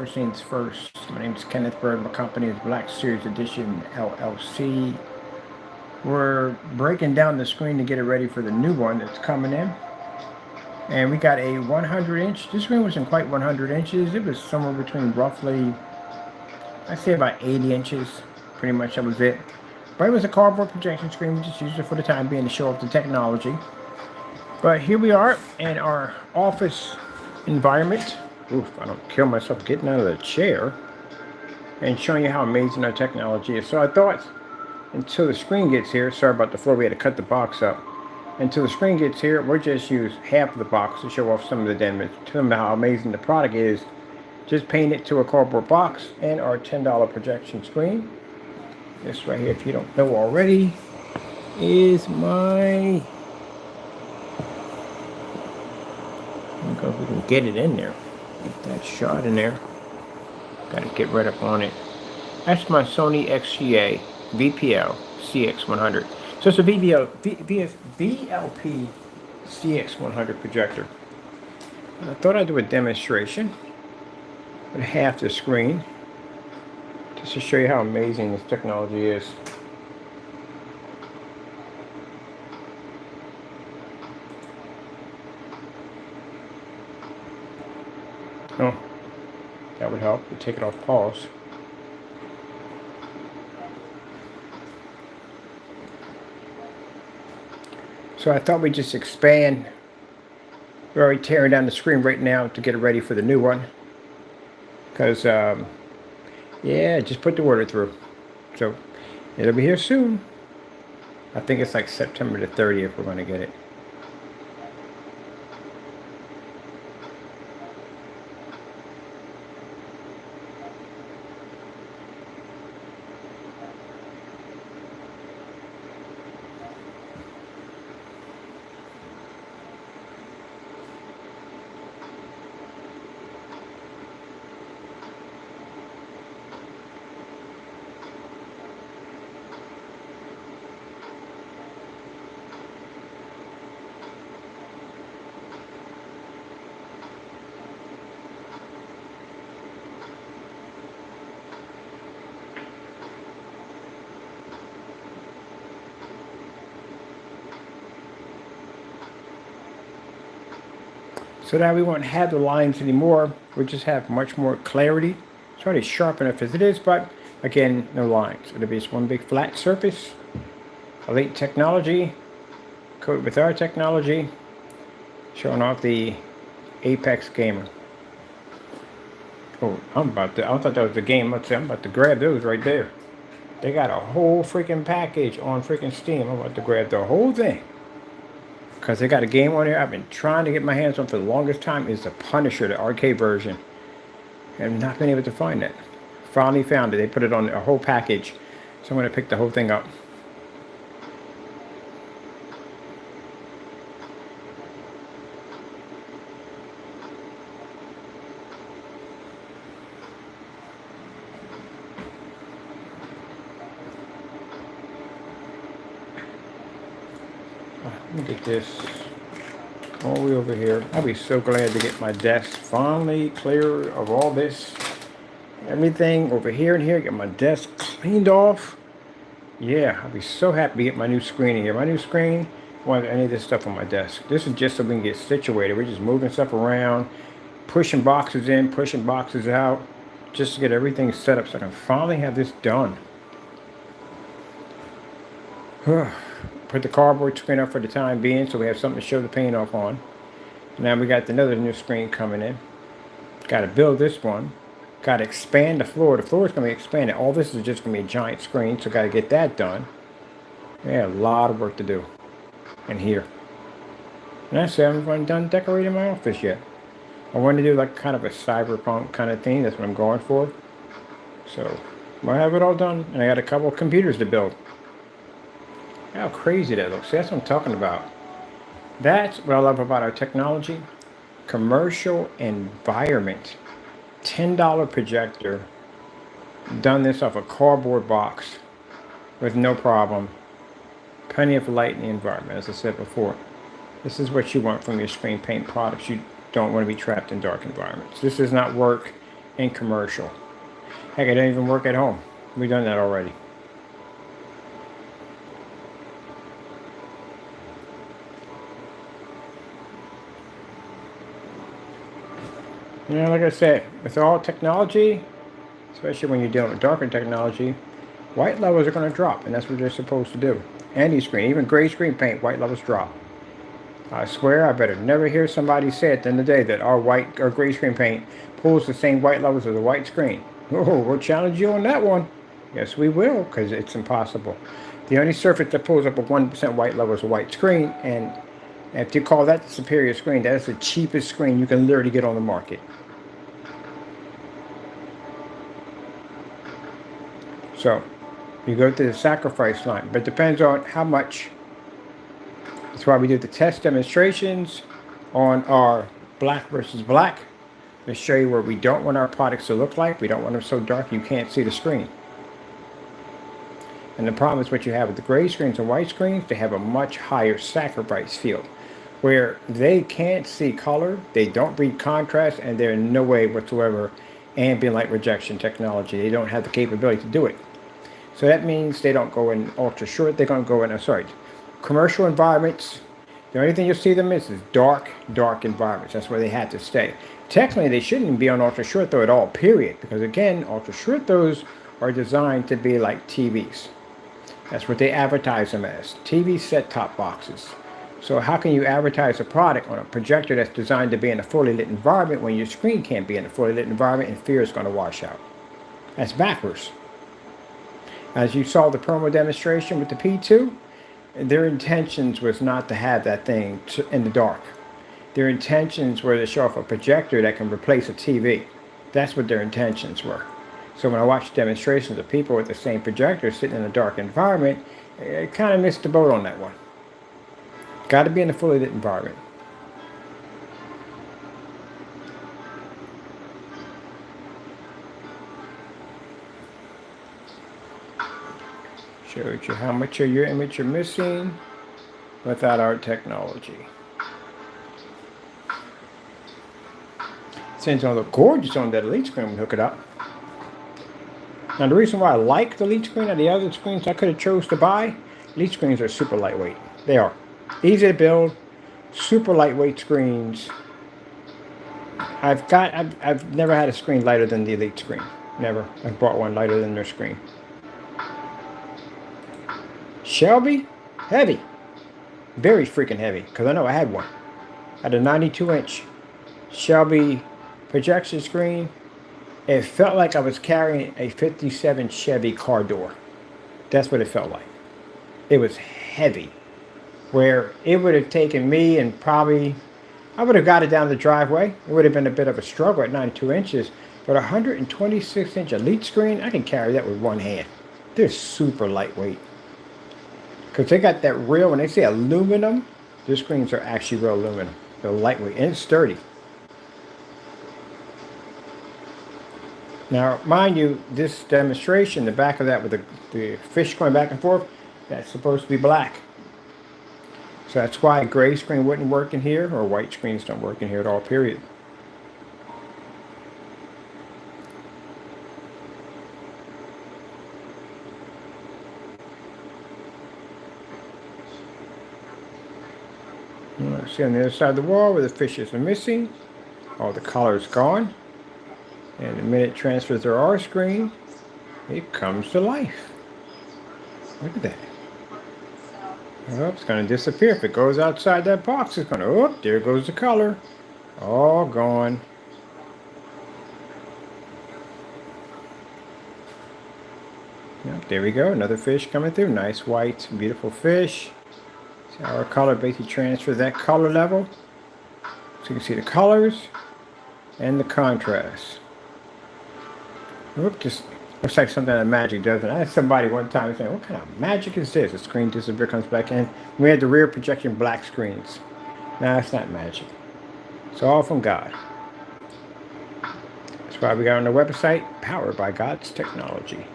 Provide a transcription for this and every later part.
First things first, my name is Kenneth Bird. My company is Black Series Edition LLC. We're breaking down the screen to get it ready for the new one that's coming in. And we got a 100 inch. This screen wasn't quite 100 inches. It was somewhere between roughly, I'd say about 80 inches. Pretty much that was it. But it was a cardboard projection screen. We just used it for the time being to show off the technology. But here we are in our office environment. Oof, I don't kill myself getting out of the chair and showing you how amazing our technology is. So I thought until the screen gets here, sorry about the floor, we had to cut the box up. Until the screen gets here, we'll just use half of the box to show off some of the damage. Tell them how amazing the product is. Just paint it to a cardboard box and our $10 projection screen. This right here, if you don't know already, is my... Let's go if we can get it in there. Get that shot in there. Got to get right up on it. That's my Sony XGA VPL CX100. So it's a VLP CX100 projector. And I thought I'd do a demonstration with half the screen just to show you how amazing this technology is. Oh, that would help. We'll take it off pause. So I thought we'd just expand. We're already tearing down the screen right now to get it ready for the new one. Because, yeah, just put the order through. So it'll be here soon. I think it's like September the 30th we're going to get it. So now we won't have the lines anymore. We'll just have much more clarity. It's already sharp enough as it is, but again, no lines. It'll be just one big flat surface. Elite technology, coated with our technology, showing off the Apex Gamer. Oh, I thought that was the game. I'm about to grab those right there. They got a whole freaking package on freaking Steam. I'm about to grab the whole thing. Because they got a game on there I've been trying to get my hands on for the longest time. Is the Punisher, the arcade version. And not been able to find it. Finally found it. They put it on a whole package. So I'm going to pick the whole thing up. Look at this, all the way over here. I'll be so glad to get my desk finally clear of all this. Everything over here and here, get my desk cleaned off. Yeah, I'll be so happy to get my new screen in here. My new screen won't have any of this stuff on my desk. This is just so we can get situated. We're just moving stuff around, pushing boxes in, pushing boxes out, just to get everything set up so I can finally have this done. Put the cardboard screen up for the time being so we have something to show the paint off on. Now we got another new screen coming in. Got to build this one. Got to expand the floor. The floor is going to be expanded. All this is just going to be a giant screen, so got to get that done. Yeah, a lot of work to do in here. And that's it. I haven't done decorating my office yet. I want to do like kind of a cyberpunk kind of thing. That's what I'm going for. So I have it all done, and I got a couple of computers to build. How crazy that looks. See, that's what I'm talking about. That's what I love about our technology. Commercial environment. $10 projector. Done this off a cardboard box with no problem. Plenty of light in the environment, as I said before. This is what you want from your screen paint products. You don't want to be trapped in dark environments. This does not work in commercial. Heck, it don't even work at home. We've done that already. You know, like I said, with all technology, especially when you're dealing with darker technology, white levels are going to drop, and that's what they're supposed to do. Any screen, even gray screen paint, white levels drop. I swear I better never hear somebody say at the end of the day that our white or gray screen paint pulls the same white levels as a white screen. Oh, we'll challenge you on that one. Yes, we will, because it's impossible. The only surface that pulls up a 1% white level is a white screen, and if you call that the superior screen, that is the cheapest screen you can literally get on the market. So, you go to the sacrifice line, but it depends on how much. That's why we do the test demonstrations on our black versus black to show you where we don't want our products to look like. We don't want them so dark you can't see the screen. And the problem is what you have with the gray screens and white screens, they have a much higher sacrifice field where they can't see color, they don't read contrast, and they're in no way whatsoever ambient light rejection technology. They don't have the capability to do it. So that means they don't go in ultra short, they're going to go in, commercial environments. The only thing you'll see them is dark environments. That's where they had to stay. Technically, they shouldn't be on ultra short though at all, period. Because again, ultra short those are designed to be like TVs. That's what they advertise them as. TV set-top boxes. So how can you advertise a product on a projector that's designed to be in a fully lit environment when your screen can't be in a fully lit environment and fear is going to wash out? That's backwards. As you saw the promo demonstration with the P2, their intentions was not to have that thing in the dark. Their intentions were to show off a projector that can replace a TV. That's what their intentions were. So when I watched demonstrations of people with the same projector sitting in a dark environment, I kind of missed the boat on that one. Got to be in a fully lit environment. Showed you how much of your image you're missing without our technology. It's going to look gorgeous on that elite screen when we hook it up. Now the reason why I like the elite screen and the other screens I could have chose to buy, elite screens are super lightweight. They are. Easy to build, super lightweight screens. I've never had a screen lighter than the elite screen. Never. I've bought one lighter than their screen. Shelby, heavy. Very freaking heavy, because I know I had one. I had a 92-inch Shelby projection screen. It felt like I was carrying a 57 Chevy car door. That's what it felt like. It was heavy. Where it would have taken me and probably, I would have got it down the driveway. It would have been a bit of a struggle at 92 inches. But a 126-inch elite screen, I can carry that with one hand. They're super lightweight. Because they got that real, when they say aluminum, their screens are actually real aluminum. They're lightweight and sturdy. Now, mind you, this demonstration, the back of that with the fish going back and forth, that's supposed to be black. So that's why a gray screen wouldn't work in here, or white screens don't work in here at all, period. See on the other side of the wall where the fishes are missing, all the color's gone. And the minute it transfers to our screen, it comes to life. Look at that. Oh, it's going to disappear. If it goes outside that box, it's going to, oh, there goes the color. All gone. Yep, there we go. Another fish coming through. Nice white, beautiful fish. See how our color basically transfers that color level. So you can see the colors and the contrast. Whoop, just looks like something that magic doesn't. I had somebody one time saying, what kind of magic is this? The screen disappears, comes back in. We had the rear projection black screens. Nah, it's not magic. It's all from God. That's why we got on the website, powered by God's technology.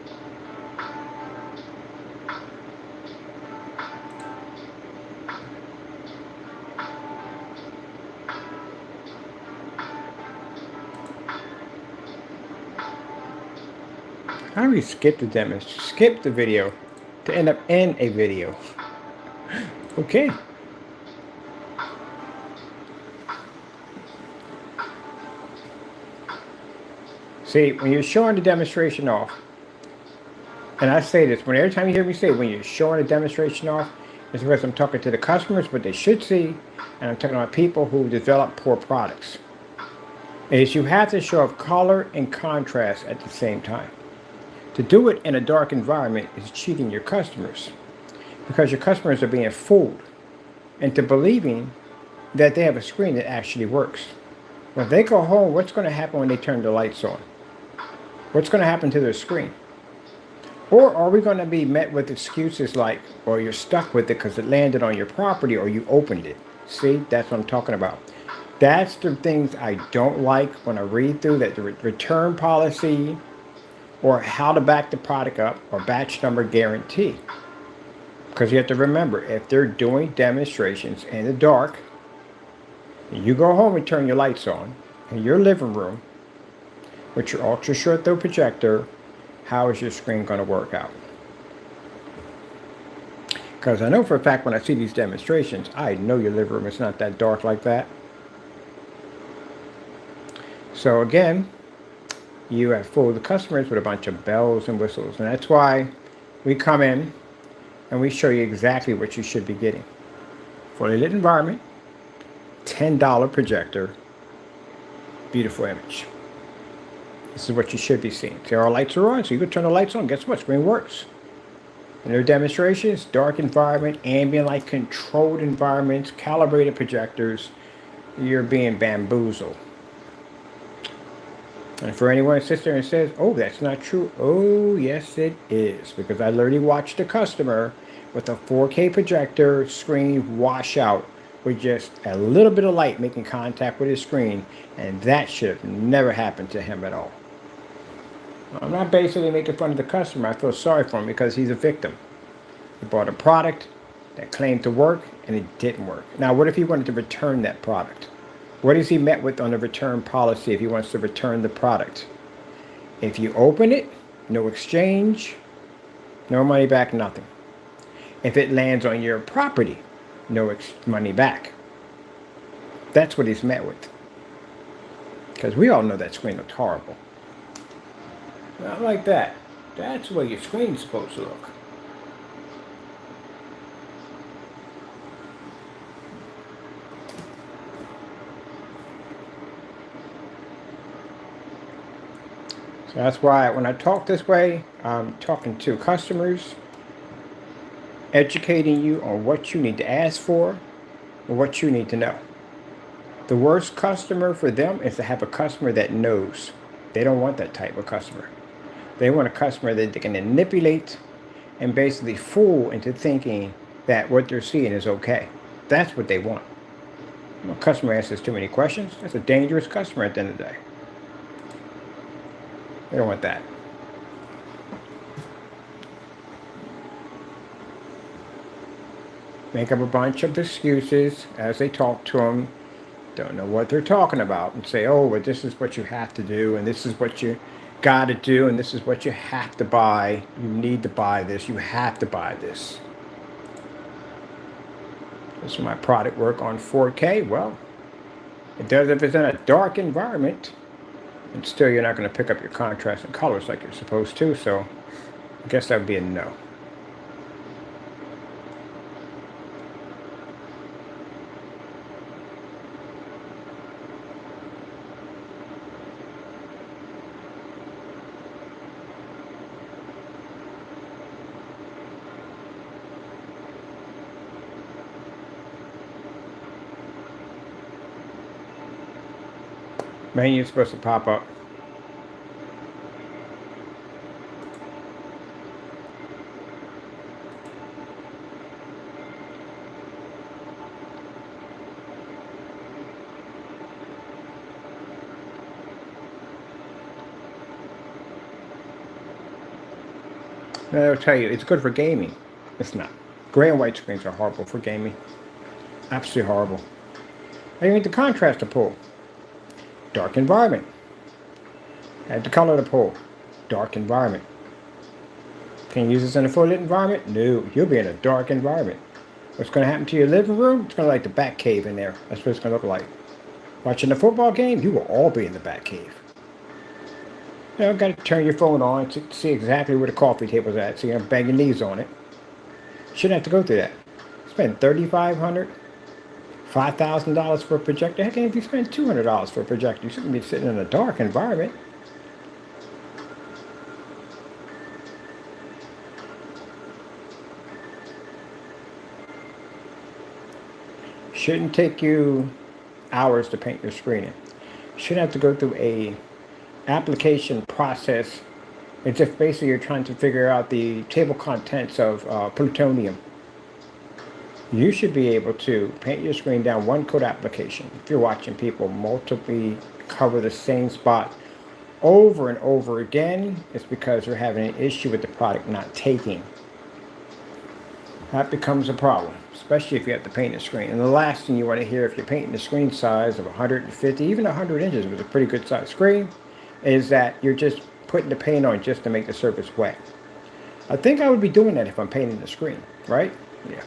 How do we skip the demo? Skip the video to end up in a video. Okay. See, when you're showing the demonstration off, and I say this, when every time you hear me say when you're showing a demonstration off, it's because I'm talking to the customers, what they should see, and I'm talking about people who develop poor products. Is you have to show off color and contrast at the same time. To do it in a dark environment is cheating your customers, because your customers are being fooled into believing that they have a screen that actually works. When they go home, what's going to happen when they turn the lights on? What's going to happen to their screen? Or are we going to be met with excuses like, or you're stuck with it because it landed on your property or you opened it? See, that's what I'm talking about. That's the things I don't like when I read through that the return policy or how to back the product up or batch number guarantee. Because you have to remember, if they're doing demonstrations in the dark, you go home and turn your lights on in your living room with your ultra short throw projector, how is your screen going to work out? Because I know for a fact when I see these demonstrations, I know your living room is not that dark like that. So again, you have fooled the customers with a bunch of bells and whistles. And that's why we come in and we show you exactly what you should be getting. Fully lit environment, $10 projector, beautiful image. This is what you should be seeing. See, our lights are on, so you can turn the lights on. Guess what? Screen works. In their demonstrations, dark environment, ambient light, controlled environments, calibrated projectors, you're being bamboozled. And for anyone that sits there and says, oh, that's not true. Oh, yes, it is. Because I literally watched a customer with a 4K projector screen wash out with just a little bit of light making contact with his screen. And that should have never happened to him at all. I'm not basically making fun of the customer. I feel sorry for him because he's a victim. He bought a product that claimed to work and it didn't work. Now, what if he wanted to return that product? What is he met with on the return policy if he wants to return the product? If you open it, no exchange, no money back, nothing. If it lands on your property, no money back. That's what he's met with. Because we all know that screen looked horrible. Not like that. That's the way your screen's supposed to look. So that's why when I talk this way, I'm talking to customers, educating you on what you need to ask for and what you need to know. The worst customer for them is to have a customer that knows. They don't want that type of customer. They want a customer that they can manipulate and basically fool into thinking that what they're seeing is okay. That's what they want. A customer asks us too many questions. That's a dangerous customer at the end of the day. They don't want that. Make up a bunch of excuses as they talk to them. Don't know what they're talking about and say, oh, well, this is what you have to do and this is what you got to do and this is what you have to buy. You need to buy this. You have to buy this. Does my product work on 4K? Well, it does if it's in a dark environment. And still, you're not going to pick up your contrast and colors like you're supposed to. So I guess that would be a no. Menu is supposed to pop up. And I'll tell you, it's good for gaming. It's not. Gray and white screens are horrible for gaming. Absolutely horrible. And you need the contrast to pull. Dark environment. Add the color to pull. Dark environment. Can you use this in a full lit environment? No, you'll be in a dark environment. What's going to happen to your living room? It's going to like the back cave in there. That's what it's going to look like. Watching the football game, you will all be in the back cave. You know, got to turn your phone on to see exactly where the coffee table's at, so you don't bang your knees on it. Shouldn't have to go through that. Spend $3,500, $5,000 for a projector. Heck, if you spend $200 for a projector, you shouldn't be sitting in a dark environment. Shouldn't take you hours to paint your screen in. Shouldn't have to go through a application process. It's just basically you're trying to figure out the table contents of plutonium. You should be able to paint your screen down one code application. If you're watching people multiply cover the same spot over and over again, it's because they're having an issue with the product not taking. That becomes a problem, especially if you have to paint a screen. And the last thing you want to hear if you're painting a screen size of 150, even 100 inches with a pretty good size screen, is that you're just putting the paint on just to make the surface wet. I think I would be doing that if I'm painting the screen, right? Yeah.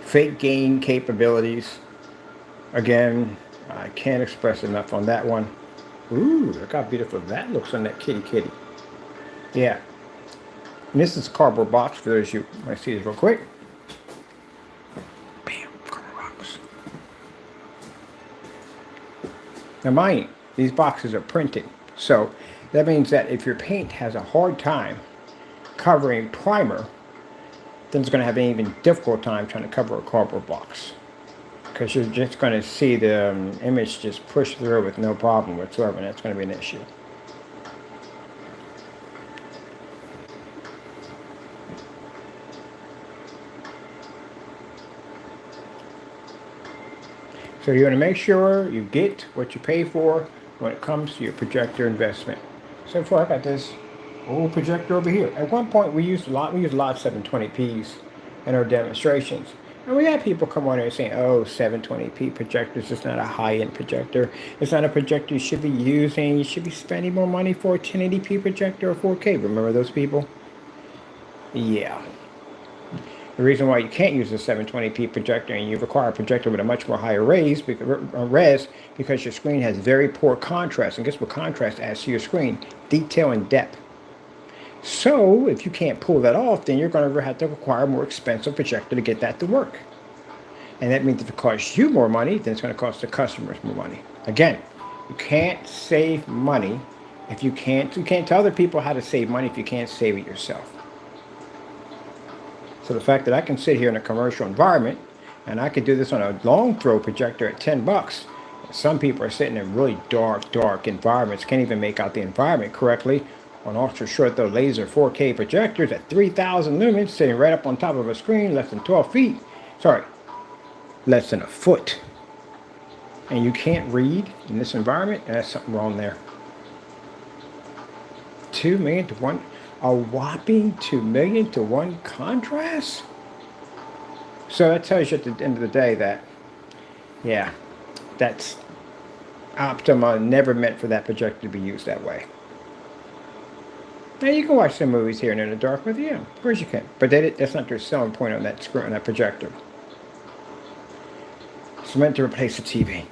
Fake gain capabilities. Again, I can't express enough on that one. Ooh, look how beautiful that looks on that kitty. Yeah. And this is a cardboard box for those of you who want to see this real quick. Bam, cardboard box. Now mind you, these boxes are printed. So that means that if your paint has a hard time covering primer, then it's going to have an even difficult time trying to cover a cardboard box. Because you're just going to see the image just push through with no problem whatsoever, and that's going to be an issue. So you want to make sure you get what you pay for when it comes to your projector investment. So far, I got this old projector over here. At one point, we used a lot of 720p's in our demonstrations. And we had people come on here saying, oh, 720p projectors is not a high-end projector. It's not a projector you should be using. You should be spending more money for a 1080p projector or 4K. Remember those people? Yeah. The reason why you can't use a 720p projector and you require a projector with a much more higher res because your screen has very poor contrast. And guess what contrast adds to your screen? Detail and depth. So if you can't pull that off, then you're going to have to require a more expensive projector to get that to work. And that means if it costs you more money, then it's going to cost the customers more money. Again, you can't save money if you can't tell other people how to save money if you can't save it yourself. So the fact that I can sit here in a commercial environment and I could do this on a long throw projector at $10, some people are sitting in really dark environments, can't even make out the environment correctly on ultra short throw laser 4K projectors at 3,000 lumens sitting right up on top of a screen less than 12 feet. Sorry, less than a foot. And you can't read in this environment, and that's something wrong there. 2 million to 1. A whopping 2 million to 1 contrast? So that tells you at the end of the day that, yeah, that's Optima never meant for that projector to be used that way. Now you can watch some movies here and in the dark with you. Yeah, of course you can. But that's not their selling point on that screen, on that projector. It's meant to replace the TV.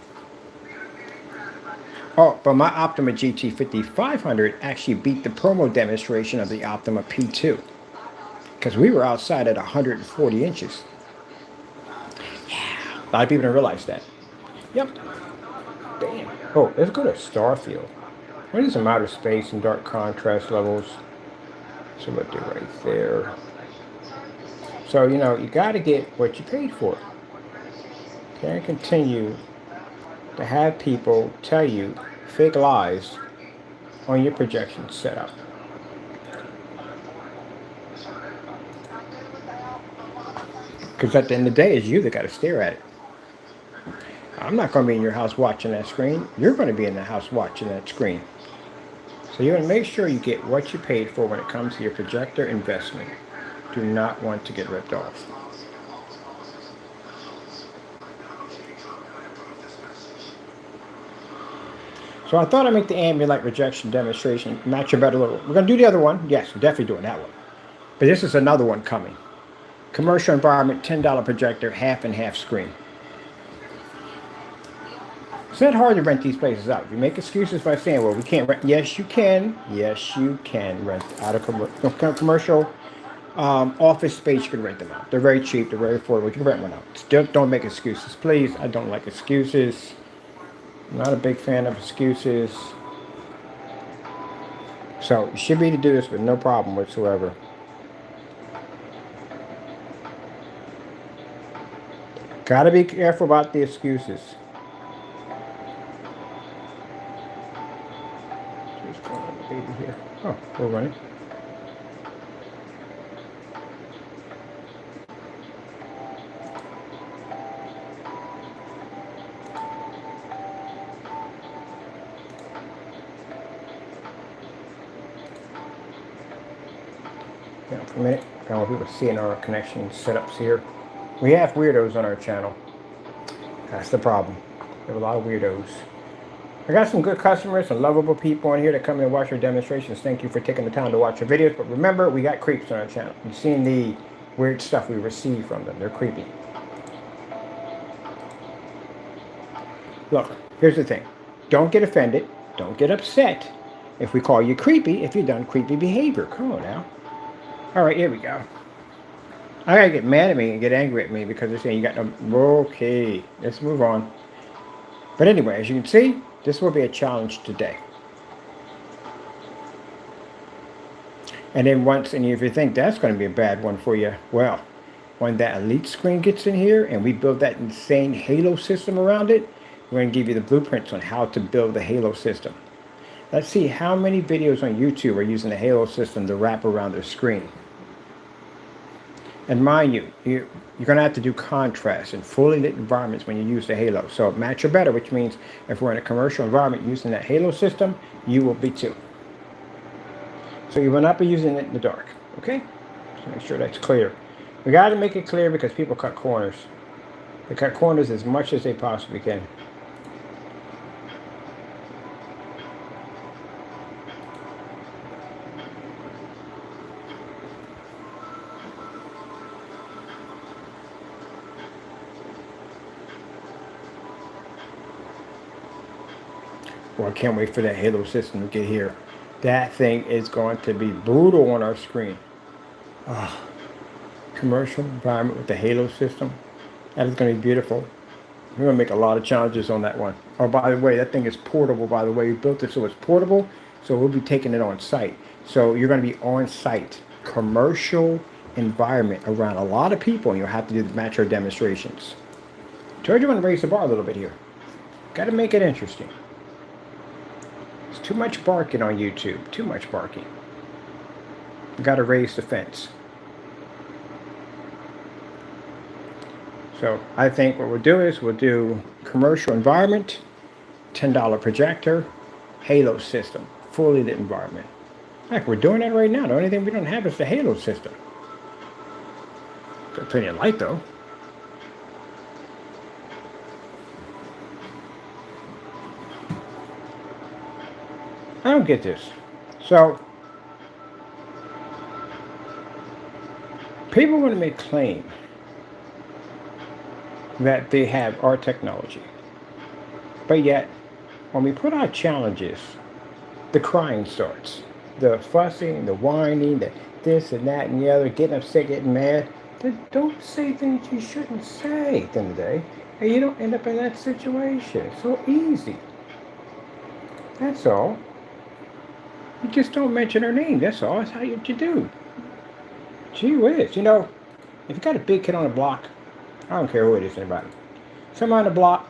Oh, but my Optima GT 5500 actually beat the promo demonstration of the Optima P2. Because we were outside at 140 inches. Yeah, a lot of people don't realize that. Yep. Bam. Oh, let's go to Starfield. What is some outer space and dark contrast levels? So we'll do right there. So, you know, you got to get what you paid for. Can't continue to have people tell you fake lies on your projection setup. Because at the end of the day, it's you that got to stare at it. I'm not going to be in your house watching that screen. You're going to be in the house watching that screen. So you want to make sure you get what you paid for when it comes to your projector investment. Do not want to get ripped off. So I thought I'd make the ambient light rejection demonstration match a better little. We're going to do the other one. Yes, we're definitely doing that one. But this is another one coming. Commercial environment, $10 projector, half and half screen. It's not hard to rent these places out. You make excuses by saying, well, we can't rent. Yes, you can. Yes, you can rent out of commercial office space. You can rent them out. They're very cheap. They're very affordable. You can rent one out. Still, don't make excuses, please. I don't like excuses. I'm not a big fan of excuses. So you should be able to do this with no problem whatsoever. Gotta be careful about the excuses. What's going on, baby here? Oh, we're running. Yeah, for a minute. I don't want people seeing our connection setups here. We have weirdos on our channel. That's the problem. We have a lot of weirdos. I got some good customers, some lovable people on here that come in and watch our demonstrations. Thank you for taking the time to watch our videos. But remember, we got creeps on our channel. You've seen the weird stuff we receive from them. They're creepy. Look, here's the thing. Don't get offended. Don't get upset if we call you creepy if you've done creepy behavior. Come on now. All right, here we go. I gotta get mad at me and get angry at me because they're saying you got no. Okay, let's move on. But anyway, as you can see, this will be a challenge today. And then once, and if you think that's going to be a bad one for you, well, when that elite screen gets in here and we build that insane Halo system around it, we're going to give you the blueprints on how to build the Halo system. Let's see how many videos on YouTube are using the Halo system to wrap around their screen. And mind you, you're going to have to do contrast in fully lit environments when you use the Halo. So match or better, which means if we're in a commercial environment using that Halo system, you will be too. So you will not be using it in the dark, okay? So make sure that's clear. We got to make it clear because people cut corners. They cut corners as much as they possibly can. Well, I can't wait for that Halo system to get here. That thing is going to be brutal on our screen. Commercial environment with the Halo system. That is going to be beautiful. We're going to make a lot of challenges on that one. Oh, by the way, that thing is portable, by the way. We built it so it's portable, so we'll be taking it on site. So you're going to be on site. Commercial environment around a lot of people, and you'll have to do the match or demonstrations. Told you I'm going to raise the bar a little bit here. Got to make it interesting. There's too much barking on YouTube. Too much barking. Got to raise the fence. So I think what we'll do is we'll do commercial environment, $10 projector, Halo system, fully lit environment. Heck, we're doing that right now. The only thing we don't have is the Halo system. Got plenty of light though. I don't get this. So people want to make claim that they have our technology. But yet, when we put out challenges, the crying starts. The fussing, the whining, the this and that and the other, getting upset, getting mad. Then don't say things you shouldn't say at the end of the day. And you don't end up in that situation. It's so easy. That's all. You just don't mention her name. That's all. That's how you do. Gee whiz. You know, if you got a big kid on the block, I don't care who it is, anybody. Someone on the block,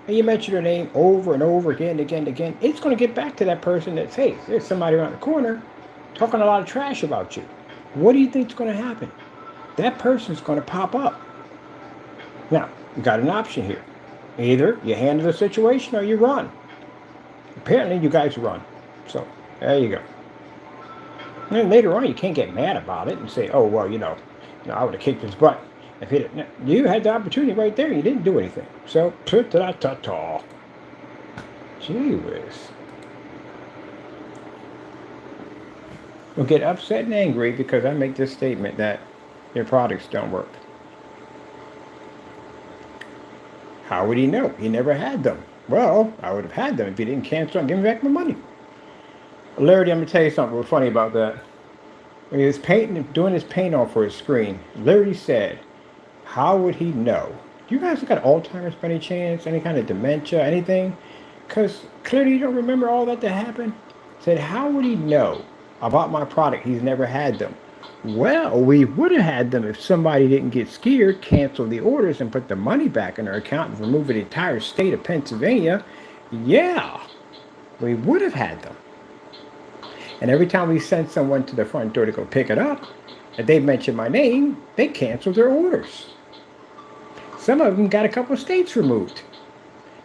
and you mention their name over and over again and again and again, it's going to get back to that person that, hey, there's somebody around the corner talking a lot of trash about you. What do you think is going to happen? That person's going to pop up. Now, you got an option here. Either you handle the situation or you run. Apparently, you guys run. So, there you go. And then later on, you can't get mad about it and say, oh, well, you know I would have kicked his butt. If you had the opportunity right there, you didn't do anything. So, ta-ta-ta-ta. Gee whiz. will get upset and angry because I make this statement that your products don't work. How would he know? He never had them. Well, I would have had them if he didn't cancel and give me back my money. Larry, I'm going to tell you something funny about that. When he was doing his paint on for his screen, Larry said, how would he know? Do you guys got Alzheimer's by any chance? Any kind of dementia, anything? Because clearly you don't remember all that happened. Said, how would he know about my product? He's never had them. Well, we would have had them if somebody didn't get scared, cancel the orders, and put the money back in their account and remove the entire state of Pennsylvania. Yeah, we would have had them. And every time we sent someone to the front door to go pick it up, if they mentioned my name, they canceled their orders. Some of them got a couple of states removed.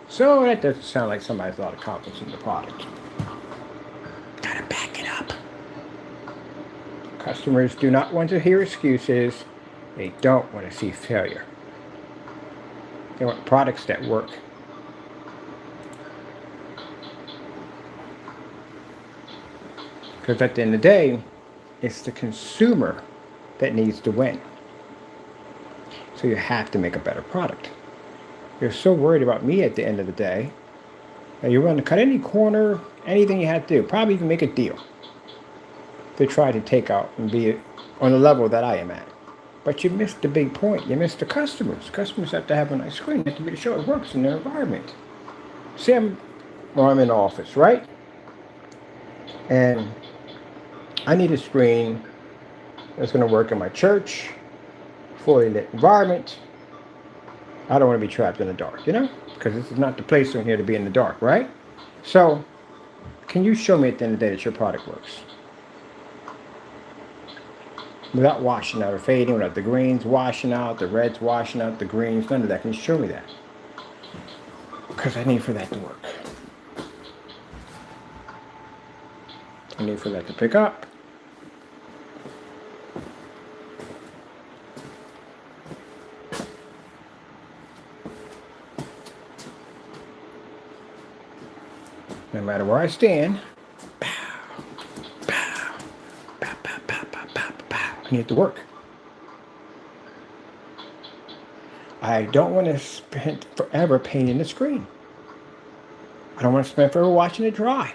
So that doesn't sound like somebody's a lot of confidence in the product. Gotta back it up. Customers do not want to hear excuses. They don't want to see failure. They want products that work. Because at the end of the day, it's the consumer that needs to win. So you have to make a better product. You're so worried about me at the end of the day that you're willing to cut any corner, anything you have to do, probably even make a deal to try to take out and be on the level that I am at. But you missed the big point. You missed the customers. Customers have to have a nice screen. They have to be able to show it works in their environment. See, I'm in the office, right? And I need a screen that's going to work in my church, fully lit environment. I don't want to be trapped in the dark, because this is not the place in here to be in the dark, right? So, can you show me at the end of the day that your product works? Without washing out or fading, without the greens washing out, the reds washing out, the greens, none of that. Can you show me that? Because I need for that to work. I need for that to pick up. No matter where I stand, pow, pow, pow, pow, pow, pow, pow, pow. I need it to work. I don't want to spend forever painting the screen. I don't want to spend forever watching it dry.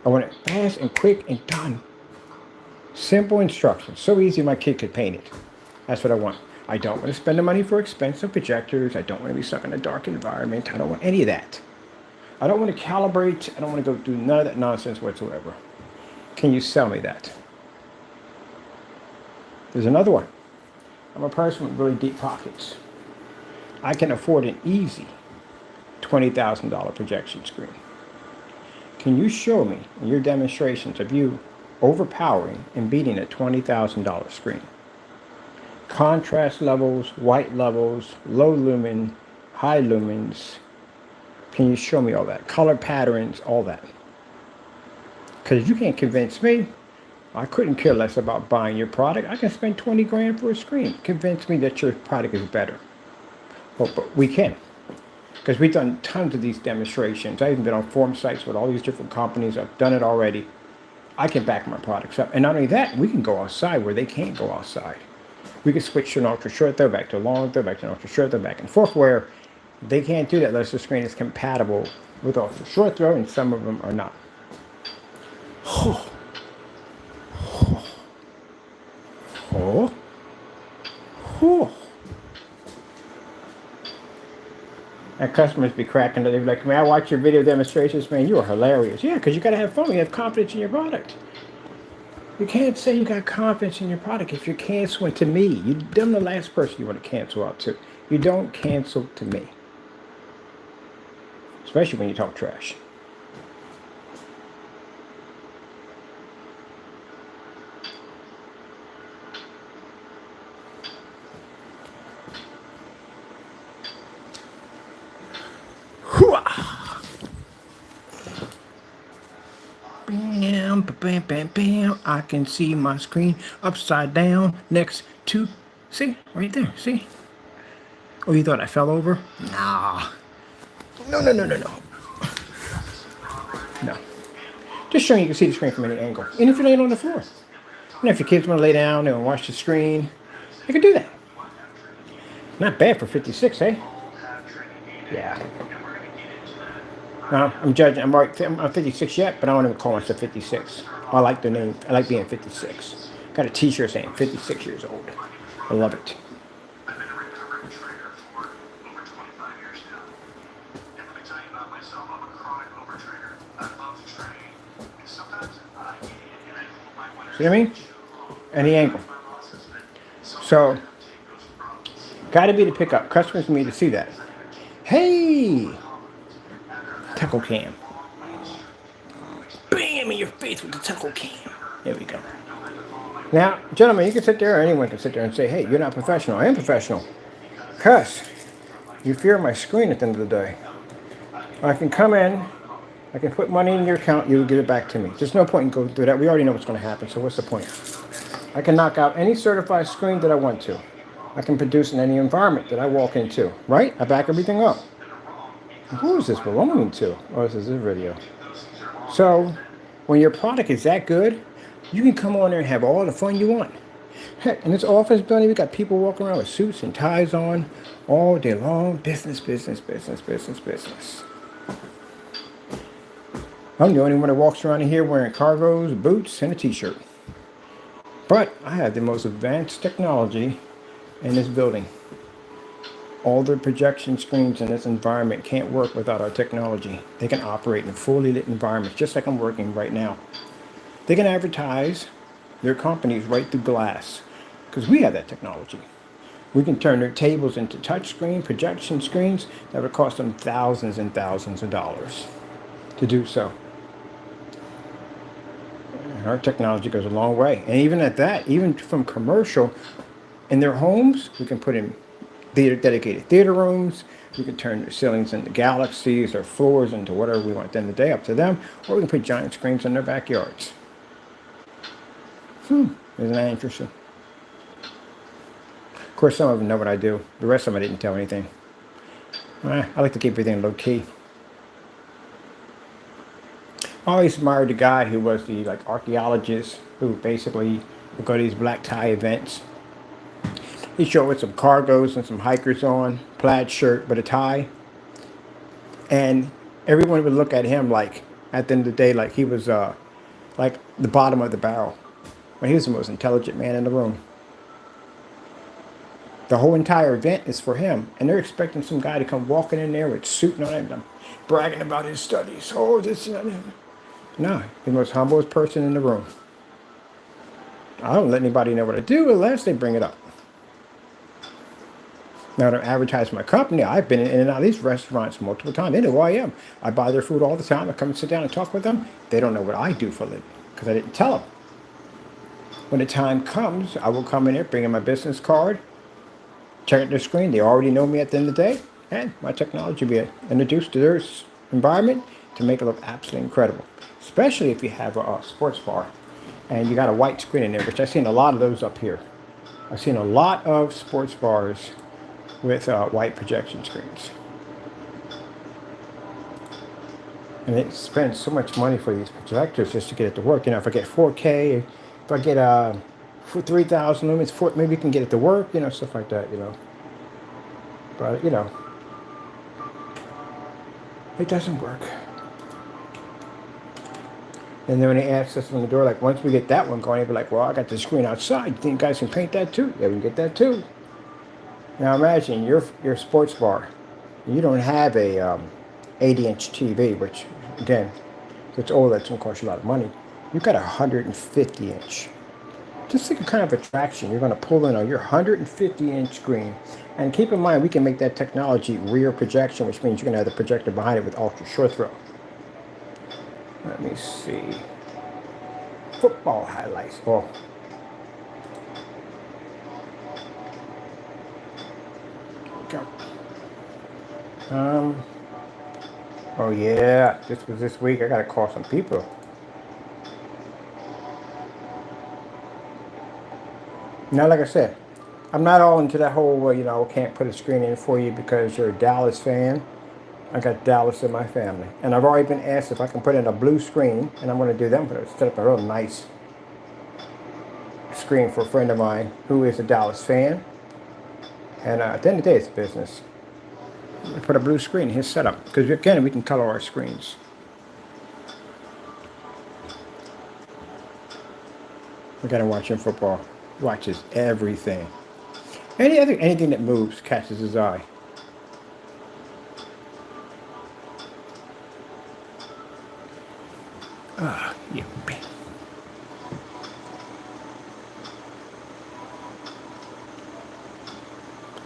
I want it fast and quick and done. Simple instructions. So easy my kid could paint it. That's what I want. I don't want to spend the money for expensive projectors. I don't want to be stuck in a dark environment. I don't want any of that. I don't want to calibrate. I don't want to go do none of that nonsense whatsoever. Can you sell me that? There's another one. I'm a person with really deep pockets. I can afford an easy $20,000 projection screen. Can you show me in your demonstrations of you overpowering and beating a $20,000 screen? Contrast levels, white levels, low lumen, high lumens. Can you show me all that? Color patterns, all that. Because you can't convince me. I couldn't care less about buying your product. I can spend 20 grand for a screen. Convince me that your product is better. Oh, but we can. Because we've done tons of these demonstrations. I've even been on forum sites with all these different companies. I've done it already. I can back my products up. And not only that, we can go outside where they can't go outside. We can switch to an ultra short throw, back to a long throw, back to an ultra short throw, back and forth, where they can't do that unless the screen is compatible with ultra short throw, and some of them are not. Oh. Oh. Oh. Oh. And customers be cracking. They're like, man, I watch your video demonstrations, man, you are hilarious. Yeah, because you got to have fun. You have confidence in your product. You can't say you got confidence in your product if you're canceling to me. I'm the last person you want to cancel out to. You don't cancel to me. Especially when you talk trash. Bam, bam, bam, bam. I can see my screen upside down next to, see, right there, see? Oh, you thought I fell over? Nah. No. No. Just showing you can see the screen from any angle. And if you're laying on the floor. And if your kids want to lay down and watch the screen, you can do that. Not bad for 56, eh? Yeah. I'm judging. I'm 56 yet, but I don't even call myself 56. I like the name. I like being 56. Got a T-shirt saying 56 years old. I love it. See what I mean? Any angle. So, got to be the pickup. Customers need to see that. Hey! Tackle cam. Bam in your face with the tackle cam. There we go. Now, gentlemen, you can sit there, or anyone can sit there and say, hey, you're not professional. I am professional. Because you fear my screen at the end of the day. I can come in, I can put money in your account, you will give it back to me. There's no point in going through that. We already know what's going to happen, so what's the point? I can knock out any certified screen that I want to. I can produce in any environment that I walk into, right? I back everything up. Who is this belonging to? Oh, this is a video. So, when your product is that good, you can come on there and have all the fun you want. Heck, in this office building, we got people walking around with suits and ties on all day long. Business, business, business, business, business. I'm the only one that walks around in here wearing cargos, boots, and a t-shirt. But I have the most advanced technology in this building. All the projection screens in this environment can't work without our technology. They can operate in fully lit environments, just like I'm working right now. They can advertise their companies right through glass, because we have that technology. We can turn their tables into touchscreen projection screens that would cost them thousands and thousands of dollars to do so. And our technology goes a long way. And even at that, even from commercial, in their homes, we can put in dedicated theater rooms. We can turn their ceilings into galaxies or floors into whatever we want at the end of the day, up to them. Or we can put giant screens in their backyards. Isn't that interesting? Of course, some of them know what I do. The rest of them I didn't tell anything. I like to keep everything low key. I always admired the guy who was the archaeologist who basically would go to these black tie events. He'd show up with some cargos and some hikers on, plaid shirt but a tie, and everyone would look at him like, at the end of the day, like he was like the bottom of the barrel. When he was the most intelligent man in the room. The whole entire event is for him, and they're expecting some guy to come walking in there with a suit on him, bragging about his studies. Oh, this and that. No, the most humblest person in the room. I don't let anybody know what I do unless they bring it up. Now to advertise my company, I've been in and out of these restaurants multiple times. They know who I am. I buy their food all the time. I come and sit down and talk with them. They don't know what I do for a living because I didn't tell them. When the time comes, I will come in there, bring in my business card, check out their screen. They already know me at the end of the day, and my technology will be introduced to their environment to make it look absolutely incredible. Especially if you have a sports bar and you got a white screen in there, which I've seen a lot of those up here. I've seen a lot of sports bars with white projection screens. And they spend so much money for these projectors just to get it to work. You know, if I get 4K, if I get 3,000 lumens, maybe you can get it to work, you know, stuff like that, you know. But, you know, it doesn't work. And then when they ask us on the door, like, once we get that one going, they'll be like, well, I got the screen outside. You think you guys can paint that too? Yeah, we can get that too. Now imagine you're a sports bar. You don't have a 80-inch TV, which, again, if it's old, that's going to cost you a lot of money. You've got a 150-inch. Just think of kind of attraction you're going to pull in on your 150-inch screen. And keep in mind, we can make that technology rear projection, which means you're going to have the projector behind it with ultra short throw. Let me see. Football highlights. Oh. Go. Oh yeah, this was this week. I gotta call some people. Now, like I said, I'm not all into that whole, you know, can't put a screen in for you because you're a Dallas fan. I got Dallas in my family. And I've already been asked if I can put in a blue screen, and I'm going to do them, but set up a real nice screen for a friend of mine who is a Dallas fan. And at the end of the day, it's business. We put a blue screen in his setup, because again, we can color our screens. We got to watch him football. Watches everything. Anything that moves catches his eye. Ah, yeah.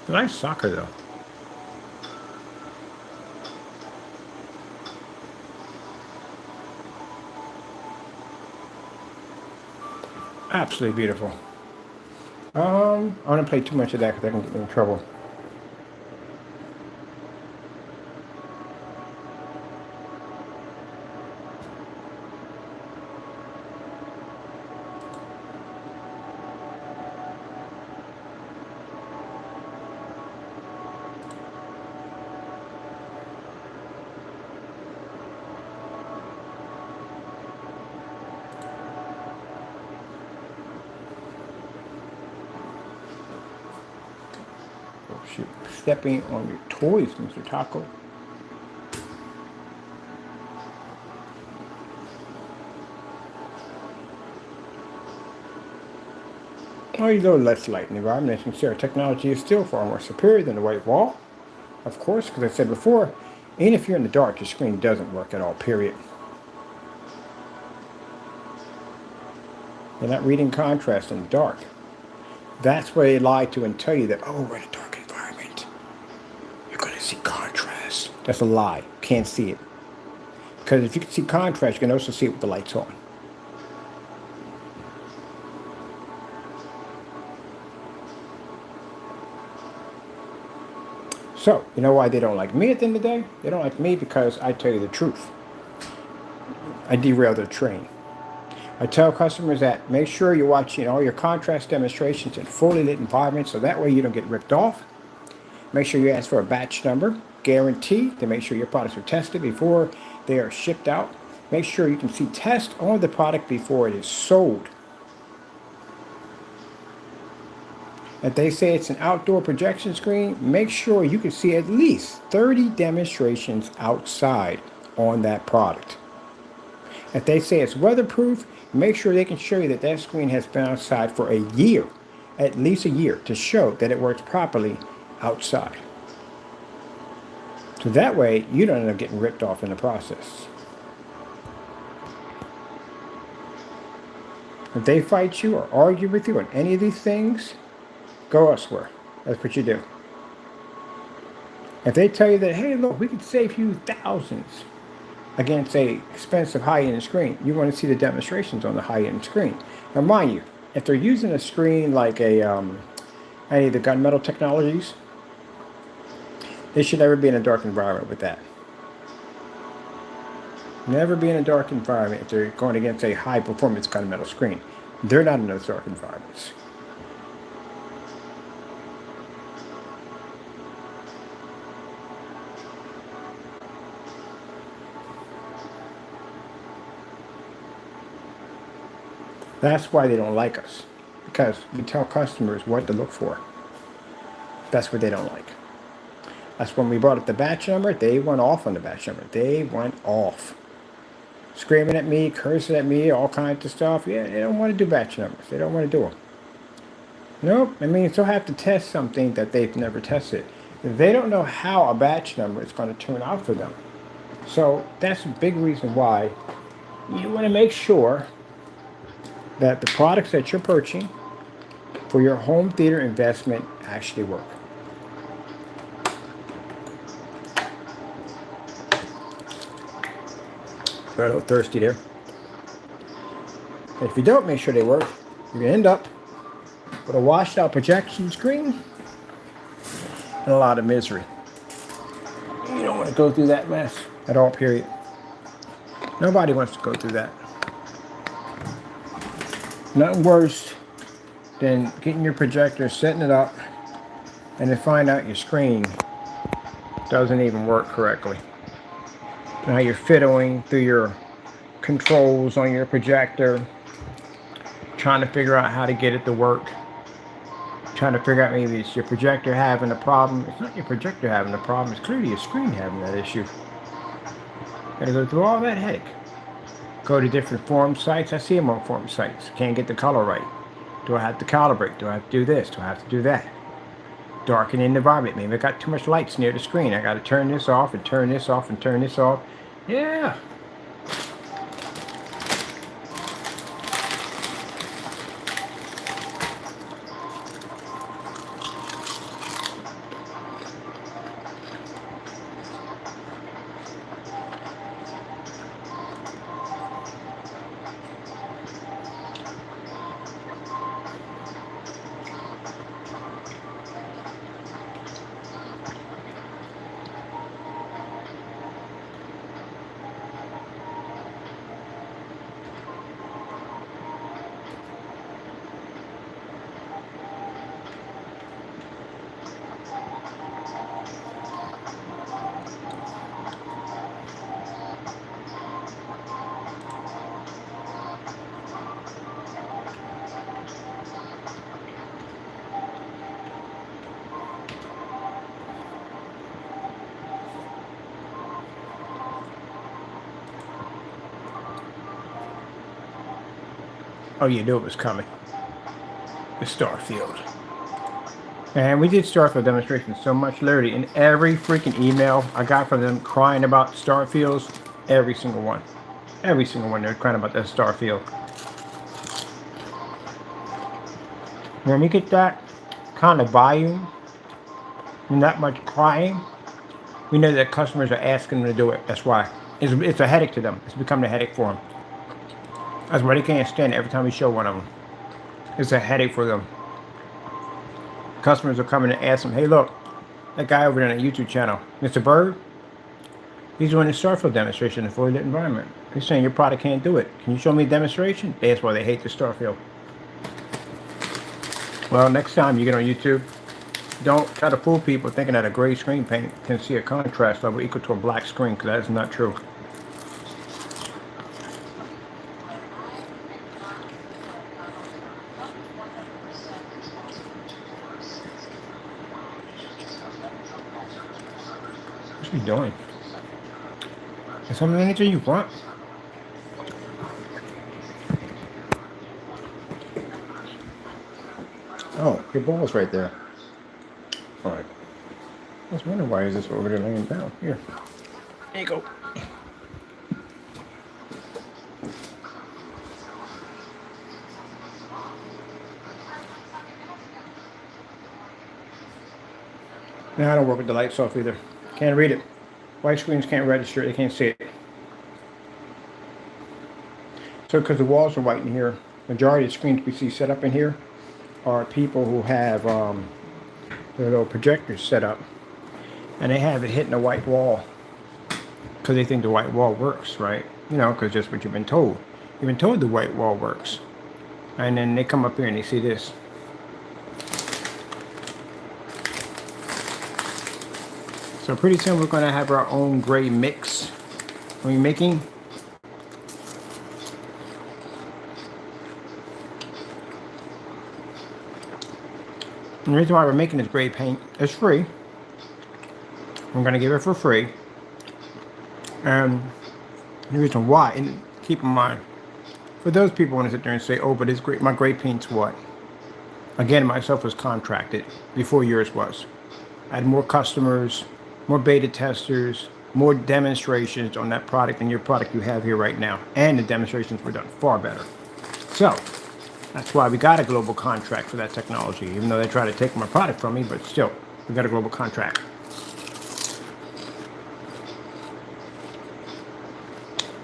Nice soccer though. Absolutely beautiful. I don't want to play too much of that because I can get me in trouble. Oh, shoot. Stepping on your toys, Mr. Taco. Although less light in the environment, as you can see, our technology is still far more superior than the white wall. Of course, because I said before, even if you're in the dark, your screen doesn't work at all, period. You're not reading contrast in the dark. That's why they lie to and tell you that, oh, we're in a dark environment. You're going to see contrast. That's a lie. You can't see it. Because if you can see contrast, you can also see it with the lights on. So, you know why they don't like me at the end of the day? They don't like me because I tell you the truth. I derail their train. I tell customers that make sure you're watching all your contrast demonstrations in fully lit environments so that way you don't get ripped off. Make sure you ask for a batch number, guarantee to make sure your products are tested before they are shipped out. Make sure you can see test on the product before it is sold. If they say it's an outdoor projection screen, make sure you can see at least 30 demonstrations outside on that product. If they say it's weatherproof, make sure they can show you that that screen has been outside for a year, at least a year, to show that it works properly outside. So that way, you don't end up getting ripped off in the process. If they fight you or argue with you on any of these things, go elsewhere. That's what you do. If they tell you that, hey, look, we could save you thousands against a expensive high-end screen, you want to see the demonstrations on the high-end screen. Now, mind you, if they're using a screen like any of the gunmetal technologies, they should never be in a dark environment with that. Never be in a dark environment if they're going against a high-performance gunmetal screen. They're not in those dark environments. That's why they don't like us, because we tell customers what to look for. That's what they don't like. That's when we brought up the batch number, they went off on the batch number. They went off. Screaming at me, cursing at me, all kinds of stuff. Yeah, they don't want to do batch numbers. They don't want to do them. Nope, I mean, they'll have to test something that they've never tested. They don't know how a batch number is going to turn out for them. So that's a big reason why you want to make sure that the products that you're purchasing for your home theater investment actually work. Got a little thirsty there. If you don't make sure they work, you're going to end up with a washed out projection screen and a lot of misery. You don't want to go through that mess at all, period. Nobody wants to go through that. Nothing worse than getting your projector, setting it up, and then find out your screen doesn't even work correctly. Now you're fiddling through your controls on your projector, trying to figure out how to get it to work. Trying to figure out maybe it's your projector having a problem. It's not your projector having a problem. It's clearly your screen having that issue. Gotta go through all that headache. Go to different forum sites. I see them on forum sites. Can't get the color right. Do I have to calibrate? Do I have to do this? Do I have to do that? Darken in the environment. Maybe I got too much lights near the screen. I got to turn this off and turn this off and turn this off. Yeah. Oh, you knew it was coming. The Starfield. And we did Starfield demonstrations so much, literally, in every freaking email I got from them crying about Starfields, every single one. Every single one, they're crying about that Starfield. When we get that kind of volume and that much crying, we know that customers are asking them to do it. That's why. It's a headache to them. It's becoming a headache for them. That's why they can't stand it every time we show one of them. It's a headache for them. Customers are coming and ask them, hey, look, that guy over there on the YouTube channel, Mr. Bird, he's doing a Starfield demonstration in a fully lit environment. He's saying your product can't do it. Can you show me a demonstration? That's why they hate the Starfield. Well, next time you get on YouTube, don't try to fool people thinking that a gray screen paint can see a contrast level equal to a black screen, because that is not true. What's he doing? Is something anything you want? Oh, your ball's right there. All right. I was wondering why is this over there laying down? Here. There you go. Now I don't work with the lights off either. Can't read it. White screens can't register. They can't see it. So because the walls are white in here, majority of the screens we see set up in here are people who have their little projectors set up, and they have it hitting the white wall because they think the white wall works, right? You know, because just what you've been told. You've been told the white wall works. And then they come up here and they see this. So pretty soon we're going to have our own gray mix. Are we making? And the reason why we're making this gray paint is free. I'm going to give it for free. And the reason why, and keep in mind, for those people who want to sit there and say, oh, but it's great, my gray paint's what? Again, myself was contracted before yours was. I had more customers, more beta testers, more demonstrations on that product than your product you have here right now. And the demonstrations were done far better. So, that's why we got a global contract for that technology, even though they try to take my product from me, but still, we got a global contract.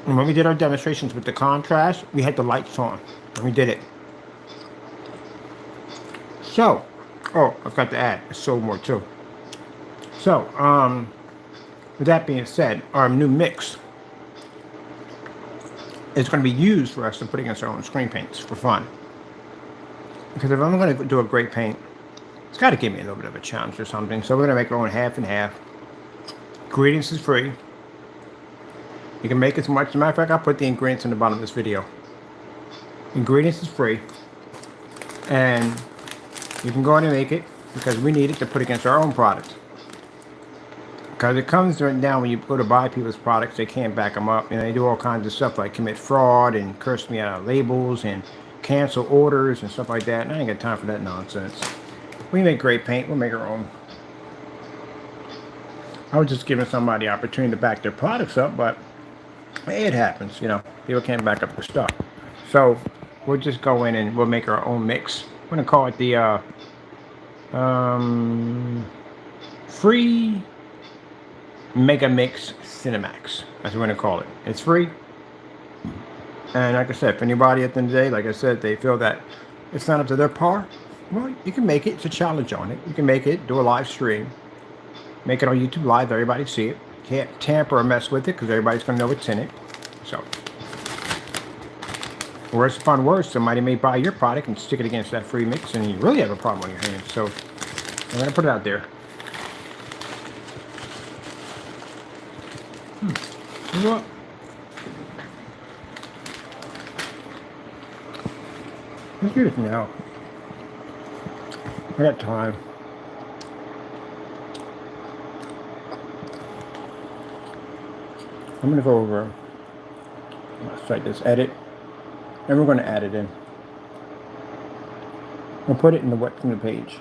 And when we did our demonstrations with the contrast, we had the lights on, and we did it. So, oh, I forgot to add, I sold more too. So, with that being said, our new mix is going to be used for us to put against our own screen paints for fun. Because if I'm going to do a gray paint, it's got to give me a little bit of a challenge or something. So we're going to make our own half and half. Ingredients is free. You can make as much. As a matter of fact, I'll put the ingredients in the bottom of this video. Ingredients is free. And you can go ahead and make it because we need it to put against our own product. Because it comes right down when you go to buy people's products, they can't back them up. And they do all kinds of stuff like commit fraud and curse me out of labels and cancel orders and stuff like that. And I ain't got time for that nonsense. We make great paint. We'll make our own. I was just giving somebody the opportunity to back their products up, but it happens, you know. People can't back up their stuff. So we'll just go in and we'll make our own mix. We're going to call it the free Mega Mix Cinemax. That's what we're going to call it. It's free. And like I said, if anybody at the end of the day, like I said, they feel that it's not up to their par, well, you can make it. It's a challenge on it. You can make it, do a live stream, make it on YouTube Live, everybody see it. Can't tamper or mess with it because everybody's going to know what's in it. So, worst upon worst, somebody may buy your product and stick it against that free mix and you really have a problem on your hands. So, I'm going to put it out there. What? Let's do this now. I got time. I'm going to go over, let's write this, edit, and we're going to add it in. We'll put it in the what's in the page.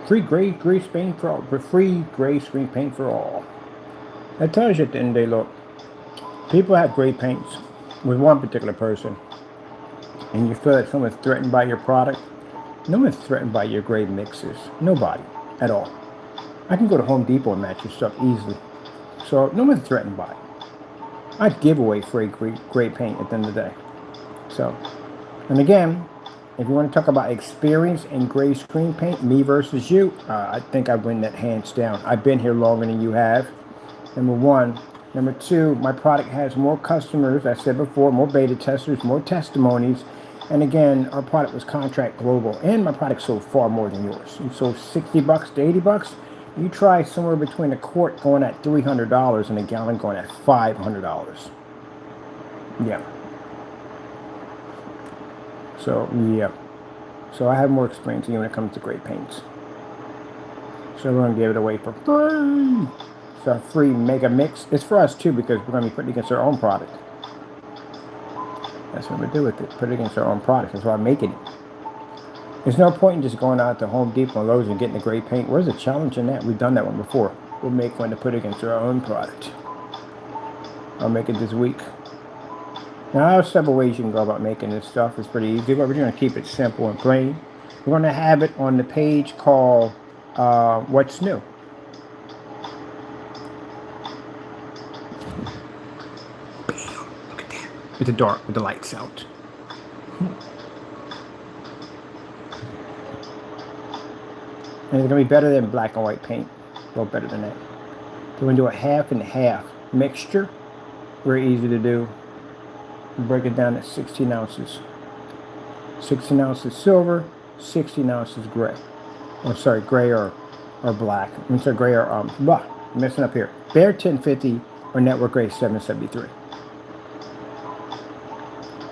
Free gray screen for all. Free gray screen paint for all. That tells you at the end of the day, look, people have gray paints with one particular person, and you feel that someone's threatened by your product. No one's threatened by your gray mixes. Nobody at all. I can go to Home Depot and match your stuff easily. So no one's threatened by it. I'd give away free gray paint at the end of the day. So, and again, if you want to talk about experience in gray screen paint, me versus you, I think I win that hands down. I've been here longer than you have, number one. Number two, my product has more customers, I said before, more beta testers, more testimonies. And again, our product was contract global, and my product sold far more than yours. You sold $60 to $80. You try somewhere between a quart going at $300 and a gallon going at $500. Yeah. So, yeah. So I have more experience than you when it comes to gray paints. So we're going to give it away for free. It's a free mega mix. It's for us too because we're going to be putting it against our own product. That's what we do with it. Put it against our own product. That's why I'm making it. There's no point in just going out to Home Depot and Lowe's and getting a gray paint. Where's the challenge in that? We've done that one before. We'll make one to put against our own product. I'll make it this week. Now, there are several ways you can go about making this stuff. It's pretty easy, but we're going to keep it simple and plain. We're going to have it on the page called What's New. Look at that. With the dark, with the lights out. And it's going to be better than black and white paint. A little better than that. So we're going to do a half and half mixture. Very easy to do. Break it down to 16 ounces. 16 ounces silver, 16 ounces gray. Oh, sorry, gray or black. I'm sorry, gray or, I'm messing up here. Bare 1050 or Network Gray 773.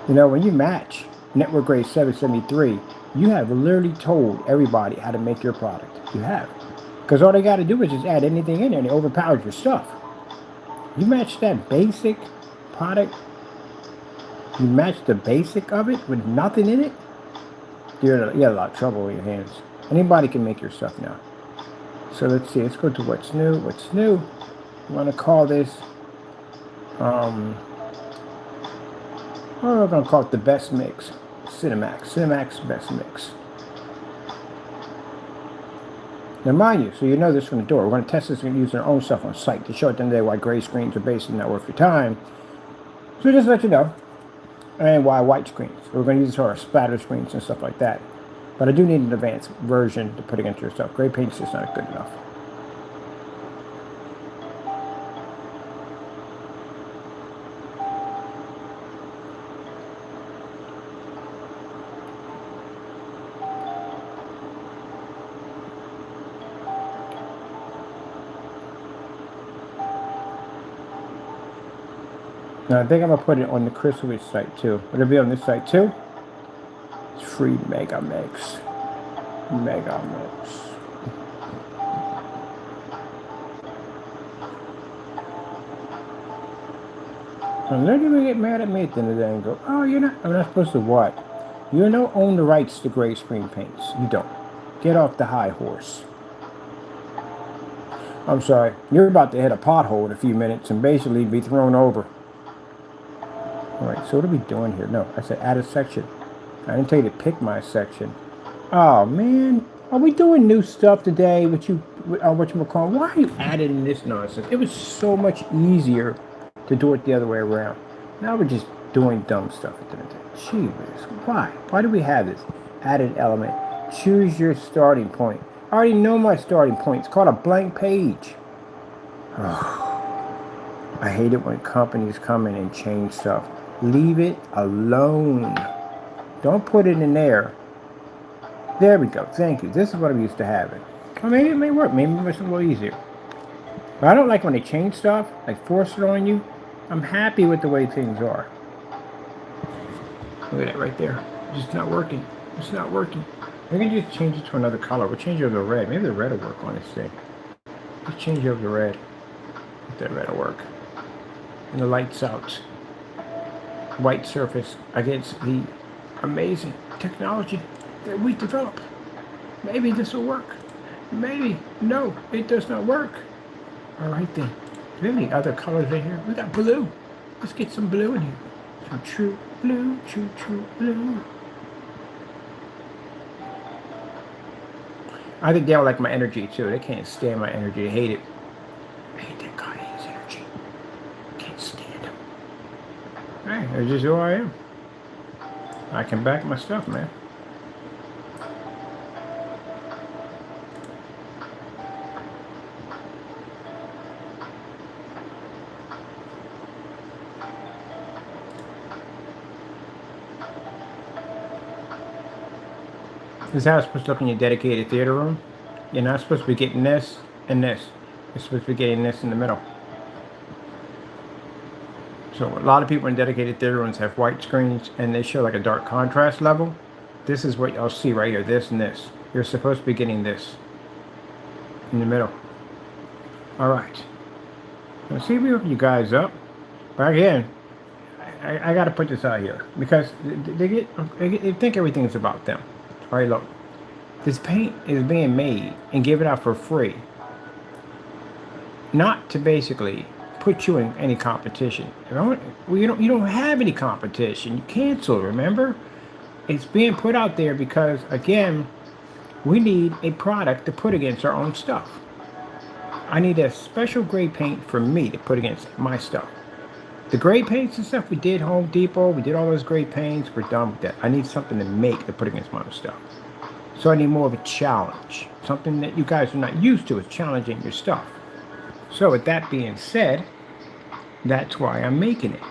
You know, when you match Network Gray 773, you have literally told everybody how to make your product. You have. Because all they got to do is just add anything in there and it overpowers your stuff. You match that basic product, you match the basic of it with nothing in it, you got a lot of trouble with your hands. Anybody can make your stuff now. So let's see, let's go to what's new. What's new? You want to call this, we're going to call it the best mix. Cinemax best mix. Now mind you, so you know this from the door, we're going to test this and use our own stuff on site to show at the end of the day why gray screens are basically not worth your time. So just to let you know, and why white screens. We're going to use this for our splatter screens and stuff like that. But I do need an advanced version to put against your stuff. Gray paint's just not good enough. Now I think I'm gonna put it on the Chrysalis site too. Will it be on this site too? It's free Mega Mix. Mega Mix. And they're gonna get mad at me at the end of the day and go, oh, I'm not supposed to what? You don't own the rights to gray screen paints. You don't. Get off the high horse. I'm sorry, you're about to hit a pothole in a few minutes and basically be thrown over. Alright, so what are we doing here? No, I said add a section. I didn't tell you to pick my section. Oh man, are we doing new stuff today? Why are you adding this nonsense? It was so much easier to do it the other way around. Now we're just doing dumb stuff at the end of the day. Gee whiz, why? Why do we have this? Added element. Choose your starting point. I already know my starting point. It's called a blank page. Oh, I hate it when companies come in and change stuff. Leave it alone. Don't put it in there. There we go. Thank you. This is what I'm used to having. Well, maybe it may work. Maybe it makes it a little easier. But I don't like when they change stuff, like force it on you. I'm happy with the way things are. Look at that right there. It's just not working. It's not working. We're going to just change it to another color. We'll change it over to red. Maybe the red will work on this thing. Let's change it over to red. If that red will work. And the lights out. White surface against the amazing technology that we develop. Maybe this will work. Maybe. No, it does not work. All right then. Do we have any other colors in here? We got blue. Let's get some blue in here. Some true blue, true blue. I think they'll like my energy too. They can't stand my energy. They hate it. I hate that guy. His energy. Can't stand him. Hey, that's just who I am. I can back my stuff, man. This is how it's supposed to look in your dedicated theater room. You're not supposed to be getting this and this. You're supposed to be getting this in the middle. So a lot of people in dedicated theater rooms have white screens and they show like a dark contrast level. This is what you'll see right here, this and this. You're supposed to be getting this in the middle. All right. Let's see if we open you guys up. But again, I got to put this out here because they think everything's about them. All right, look. This paint is being made and given out for free. Not to basically put you in any competition. You don't have any competition. You cancel, remember? It's being put out there because, again, we need a product to put against our own stuff. I need a special gray paint for me to put against my stuff. The gray paints and stuff we did Home Depot, we did all those gray paints, we're done with that. I need something to make to put against my own stuff. So I need more of a challenge. Something that you guys are not used to is challenging your stuff. So with that being said, that's why I'm making it.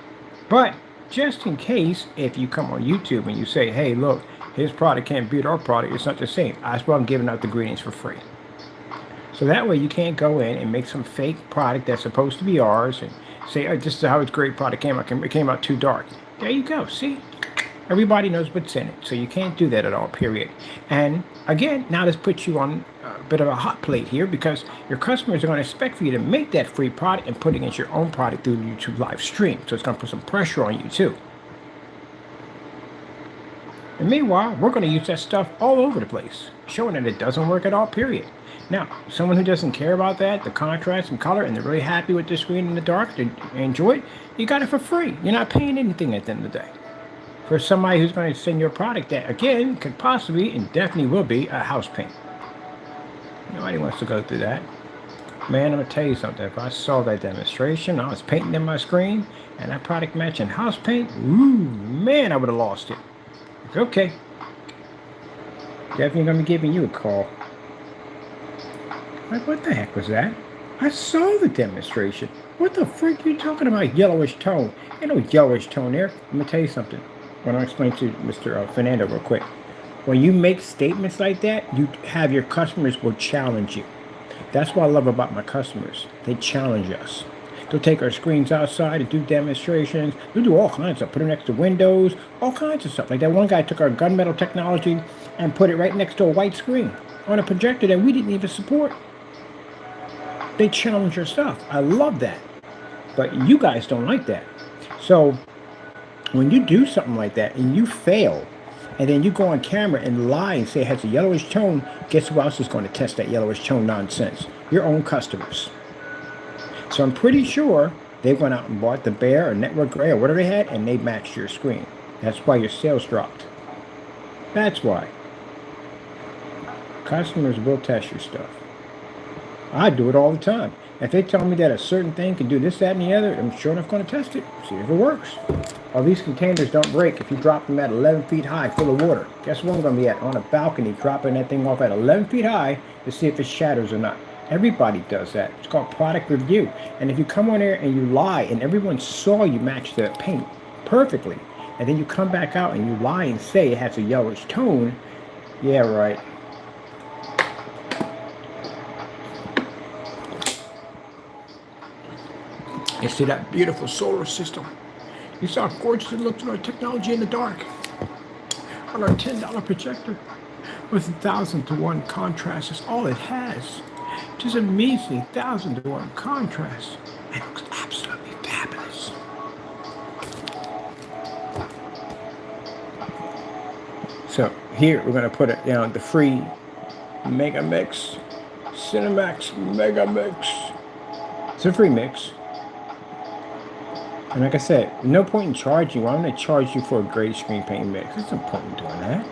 But just in case, if you come on YouTube and you say, hey, look, his product can't beat our product, it's not the same. That's why I'm giving out the ingredients for free. So that way you can't go in and make some fake product that's supposed to be ours and say, oh, this is how its great product came out. It came out too dark. There you go. See? Everybody knows what's in it. So you can't do that at all, period. And again, now this puts you on a bit of a hot plate here because your customers are going to expect for you to make that free product and put it against your own product through the YouTube live stream. So it's going to put some pressure on you too. And meanwhile, we're going to use that stuff all over the place, showing that it doesn't work at all, period. Now, someone who doesn't care about that, the contrast and color, and they're really happy with the screen in the dark, they enjoy it, you got it for free. You're not paying anything at the end of the day. For somebody who's going to send your product that, again, could possibly and definitely will be a house paint. Nobody wants to go through that. Man, I'm going to tell you something. If I saw that demonstration, I was painting in my screen, and that product matching house paint, ooh, man, I would have lost it. Okay. Definitely going to be giving you a call. Like, what the heck was that? I saw the demonstration. What the frick are you talking about? Yellowish tone. Ain't no yellowish tone there. I'm going to tell you something. I want to explain to Mr. Fernando real quick. When you make statements like that, you have your customers will challenge you. That's what I love about my customers. They challenge us. They'll take our screens outside and do demonstrations. They'll do all kinds of stuff. Put them next to windows, all kinds of stuff. Like that one guy took our gunmetal technology and put it right next to a white screen on a projector that we didn't even support. They challenge your stuff. I love that. But you guys don't like that. So when you do something like that and you fail, and then you go on camera and lie and say it has a yellowish tone, guess who else is going to test that yellowish tone nonsense? Your own customers. So I'm pretty sure they went out and bought the Bear or Network Gray or whatever they had, and they matched your screen. That's why your sales dropped. That's why. Customers will test your stuff. I do it all the time. If they tell me that a certain thing can do this, that, and the other, I'm sure enough going to test it, see if it works. Well, these containers don't break if you drop them at 11 feet high full of water. Guess where I'm going to be at? On a balcony, dropping that thing off at 11 feet high to see if it shatters or not. Everybody does that. It's called product review. And if you come on there and you lie and everyone saw you match the paint perfectly, and then you come back out and you lie and say it has a yellowish tone, yeah, right. You see that beautiful solar system? You saw how gorgeous it looked with our technology in the dark. On our $10 projector with 1,000-to-1 contrast. That's all it has. Just amazing 1,000-to-1 contrast. It looks absolutely fabulous. So here we're going to put it down, the free Mega Mix, Cinemax Mega Mix. It's a free mix. And like I said, no point in charging you. I'm going to charge you for a gray screen paint mix. There's no point in doing that.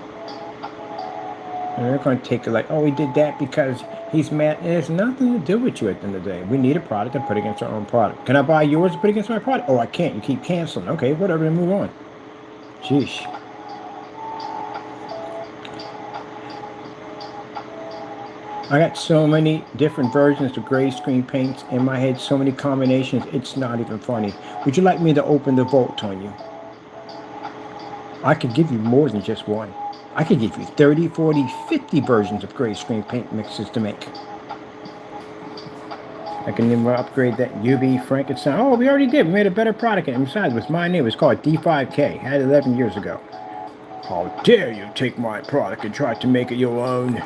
And they're going to take it like, oh, we did that because he's mad. It has nothing to do with you at the end of the day. We need a product to put against our own product. Can I buy yours to put against my product? Oh, I can't. You keep canceling. Okay, whatever, then move on. Sheesh. I got so many different versions of gray screen paints in my head, so many combinations, it's not even funny. Would you like me to open the vault on you? I could give you more than just one. I could give you 30, 40, 50 versions of gray screen paint mixes to make. I can even upgrade that UV Frankenstein. Oh, we already did. We made a better product. And besides, it was my name. It was called D5K. I had it 11 years ago. How dare you take my product and try to make it your own?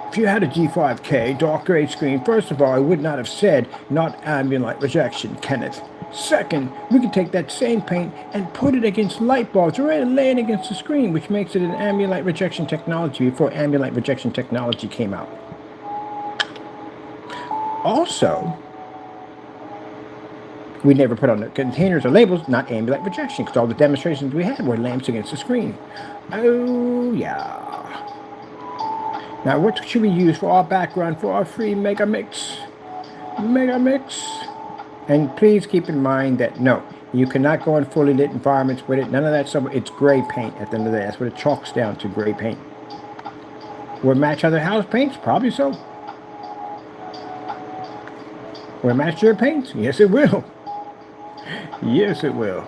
If you had a G5K dark gray screen, first of all, I would not have said not ambient light rejection, Kenneth. Second, we could take that same paint and put it against light bulbs right and lay it against the screen, which makes it an ambient light rejection technology before ambient light rejection technology came out. Also, we never put on the containers or labels, not ambient light rejection, because all the demonstrations we had were lamps against the screen. Oh, yeah. Now, what should we use for our background for our free Mega Mix? Mega Mix. And please keep in mind that, no, you cannot go in fully lit environments with it. None of that stuff. It's gray paint at the end of the day. That's what it chalks down to, gray paint. Will it match other house paints? Probably so. Will it match your paints? Yes, it will. Yes, it will.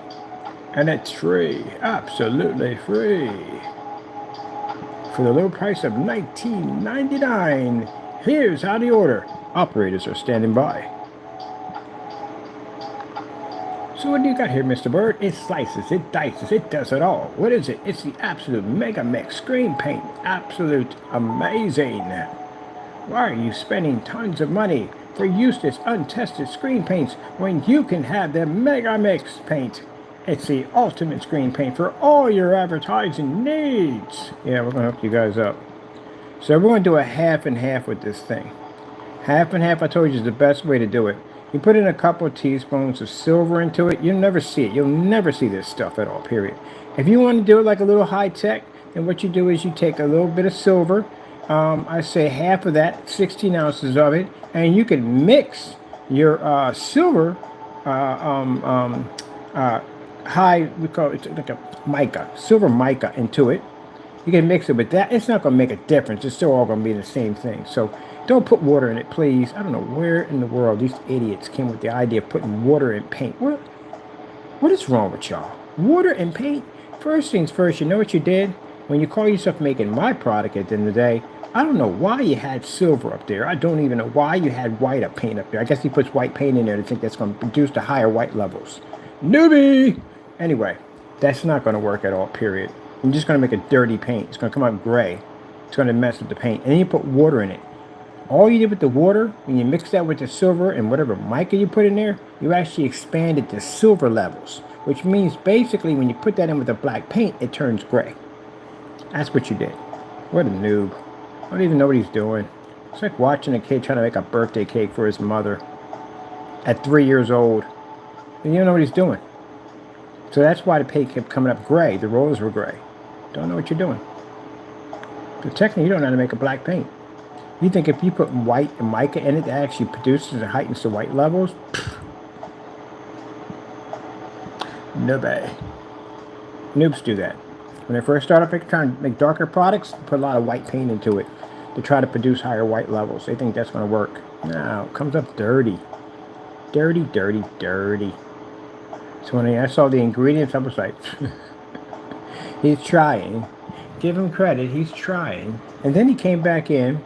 And it's free. Absolutely free. For the low price of $19.99. Here's how to order. Operators are standing by. So what do you got here, Mr. Bird? It slices, it dices, it does it all. What is it? It's the absolute Mega Mix screen paint. Absolute amazing. Why are you spending tons of money for useless, untested screen paints when you can have the Mega Mix paint? It's the ultimate screen paint for all your advertising needs. Yeah, we're going to hook you guys up. So we're going to do a half and half with this thing. Half and half, I told you, is the best way to do it. You put in a couple of teaspoons of silver into it, you'll never see it. You'll never see this stuff at all, period. If you want to do it like a little high tech, then what you do is you take a little bit of silver, I say half of that, 16 ounces of it, and you can mix your silver high, we call it like a mica, silver mica into it. You can mix it with that. It's not going to make a difference. It's still all going to be the same thing. So don't put water in it, please. I don't know where in the world these idiots came with the idea of putting water in paint. What is wrong with y'all? Water and paint? First things first, you know what you did? When you call yourself making my product at the end of the day, I don't know why you had silver up there. I don't even know why you had white up paint up there. I guess he puts white paint in there to think that's going to produce the higher white levels. Newbie! Anyway, that's not going to work at all, period. You're just going to make a dirty paint. It's going to come out gray. It's going to mess with the paint. And then you put water in it. All you did with the water, when you mix that with the silver and whatever mica you put in there, you actually expanded the silver levels. Which means basically when you put that in with the black paint, it turns gray. That's what you did. What a noob. I don't even know what he's doing. It's like watching a kid trying to make a birthday cake for his mother at 3 years old. And you don't know what he's doing. So that's why the paint kept coming up gray. The rollers were gray. Don't know what you're doing. So technically, you don't know how to make a black paint. You think if you put white and mica in it, that actually produces and heightens the white levels? Pfft. No way. Noobs do that. When they first start up trying to make darker products, they put a lot of white paint into it to try to produce higher white levels. They think that's going to work. No, it comes up dirty. Dirty, dirty, dirty. So when I saw the ingredients, I was like, he's trying. Give him credit, he's trying. And then he came back in,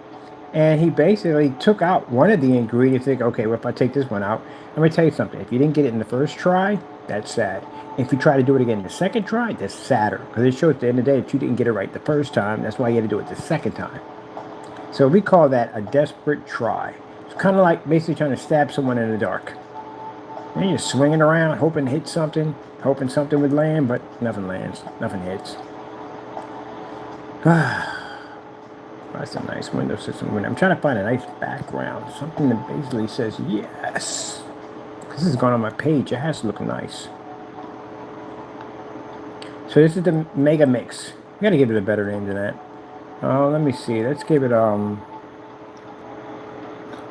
and he basically took out one of the ingredients. Think, okay, well, if I take this one out, let me tell you something. If you didn't get it in the first try, that's sad. If you try to do it again the second try, that's sadder. Because it shows at the end of the day that you didn't get it right the first time. That's why you had to do it the second time. So we call that a desperate try. It's kind of like basically trying to stab someone in the dark. And you're swinging around, hoping to hit something, hoping something would land, but nothing lands. Nothing hits. That's a nice window system. I'm trying to find a nice background. Something that basically says yes. This is going on my page. It has to look nice. So this is the Mega Mix. We got to give it a better name than that. Let me see. Let's give it, oh,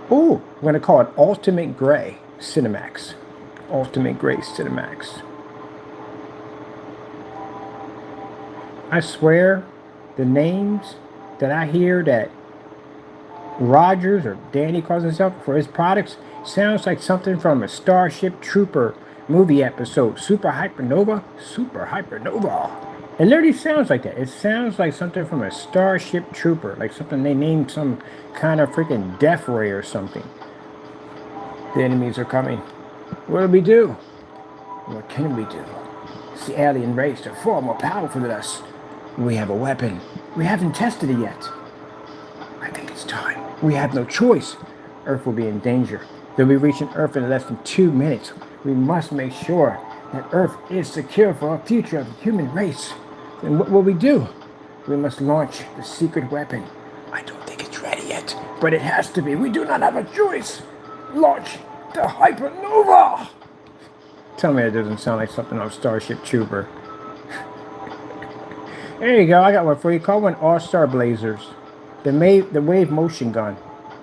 we're going to call it Ultimate Gray Cinemax. Ultimate Gray Cinemax. I swear, the names that I hear that Rogers or Danny calls himself for his products sounds like something from a Starship Trooper movie episode. Super Hypernova? Super Hypernova. It literally sounds like that. It sounds like something from a Starship Trooper. Like something they named some kind of freaking death ray or something. The enemies are coming. What do we do? What can we do? It's the alien race. They're far more powerful than us. We have a weapon. We haven't tested it yet. I think it's time. We have no choice. Earth will be in danger. They'll be reaching Earth in less than 2 minutes. We must make sure that Earth is secure for a future of the human race. And what will we do? We must launch the secret weapon. I don't think it's ready yet, but it has to be. We do not have a choice. Launch the Hypernova! Tell me that doesn't sound like something on Starship Trooper. There you go. I got one for you. Call one All-Star Blazers. The wave motion gun.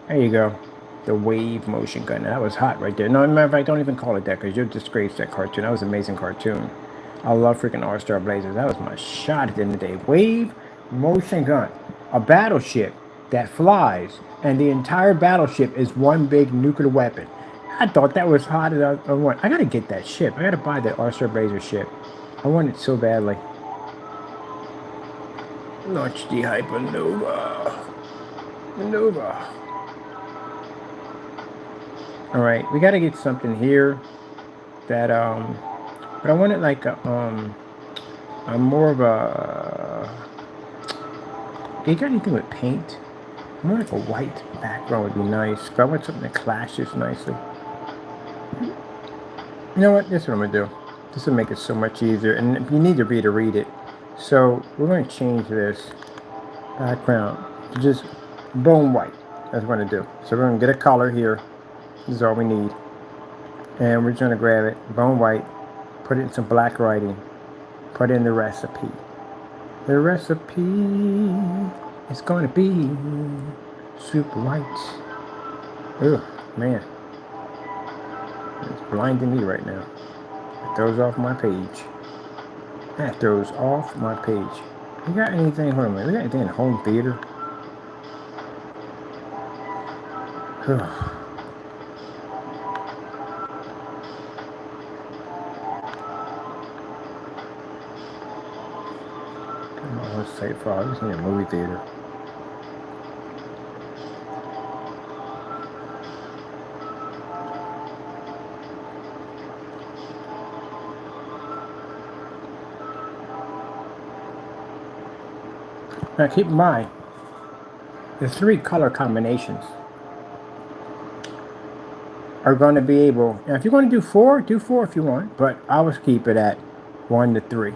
There you go. The wave motion gun. That was hot right there. No, matter of fact, don't even call it that because you'll disgrace that cartoon. That was an amazing cartoon. I love freaking All-Star Blazers. That was my shot at the end of the day. Wave motion gun. A battleship that flies, and the entire battleship is one big nuclear weapon. I thought that was hot as I want. I gotta get that ship. I gotta buy that All-Star Blazer ship. I want it so badly. Launch the Hypernova. Nova. Alright, we gotta get something here that, but I want it like a more of a, you got anything with paint? More like a white background would be nice, but I want something that clashes nicely. You know what, this is what I'm gonna do. This will make it so much easier, and you need to be able to read it. So we're going to change this background to just bone white. That's what we're going to do. So we're going to get a color here. This is all we need. And we're just going to grab it, bone white, put it in some black writing, put in the recipe. The recipe is going to be super white. Ugh, man. It's blinding me right now. It throws off my page. That throws off my page. We got anything? Hold on a minute. We got anything in home theater? Let's say for I just need a movie theater. Now keep in mind, the 3 color combinations are going to be able, now if you're going to do 4 if you want, but I always keep it at 1 to 3.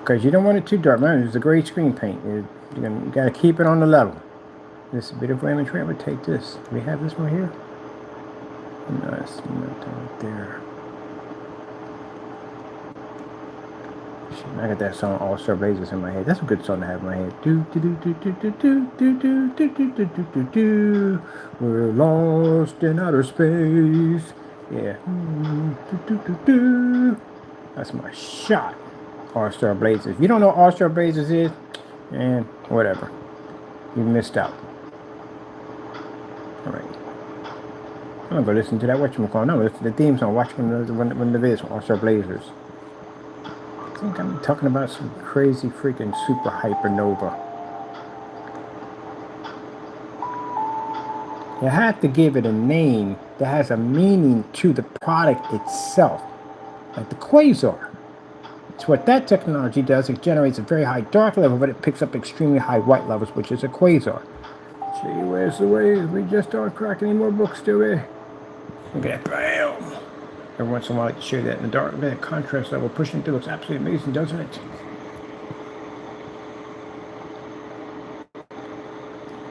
Because you don't want it too dark. Remember, it's a gray screen paint. You got to keep it on the level. This is a bit of imagery. I'm going to take this. Do we have this right here? No, it's not right there. I got that song All Star Blazers in my head. That's a good song to have in my head. Do do do do do do do do do do do do do do do. We're lost in outer space. Yeah. Do do do do. That's my shot. All Star Blazers. If you don't know what All Star Blazers is, and whatever, you missed out. All right. I'm gonna go listen to that. Whatchamacallit? No, it's the theme song. Watch when the videos from All Star Blazers. I think I'm talking about some crazy freaking super hypernova. You have to give it a name that has a meaning to the product itself, like the quasar. So what that technology does, it generates a very high dark level, but it picks up extremely high white levels, which is a quasar. Gee, where's the ways? We just don't crack any more books, do we? Look at that, bam! Every once in a while I like to show you that in the dark. That contrast level pushing through looks absolutely amazing, doesn't it?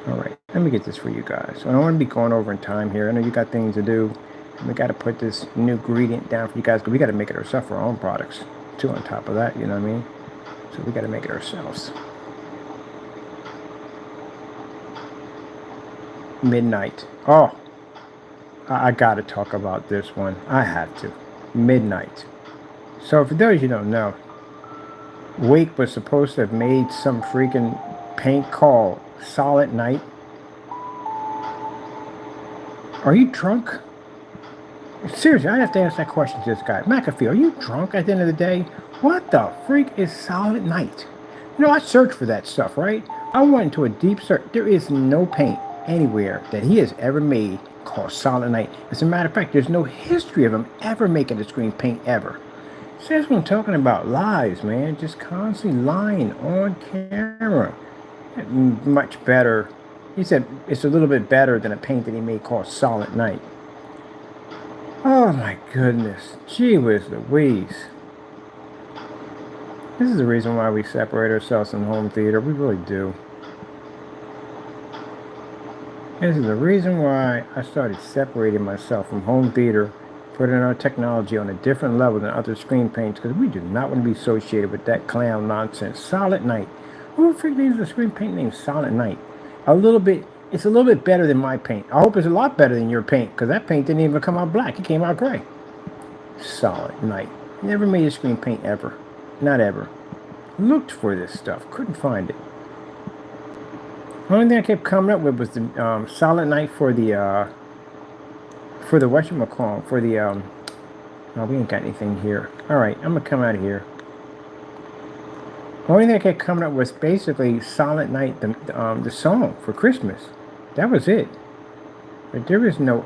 Alright, let me get this for you guys. So I don't want to be going over in time here. I know you got things to do. And we got to put this new ingredient down for you guys, because we got to make it ourselves for our own products. Too on top of that, you know what I mean? So we got to make it ourselves. Midnight. Oh, I got to talk about this one. I have to. Midnight. So for those you don't know, Wake was supposed to have made some freaking paint called Solid Night. Are you drunk? Seriously, I have to ask that question to this guy. McAfee, are you drunk at the end of the day? What the freak is Solid Night? You know, I searched for that stuff, right? I went into a deep search. There is no paint anywhere that he has ever made called Solid Night. As a matter of fact, there's no history of him ever making a screen paint ever. So that's what I'm talking about. Lies, man. Just constantly lying on camera. Much better. He said it's a little bit better than a paint that he made called Solid Night. Oh my goodness. Gee whiz Louise. This is the reason why we separate ourselves from home theater. We really do. This is the reason why I started separating myself from home theater, putting our technology on a different level than other screen paints, because we do not want to be associated with that clown nonsense. Solid Night. Who the freak names the screen paint named Solid Night? It's a little bit better than my paint. I hope it's a lot better than your paint, because that paint didn't even come out black. It came out gray. Solid Night. Never made a screen paint ever. Not ever. Looked for this stuff. Couldn't find it. The only thing I kept coming up with was the Solid Night for the whatchamacallit, for the, oh, we ain't got anything here. Alright, I'm going to come out of here. The only thing I kept coming up with was basically Solid Night, the song for Christmas. That was it. But there is no,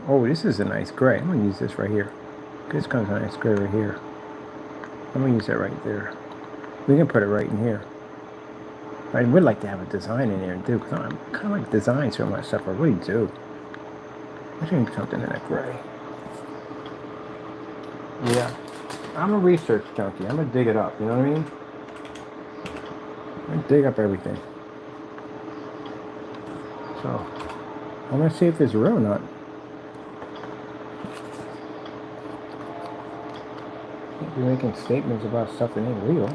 oh, this is a nice gray. I'm going to use this right here. This comes a nice gray right here. I'm going to use that right there. We can put it right in here. I would like to have a design in there, too, because I'm kind of like designs for my stuff. I really do. I think something in that gray. Yeah. I'm a research junkie. I'm going to dig it up, you know what I mean? I'm going to dig up everything. So, I'm going to see if it's real or not. Can't be making statements about stuff that ain't real.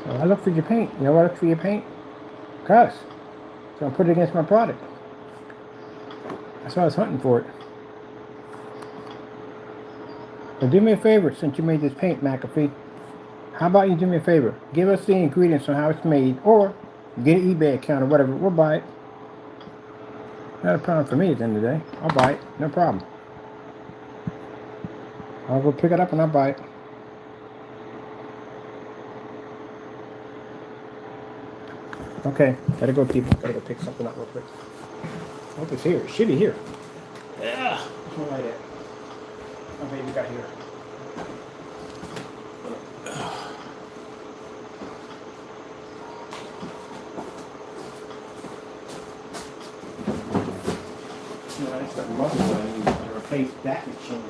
So I look for your paint. You know what I look for your paint? Cuss. So I put it against my product. That's why I was hunting for it. So do me a favor, since you made this paint, McAfee. How about you do me a favor? Give us the ingredients on how it's made, or get an eBay account or whatever. We'll buy it. Not a problem for me at the end of the day. I'll buy it. No problem. I'll go pick it up and I'll buy it. Okay, gotta go, people. Gotta go pick something up real quick. I hope it's here. It should be here. Yeah. Where's my light at? Oh, baby got here. the motherboard I use to replace that machine.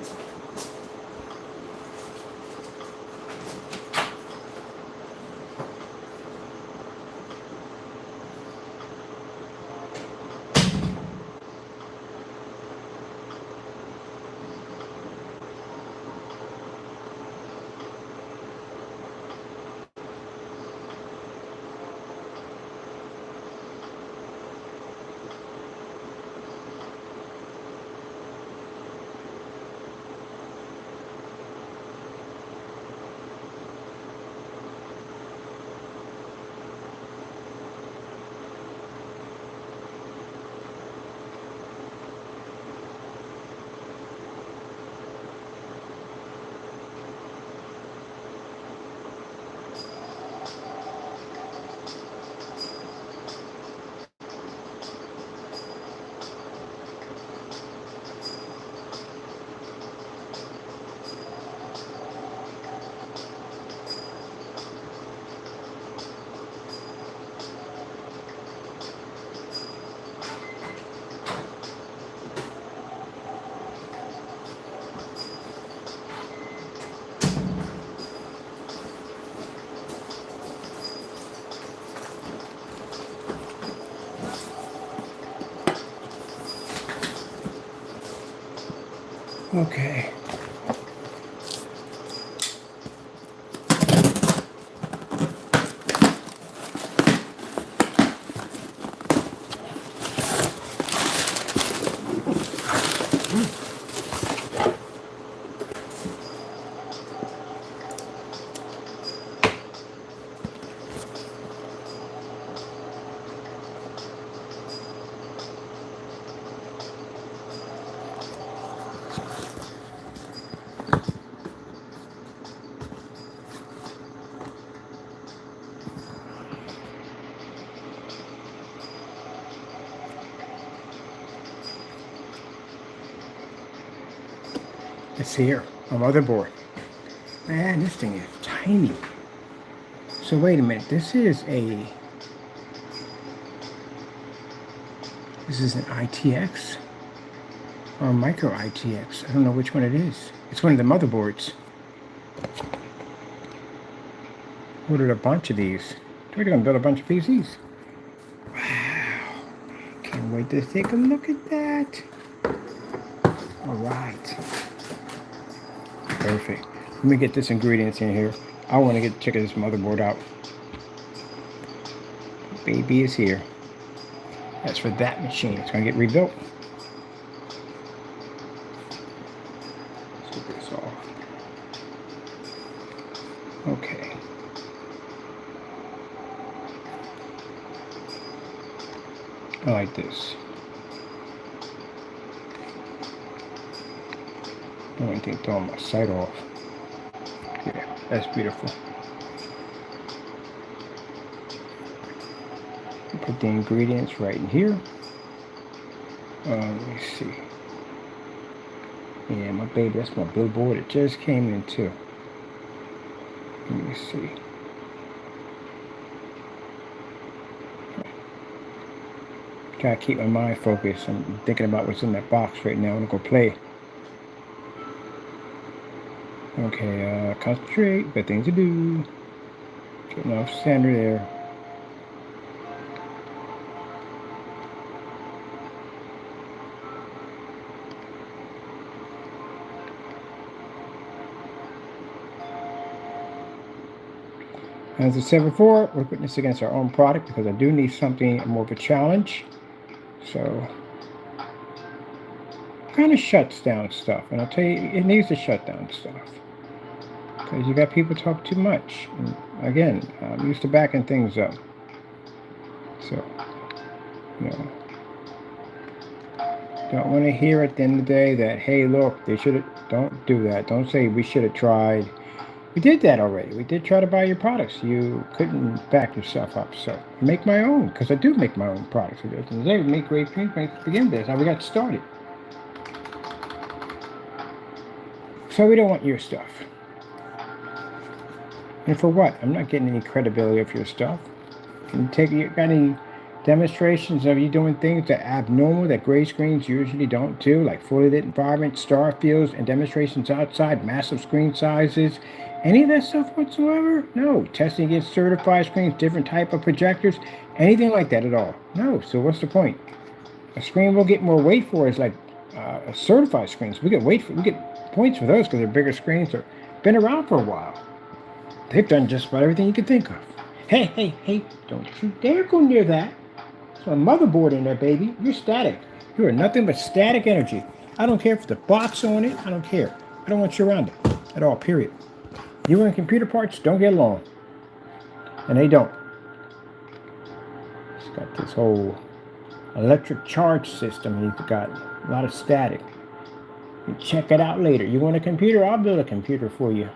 Okay. It's here, a motherboard. Man, this thing is tiny. So wait a minute, this is an ITX or a micro ITX. I don't know which one it is. It's one of the motherboards. Ordered a bunch of these. We're gonna build a bunch of PCs. Wow. Can't wait to take a look at that. All right. Perfect. Let me get this ingredients in here. I want to check this motherboard out. Baby is here. That's for that machine. It's going to get rebuilt. Let's get this off. Okay. I like this. I don't think throwing my sight off. Yeah, that's beautiful. Put the ingredients right in here. Let me see. Yeah, my baby, that's my blue board. It just came in too. Let me see. Try to keep my mind focused. I'm thinking about what's in that box right now. I'm gonna go play. Okay, concentrate, got things to do. Getting off center there. As I said before, we're putting this against our own product because I do need something more of a challenge. So, kind of shuts down stuff. And I'll tell you, it needs to shut down stuff. Because you got people talk too much. And again, I'm used to backing things up. So, you know, don't want to hear at the end of the day that, hey, look, they should have, don't do that. Don't say we should have tried. We did that already. We did try to buy your products. You couldn't back yourself up. So, make my own, because I do make my own products. At the end of the day, we make great things, begin this. How we got started. So we don't want your stuff. And for what? I'm not getting any credibility of your stuff. Can you got any Demonstrations of you doing things that are abnormal that gray screens usually don't do, like fully lit environments, star fields, and demonstrations outside, massive screen sizes, any of that stuff whatsoever? No. Testing against certified screens, different type of projectors, anything like that at all? No. So what's the point? A screen we'll get more weight for is like a certified screens. We get points for those because they're bigger screens or been around for a while. They've done just about everything you can think of. Hey, hey, hey! Don't you dare go near that. A motherboard in there, baby. You're static. You are nothing but static energy. I don't care if the box on it. I don't care. I don't want you around it at all, period. You and computer parts don't get along. And they don't. It's got this whole electric charge system. And he's got a lot of static. You check it out later. You want a computer? I'll build a computer for you.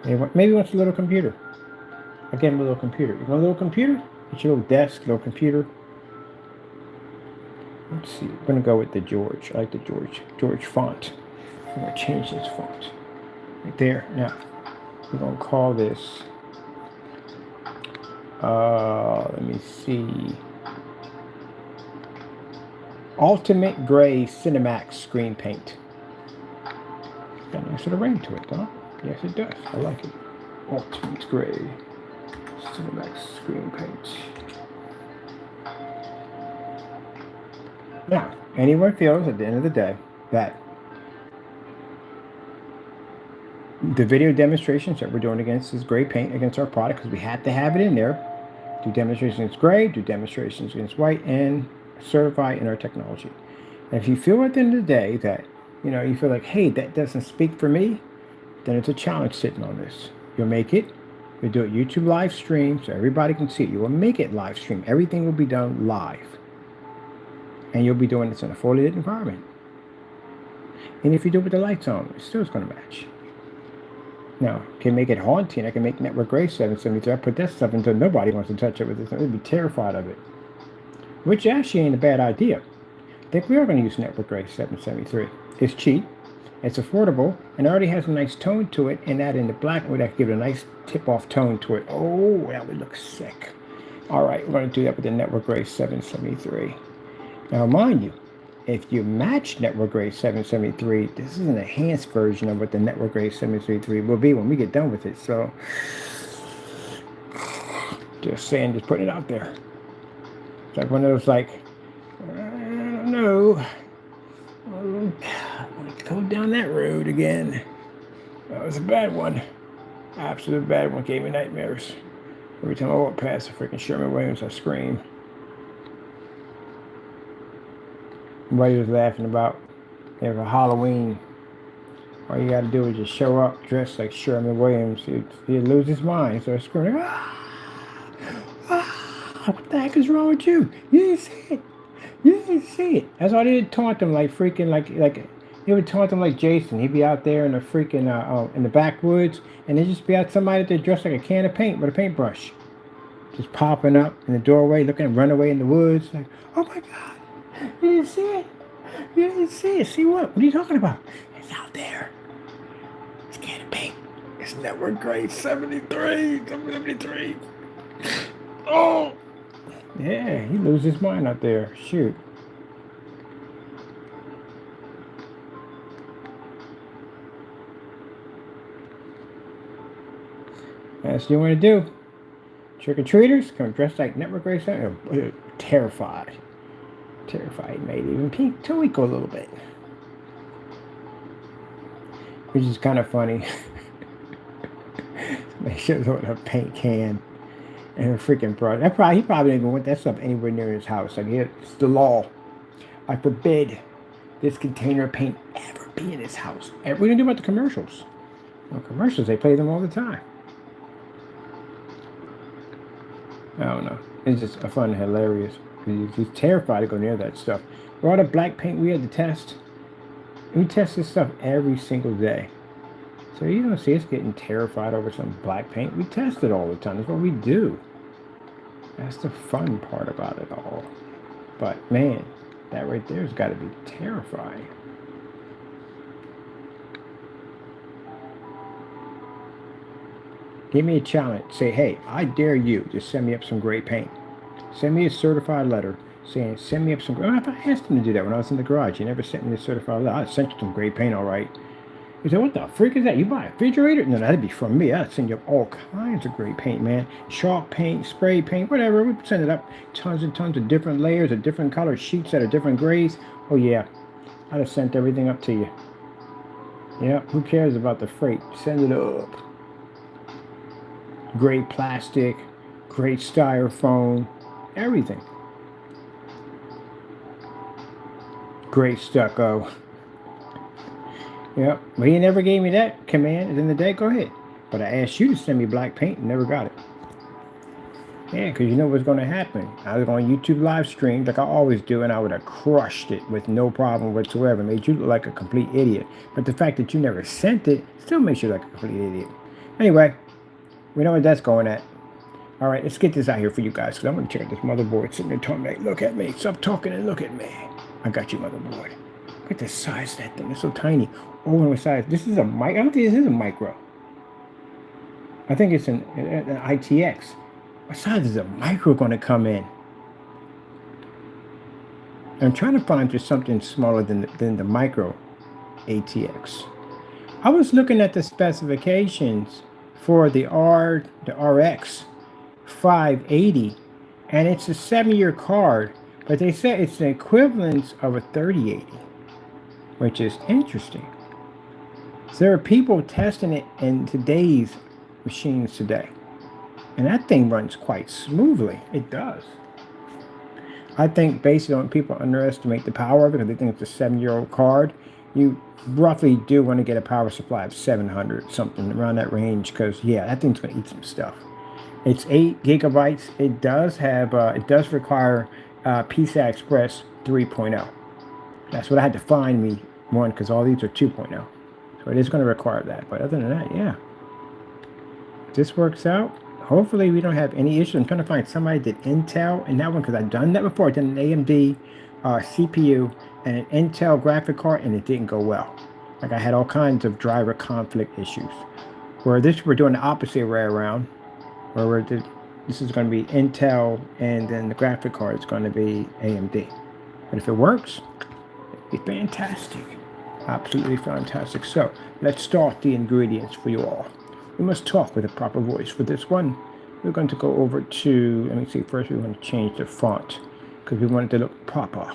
Maybe he wants a little computer. Again, a little computer. You want a little computer? Get your little desk, little computer. Let's see. I'm going to go with the George. I like the George font. I'm going to change this font. Right there. Now, we're going to call this, let me see. Ultimate Gray Cinemax Screen Paint. Got a nice little ring to it, though. Yes, it does. I like it. Ultimate Gray Cinemax Screen Paint. Now, anyone feels at the end of the day that the video demonstrations that we're doing against this gray paint against our product, because we had to have it in there, do demonstrations against gray, do demonstrations against white, and certify in our technology. And if you feel at the end of the day that, you feel like, hey, that doesn't speak for me, then it's a challenge sitting on this. You'll make it. You'll do a YouTube live stream so everybody can see it. You will make it live stream. Everything will be done live. And you'll be doing this in a fully lit environment. And if you do it with the lights on, it's still going to match. Now, can make it haunting. I can make Network Gray 773. I put that stuff until nobody wants to touch it with it. They'd be terrified of it. Which actually ain't a bad idea. I think we are going to use Network Gray 773. It's cheap. It's affordable, and it already has a nice tone to it, and that in the black would give it a nice tip-off tone to it. Oh, that would look sick. All right, we're going to do that with the Network Gray 773. Now, mind you, if you match Network Gray 773, this is an enhanced version of what the Network Gray 773 will be when we get done with it. So, just saying, just putting it out there. It's like one of those, like, I don't know. Let's go down that road again. That was a bad one. Absolute bad one. Gave me nightmares. Every time I walk past the freaking Sherman-Williams, I scream. Everybody was laughing about for Halloween. All you got to do is just show up dressed like Sherman-Williams. He'd lose his mind. So I screaming, what the heck is wrong with you? You didn't see it. You didn't see it. That's why they would taunt him like freaking like he would taunt him like Jason. He'd be out there in the freaking in the backwoods, and there'd just be out somebody that dressed like a can of paint with a paintbrush, just popping up in the doorway, looking at run away in the woods. Like, oh my God, you didn't see it. You didn't see it. See what? What are you talking about? It's out there. It's a can of paint. It's Network Gray 73. Oh. Yeah, he loses his mind out there. Shoot. That's what you want to do. Trick-or-treaters come dressed like Network Gray 7. Terrified. Terrified, maybe even pink twinkle a little bit. Which is kind of funny. They should have a paint can. And a freaking brush. He probably didn't even want that stuff anywhere near his house. Like, it's the law. I forbid this container of paint ever be in his house. What are you going to do about the commercials? Well, commercials, they play them all the time. I don't know. It's just fun and hilarious. He's terrified to go near that stuff. All the black paint we had to test. We test this stuff every single day. So you don't see us getting terrified over some black paint. We test it all the time. That's what we do. That's the fun part about it all. But man, that right there has got to be terrifying. Give me a challenge. Say, hey, I dare you to send me up some gray paint. Send me a certified letter saying, send me up some. If I asked him to do that when I was in the garage, he never sent me a certified letter. I sent you some gray paint, all right. He said, what the freak is that? You buy a refrigerator? No, that'd be from me. I'd send you up all kinds of gray paint, man. Chalk paint, spray paint, whatever. We'd send it up tons and tons of different layers of different color sheets that are different grays. Oh, yeah. I'd have sent everything up to you. Yeah, who cares about the freight? Send it up. Gray plastic, gray styrofoam, everything. Gray stucco. Yep, but he never gave me that command. At the end of the day, go ahead. But I asked you to send me black paint and never got it. Yeah, because you know what's going to happen. I was on YouTube live stream like I always do, and I would have crushed it with no problem whatsoever. Made you look like a complete idiot. But the fact that you never sent it still makes you like a complete idiot. Anyway, we know what that's going at. All right, let's get this out here for you guys, because I'm going to check out this motherboard sitting there telling me, look at me, stop talking and look at me. I got you, motherboard. Look at the size of that thing. It's so tiny. Oh, the size. This is a mic. I don't think this is a micro. I think it's an ITX. What size is a micro going to come in? I'm trying to find just something smaller than the micro ATX. I was looking at the specifications for the RX 580, and it's a 7-year card, but they say it's the equivalent of a 3080, which is interesting. So there are people testing it in today's machines today, and that thing runs quite smoothly. It does. I think based on people underestimate the power of it because they think it's a 7-year-old card. You roughly do want to get a power supply of 700, something around that range, because yeah, that thing's going to eat some stuff. It's 8 gigabytes. It does have, it does require PCI Express 3.0. That's what I had to find me one, because all these are 2.0. So it is going to require that. But other than that, yeah. This works out. Hopefully we don't have any issues. I'm trying to find somebody that did Intel in that one, because I've done that before. I've done an AMD CPU and an Intel graphic card, and it didn't go well. Like I had all kinds of driver conflict issues. Where this, we're doing the opposite way around, where this is going to be Intel, and then the graphic card is going to be AMD. But if it works, it'd be fantastic. Absolutely fantastic. So let's start the ingredients for you all. We must talk with a proper voice. For this one, we're going to go over to, let me see, first we want to change the font, because we want it to look proper.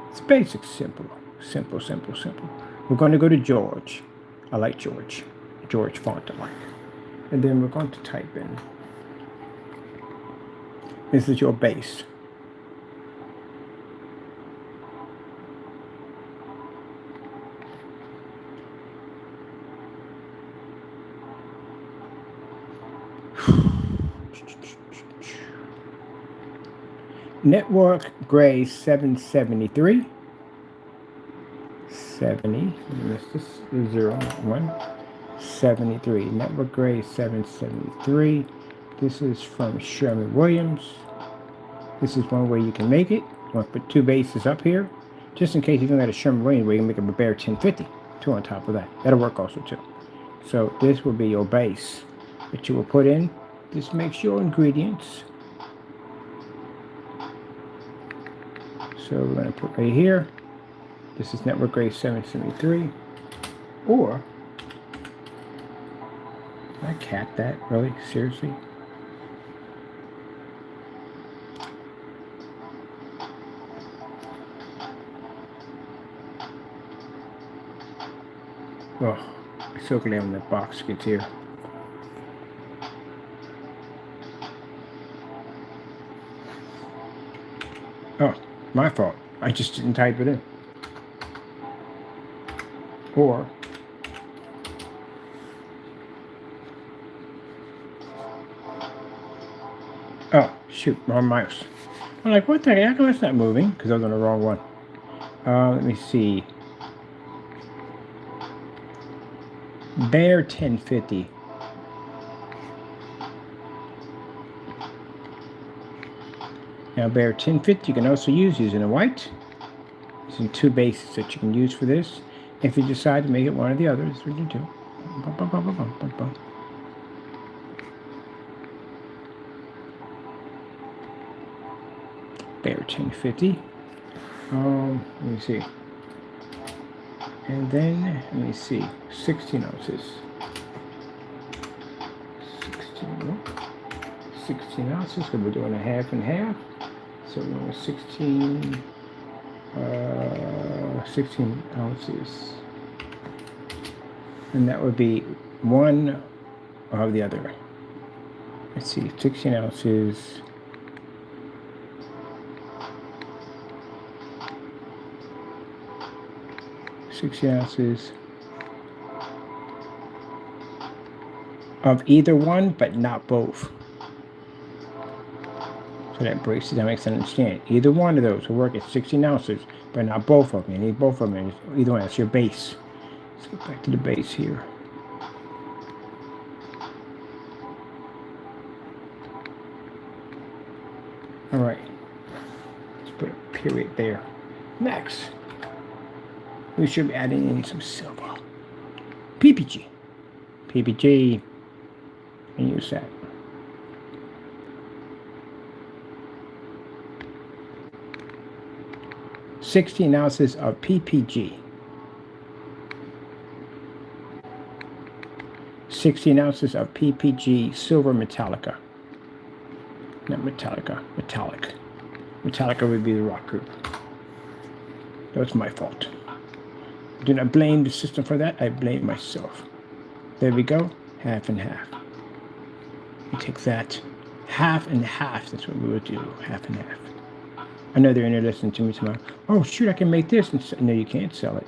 It's basic, simple. Simple, simple, simple. We're going to go to George. I like George. George font I like. And then we're going to type in. This is your base. Network Gray 773. 70. Missed this 01. 73. Network Gray 773. This is from Sherwin-Williams. This is one way you can make it. You want to put 2 bases up here, just in case you don't got a Sherwin-Williams where you can make a bare 1050. 2 on top of that. That'll work also too. So this will be your base that you will put in. This makes your ingredients. So we're going to put right here. This is Network Gray 773. Or, did I cap that? Really? Seriously? Oh, I'm so glad when the box gets here. Oh, my fault. I just didn't type it in. Or, oh, shoot, wrong mouse. I'm like, what the heck? How come it's not moving? Because I was on the wrong one. Let me see. Bare 1050. Now, bare 1050 you can also use using a white. Using 2 bases that you can use for this. If you decide to make it one or the other, that's what you do. there, 1050. Let me see. And then, let me see, 16 ounces. 16 ounces, because we're doing a half and half. So we're doing 16 ounces. And that would be one of the other. Let's see, 16 ounces. Of either one, but not both. So that breaks it down, makes sense. Understand. Either one of those will work at 16 ounces, but not both of them. You need both of them. Either one, that's your base. Let's get back to the base here. All right. Let's put a period there. Next, we should be adding in some silver. PPG. PPG. And use that. $16 ounces of PPG. 16 ounces of PPG silver Metallica. Not Metallica, metallic. Metallica would be the rock group. That's my fault. Do not blame the system for that. I blame myself. There we go. Half and half. You take that. Half and half. That's what we would do. Half and half. I know they're in there listening to me tomorrow. Oh, shoot, I can make this. And no, you can't sell it.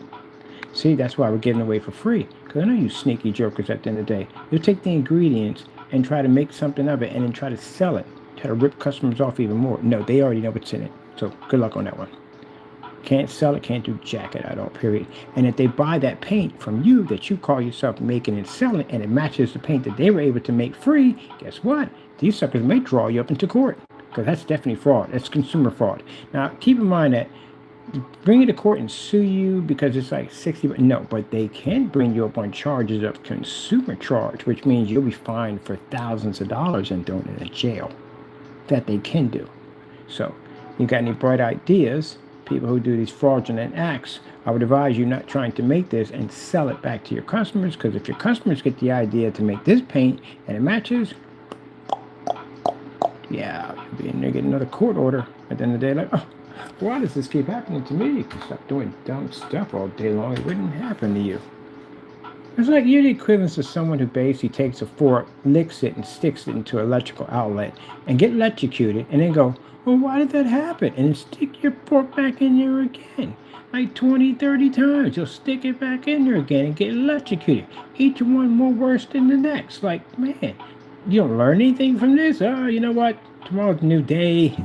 See, that's why we're giving away for free. Because I know you sneaky jokers at the end of the day. You'll take the ingredients and try to make something of it and then try to sell it. Try to rip customers off even more. No, they already know what's in it. So good luck on that one. Can't sell it, can't do jack it at all, period. And if they buy that paint from you that you call yourself making and selling, and it matches the paint that they were able to make free, guess what? These suckers may draw you up into court. Because that's definitely fraud. That's consumer fraud. Now, keep in mind that bring you to court and sue you because it's like 60, no, but they can bring you up on charges of consumer charge, which means you'll be fined for thousands of dollars and thrown in a jail. That they can do. So, you got any bright ideas, people who do these fraudulent acts, I would advise you not trying to make this and sell it back to your customers, because if your customers get the idea to make this paint and it matches, yeah, you'll be in there getting another court order at the end of the day, like, oh, why does this keep happening to me? If you stop doing dumb stuff all day long, it wouldn't happen to you. It's like you're the equivalent of someone who basically takes a fork, licks it, and sticks it into an electrical outlet and get electrocuted, and then go, well, why did that happen? And then stick your fork back in there again. Like 20, 30 times. You'll stick it back in there again and get electrocuted. Each one more worse than the next. Like, man, you don't learn anything from this? Oh, you know what? Tomorrow's a new day.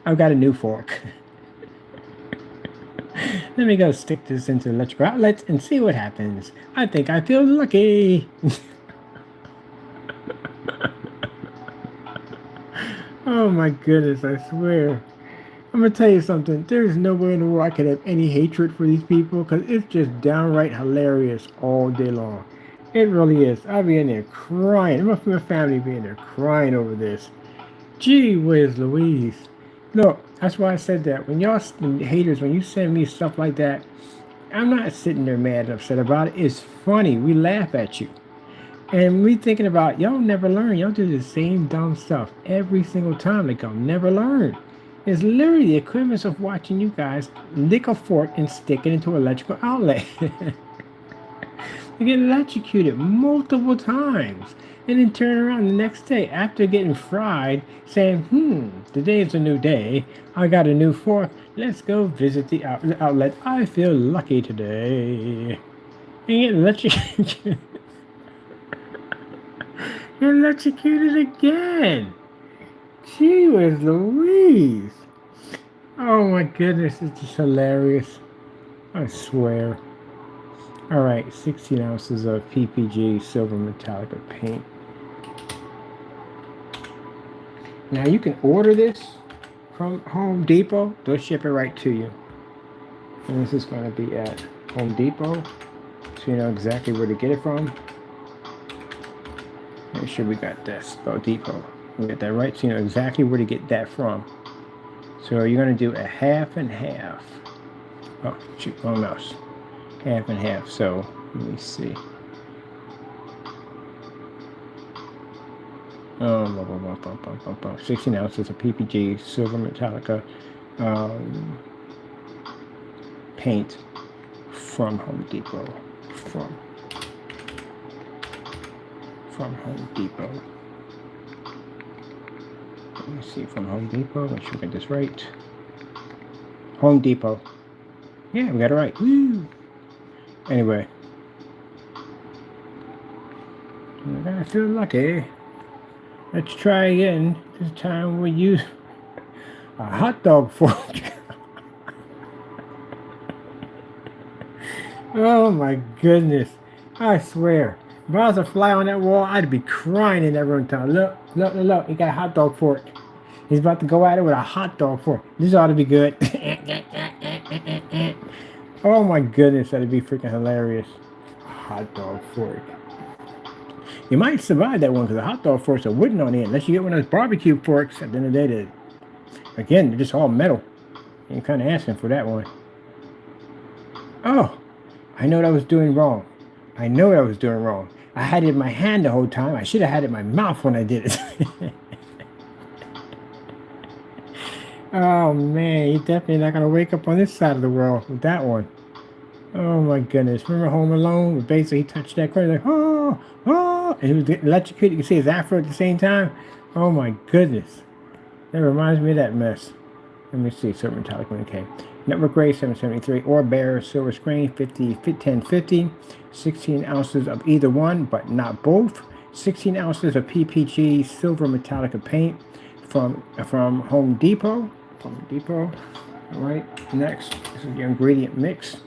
I've got a new fork. Let me go stick this into the electrical outlet and see what happens. I think I feel lucky. Oh my goodness, I swear. I'm going to tell you something. There's no way in the world I could have any hatred for these people, because it's just downright hilarious all day long. It really is. I'll be in there crying. My family be in there crying over this. Gee whiz Louise. Look, that's why I said that. When y'all haters, when you send me stuff like that, I'm not sitting there mad and upset about it. It's funny. We laugh at you. And we thinking about, y'all never learn. Y'all do the same dumb stuff every single time. Like, y'all never learn. It's literally the equivalent of watching you guys lick a fork and stick it into an electrical outlet. You get electrocuted multiple times. And then turn around the next day after getting fried saying, today is a new day. I got a new fork. Let's go visit the outlet. I feel lucky today. And get electrocuted. You're electrocuted again. Gee whiz Louise. Oh my goodness, it's just hilarious. I swear. Alright, 16 ounces of PPG Silver Metallica paint. Now you can order this from Home Depot. They'll ship it right to you. And this is going to be at Home Depot, so you know exactly where to get it from. Make sure we got that spelled Depot. We got that right, so you know exactly where to get that from. So you're going to do a half and half. Oh, shoot, wrong mouse. Half and half. So let me see. Oh, 16 ounces of PPG silver Metallica paint from Home Depot. From Home Depot. Let me see, from Home Depot. Make sure we get this right. Home Depot. Yeah, we got it right. Woo! Anyway. I feel lucky. Let's try again. This time we'll use a hot dog fork. Oh my goodness. I swear. If I was a fly on that wall, I'd be crying in that room time. Look, look, look, look. He got a hot dog fork. He's about to go at it with a hot dog fork. This ought to be good. Oh my goodness, that'd be freaking hilarious. Hot dog fork. You might survive that one because the hot dog forks are wooden on the end. Unless you get one of those barbecue forks, at the end of the day, again, they're just all metal. You're kind of asking for that one. Oh, I know what I was doing wrong. I know what I was doing wrong. I had it in my hand the whole time. I should have had it in my mouth when I did it. Oh man, you're definitely not going to wake up on this side of the world with that one. Oh my goodness. Remember Home Alone? Basically, he touched that corner like, oh, oh, and he was getting electrocuted. You can see his afro at the same time. Oh my goodness. That reminds me of that mess. Let me see. Silver metallic when it came. Network Gray 773 or Bear silver screen 1050. 16 ounces of either one, but not both. 16 ounces of PPG silver Metallica paint from Home Depot. Home Depot. All right. Next, this is your ingredient mix.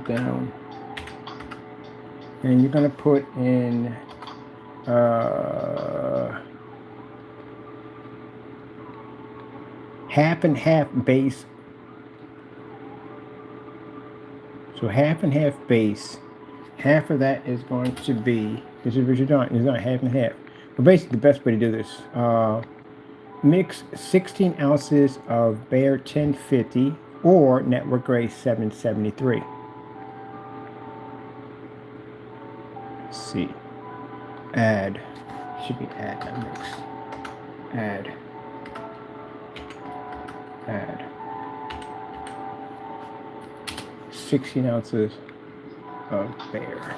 Down, and you're going to put in half and half base. So half and half base. Half of that is going to be, this is what you're doing, it's not half and half. But basically the best way to do this, mix 16 ounces of Bear 1050 or Network Gray 773. See, add, should be add, not mix, add 16 ounces of Bear.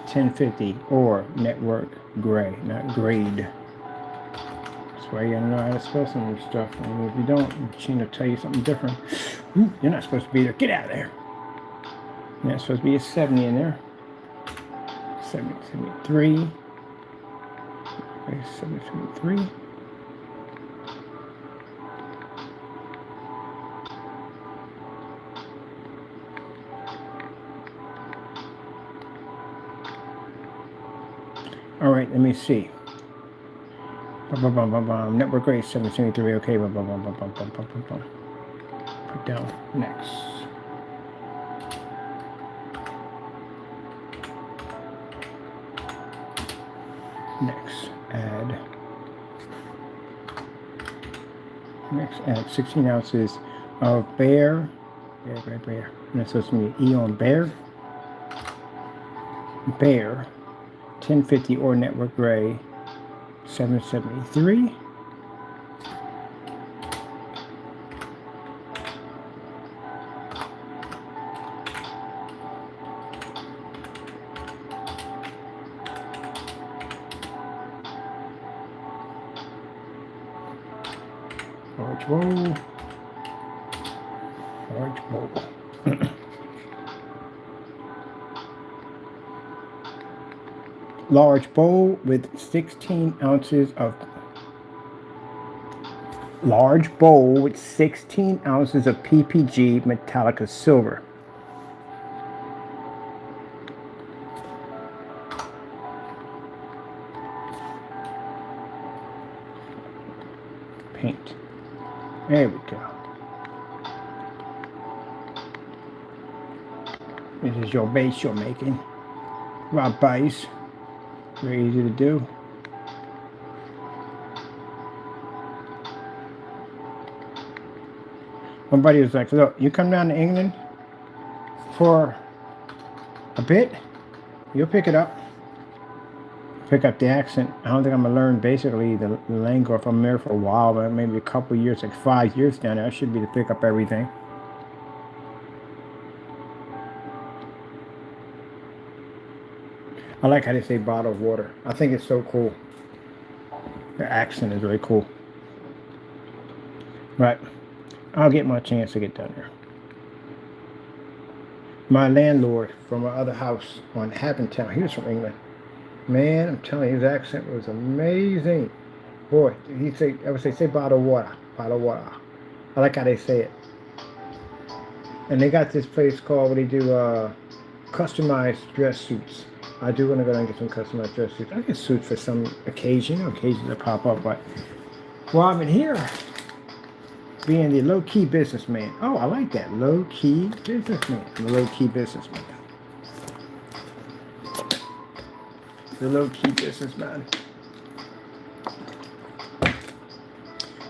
$10.50 or Network Gray, not grade. Why you gotta know how to spell some of this stuff. I mean, if you don't, Gene will tell you something different. Ooh, you're not supposed to be there. Get out of there. You're not supposed to be a 70 in there. 73. 73. All right, let me see. Network Gray 773. Okay. Put down next. Next, add. Next, add 16 ounces of Bear. Bear. And that's supposed to be E on Bear. Bear 1050 or Network Gray 773. Large bowl. Large bowl. Large bowl with 16 ounces of PPG Metallica silver. Paint. There we go. This is your base you're making. Rob Bice. Very easy to do. My buddy was like, look, you come down to England for a bit, you'll pick it up. Pick up the accent. I don't think I'm gonna learn basically the lingo if I'm there for a while, but maybe a couple of years, like 5 years down there, I should be to pick up everything. I like how they say bottled water. I think it's so cool. Their accent is really cool. Right. I'll get my chance to get down there. My landlord from my other house on Town, he was from England. Man, I'm telling you, his accent was amazing. Boy, he'd say, I would say bottled water, bottled water. I like how they say it. And they got this place called, where they do customized dress suits. I do want to go and get some customized dress suits. I get suits for some occasions that pop up, but while I'm in here, being the low-key businessman. Oh, I like that. Low-key businessman. I'm a low-key businessman. The low-key businessman.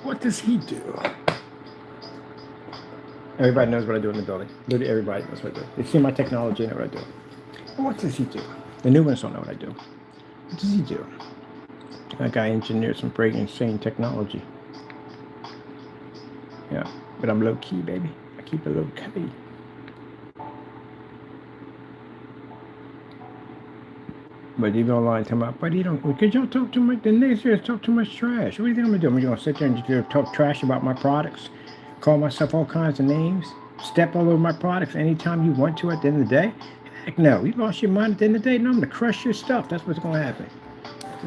What does he do? Everybody knows what I do in the building. Literally everybody knows what I do. They see my technology and know what I do. But what does he do? The new ones don't know what I do. What does he do? That guy engineered some pretty insane technology. Yeah, but I'm low-key, baby. I keep it low-key. But even online, tell me, but you don't, because y'all talk too much, the naysayers talk too much trash. What do you think I'm gonna do? I'm gonna sit there and just talk trash about my products, call myself all kinds of names, step all over my products anytime you want to at the end of the day? Heck no, you lost your mind at the end of the day. No, I'm gonna crush your stuff. That's what's gonna happen.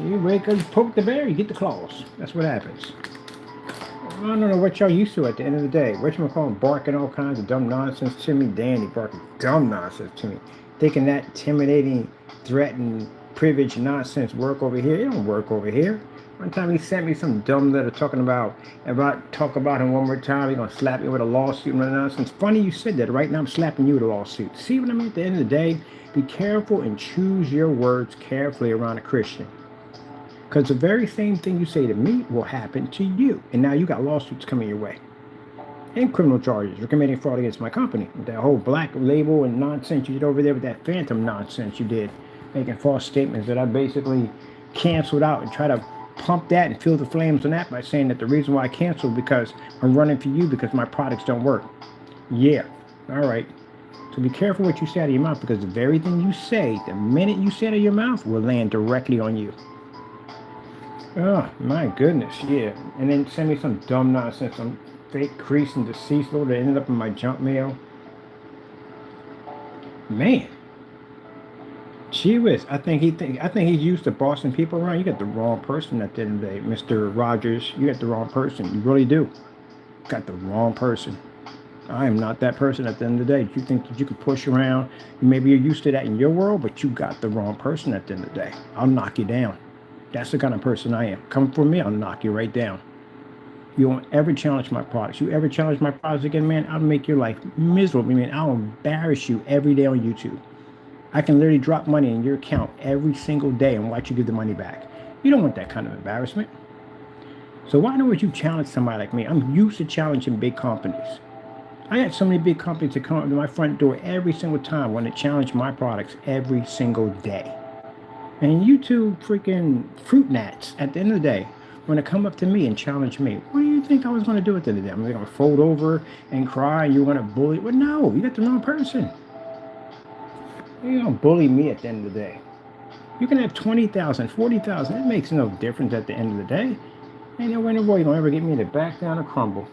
You wake up, you poke the bear, you get the claws. That's what happens. I don't know what y'all used to at the end of the day. Whatchamacallit barking all kinds of dumb nonsense to me. Danny barking dumb nonsense to me. Thinking that intimidating, threatening, privileged nonsense work over here. It don't work over here. One time he sent me some dumb letter talking about, if I talk about him one more time, he's going to slap me with a lawsuit and nonsense. Funny you said that. Right now I'm slapping you with a lawsuit. See what I mean? At the end of the day, be careful and choose your words carefully around a Christian. Because the very same thing you say to me will happen to you. And now you got lawsuits coming your way. And criminal charges for committing fraud against my company. That whole black label and nonsense you did over there with that phantom nonsense you did. Making false statements that I basically canceled out and try to pump that and fuel the flames on that by saying that the reason why I canceled because I'm running for you because my products don't work. Yeah. All right. So be careful what you say out of your mouth, because the very thing you say, the minute you say it out of your mouth, will land directly on you. Oh, my goodness, yeah. And then send me some dumb nonsense, some fake crease and deceased load that ended up in my junk mail. Man. Gee whiz. I think he's used to bossing people around. You got the wrong person at the end of the day, Mr. Rogers. You got the wrong person. You really do. Got the wrong person. I am not that person at the end of the day. You think that you can push around. Maybe you're used to that in your world, but you got the wrong person at the end of the day. I'll knock you down. That's the kind of person I am. Come for me, I'll knock you right down. You won't ever challenge my products. You ever challenge my products again, man, I'll make your life miserable. I mean, I'll embarrass you every day on YouTube. I can literally drop money in your account every single day and watch you give the money back. You don't want that kind of embarrassment. So why would you challenge somebody like me? I'm used to challenging big companies. I had so many big companies that come up to my front door every single time when they challenge my products every single day. And you two freaking fruit gnats, at the end of the day, want to come up to me and challenge me. What do you think I was going to do at the end of the day? I'm going to fold over and cry and you're going to bully? Well, no, you got the wrong person. You're going to bully me at the end of the day. You can have 20,000, 40,000. It makes no difference at the end of the day. Ain't no way in the world you're going to ever get me to back down or crumble.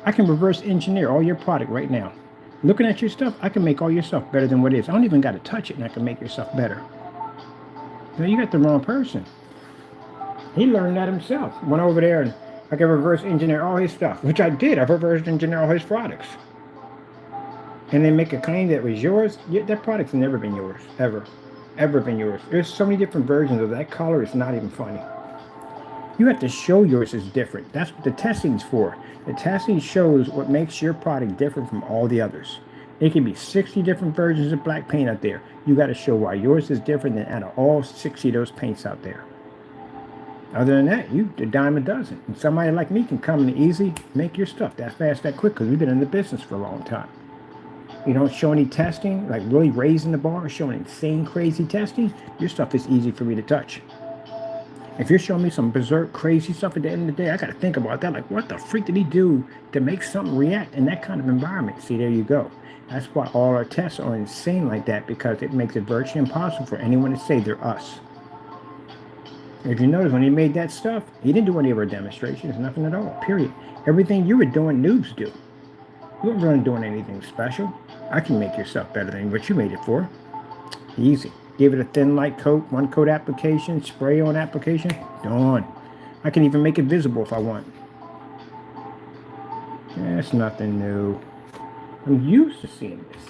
I can reverse engineer all your product right now. Looking at your stuff, I can make all your stuff better than what it is. I don't even got to touch it and I can make your stuff better. No, you got the wrong person. He learned that himself. Went over there and I can reverse engineer all his stuff, which I did. I reverse engineer all his products. And then make a claim that was yours. That product's never been yours, ever. Ever been yours. There's so many different versions of that color, it's not even funny. You have to show yours is different. That's what the testing's for. The testing shows what makes your product different from all the others. It can be 60 different versions of black paint out there. You got to show why yours is different than out of all 60 of those paints out there. Other than that, you a dime a dozen. And somebody like me can come in easy, make your stuff that fast, that quick, because we've been in the business for a long time. You don't show any testing, like really raising the bar, showing insane, crazy testing, your stuff is easy for me to touch. If you're showing me some berserk, crazy stuff at the end of the day, I got to think about that. Like, what the freak did he do to make something react in that kind of environment? See, there you go. That's why all our tests are insane like that, because it makes it virtually impossible for anyone to say they're us. If you notice, when he made that stuff, he didn't do any of our demonstrations, nothing at all, period. Everything you were doing, noobs do. You weren't really doing anything special. I can make your stuff better than what you made it for. Easy. Give it a thin light coat, one coat application, spray on application, done. I can even make it visible if I want. That's nothing new. I'm used to seeing this.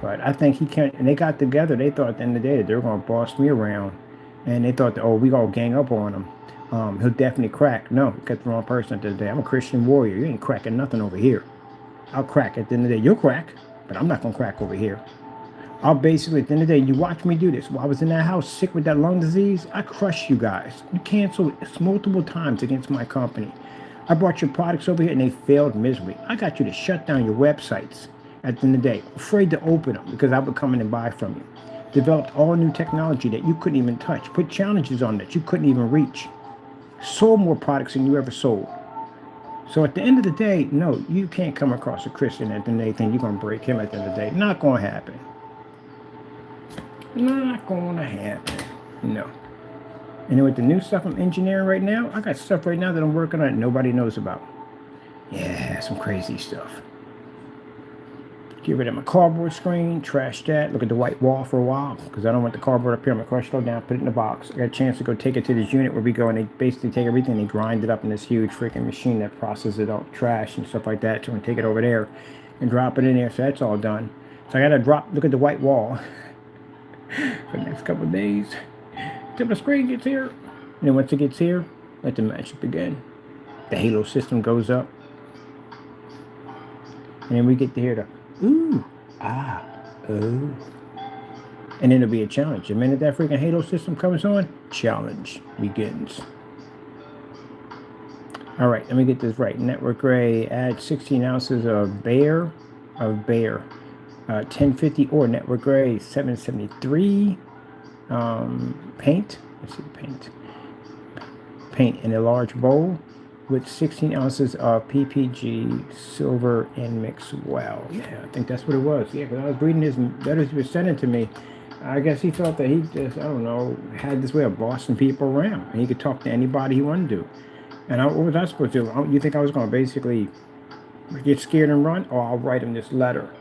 But I think he can't, and they got together, they thought at the end of the day that they were going to boss me around. And they thought that, oh, we all gang up on him. He'll definitely crack. No, you got the wrong person at the end of the day. I'm a Christian warrior. You ain't cracking nothing over here. I'll crack at the end of the day. You'll crack, but I'm not going to crack over here. I'll basically, at the end of the day, you watch me do this. While I was in that house sick with that lung disease, I crushed you guys. You canceled multiple times against my company. I brought your products over here and they failed miserably. I got you to shut down your websites at the end of the day. Afraid to open them because I would come in and buy from you. Developed all new technology that you couldn't even touch. Put challenges on that you couldn't even reach. Sold more products than you ever sold. So at the end of the day, no, you can't come across a Christian at the end of the day think you're going to break him at the end of the day. Not going to happen. Not going to happen. No. And then with the new stuff I'm engineering right now, I got stuff right now that I'm working on that nobody knows about. Yeah, some crazy stuff. Get rid of my cardboard screen, trash that, look at the white wall for a while, because I don't want the cardboard up here. I'm going to crush it all down, put it in a box. I got a chance to go take it to this unit where we go, and they basically take everything, they grind it up in this huge freaking machine that processes it all, trash and stuff like that. So I'm going to take it over there and drop it in there, so that's all done. So I got to look at the white wall for the next couple of days till the screen gets here. And then once it gets here, let the magic begin. The Halo system goes up. And then we get to hear the ooh, ah, oh. And then it'll be a challenge. The minute that freaking Halo system comes on, challenge begins. All right, let me get this right. Network gray, add 16 ounces of Bayer, 1050 or network gray, 773. Paint. Let's see the paint. Paint in a large bowl with 16 ounces of PPG silver and mix well. Yeah, I think that's what it was. Yeah, because I was reading his letters he was sending to me. I guess he felt that he just, I don't know, had this way of bossing people around. And he could talk to anybody he wanted to. And what was I supposed to do? You think I was going to basically get scared and run? Or I'll write him this letter.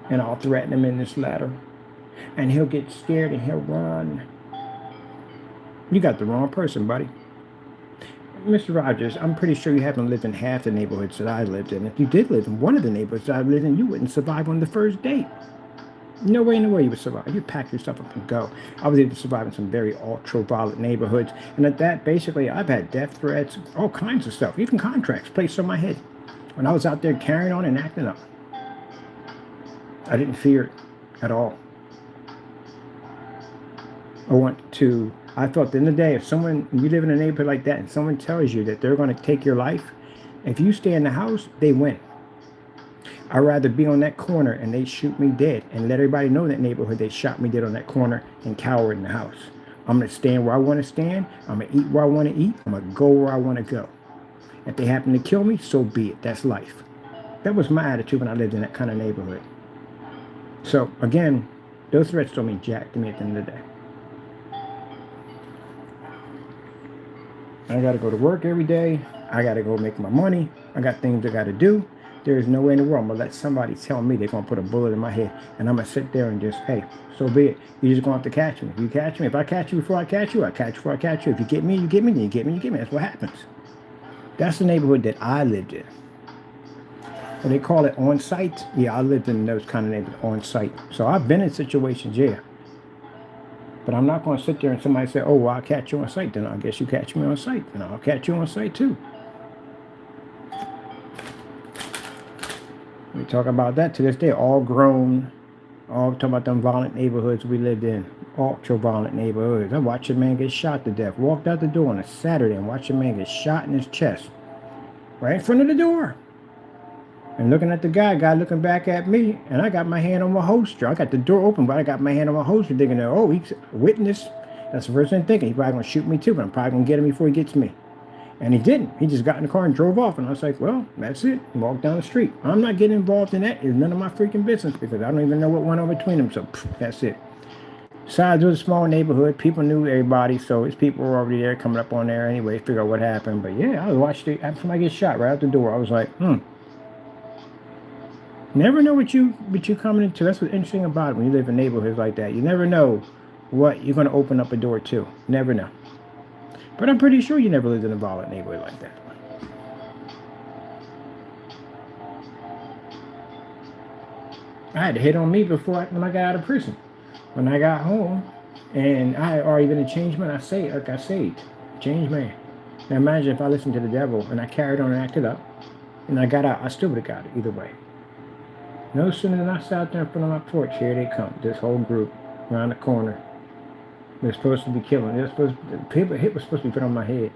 And I'll threaten him in this letter. And he'll get scared and he'll run. You got the wrong person, buddy. Mr. Rogers, I'm pretty sure you haven't lived in half the neighborhoods that I lived in. If you did live in one of the neighborhoods that I lived in, you wouldn't survive on the first date. No way in the world you would survive. You pack your stuff up and go. I was able to survive in some very ultra-violent neighborhoods. And at that, basically, I've had death threats, all kinds of stuff, even contracts placed on my head. When I was out there carrying on and acting up, I didn't fear it at all. I thought at the end of the day, if you live in a neighborhood like that and someone tells you that they're going to take your life, if you stay in the house, they win. I'd rather be on that corner and they shoot me dead and let everybody know in that neighborhood they shot me dead on that corner and cower in the house. I'm going to stand where I want to stand. I'm going to eat where I want to eat. I'm going to go where I want to go. If they happen to kill me, so be it. That's life. That was my attitude when I lived in that kind of neighborhood. So, again, those threats don't mean jack to me at the end of the day. I got to go to work every day. I got to go make my money. I got things I got to do. There is no way in the world I'm going to let somebody tell me they're going to put a bullet in my head. And I'm going to sit there and just, hey, so be it. You're just going to have to catch me. If you catch me, if I catch you before I catch you, I catch you before I catch you. If you get me, you get me. Then you get me, you get me. That's what happens. That's the neighborhood that I lived in. Well, they call it on-site. Yeah, I lived in those kind of neighborhoods, on-site. So I've been in situations, yeah. But I'm not going to sit there and somebody say, oh, well, I'll catch you on site. Then I guess you catch me on site. And I'll catch you on site, too. We talk about that to this day, all grown, all talking about them violent neighborhoods we lived in, ultra violent neighborhoods. I watched a man get shot to death. Walked out the door on a Saturday and watched a man get shot in his chest, right in front of the door. And looking at the guy looking back at me, and I got my hand on my holster. I got the door open, but I got my hand on my holster, thinking, oh, he's a witness. That's the first thing thinking. He's probably going to shoot me too, but I'm probably going to get him before he gets me. And he didn't. He just got in the car and drove off. And I was like, well, that's it. Walked down the street. I'm not getting involved in that. It's none of my freaking business because I don't even know what went on between them. So that's it. Besides, it was a small neighborhood. People knew everybody. So his people were already there coming up on there anyway, figure out what happened. But yeah, I watched it after somebody get shot right out the door. I was like, Never know what you coming into. That's what's interesting about it when you live in neighborhoods like that. You never know what you're going to open up a door to. Never know. But I'm pretty sure you never lived in a violent neighborhood like that. I had to hit on me when I got out of prison. When I got home, and I had already been a changed man, I got saved. Changed man. Now imagine if I listened to the devil and I carried on and acted up, and I got out, I still would have got it either way. No sooner than I sat there in front of my porch, here they come, this whole group, around the corner. They're supposed to be killing. Hit was supposed to be put on my head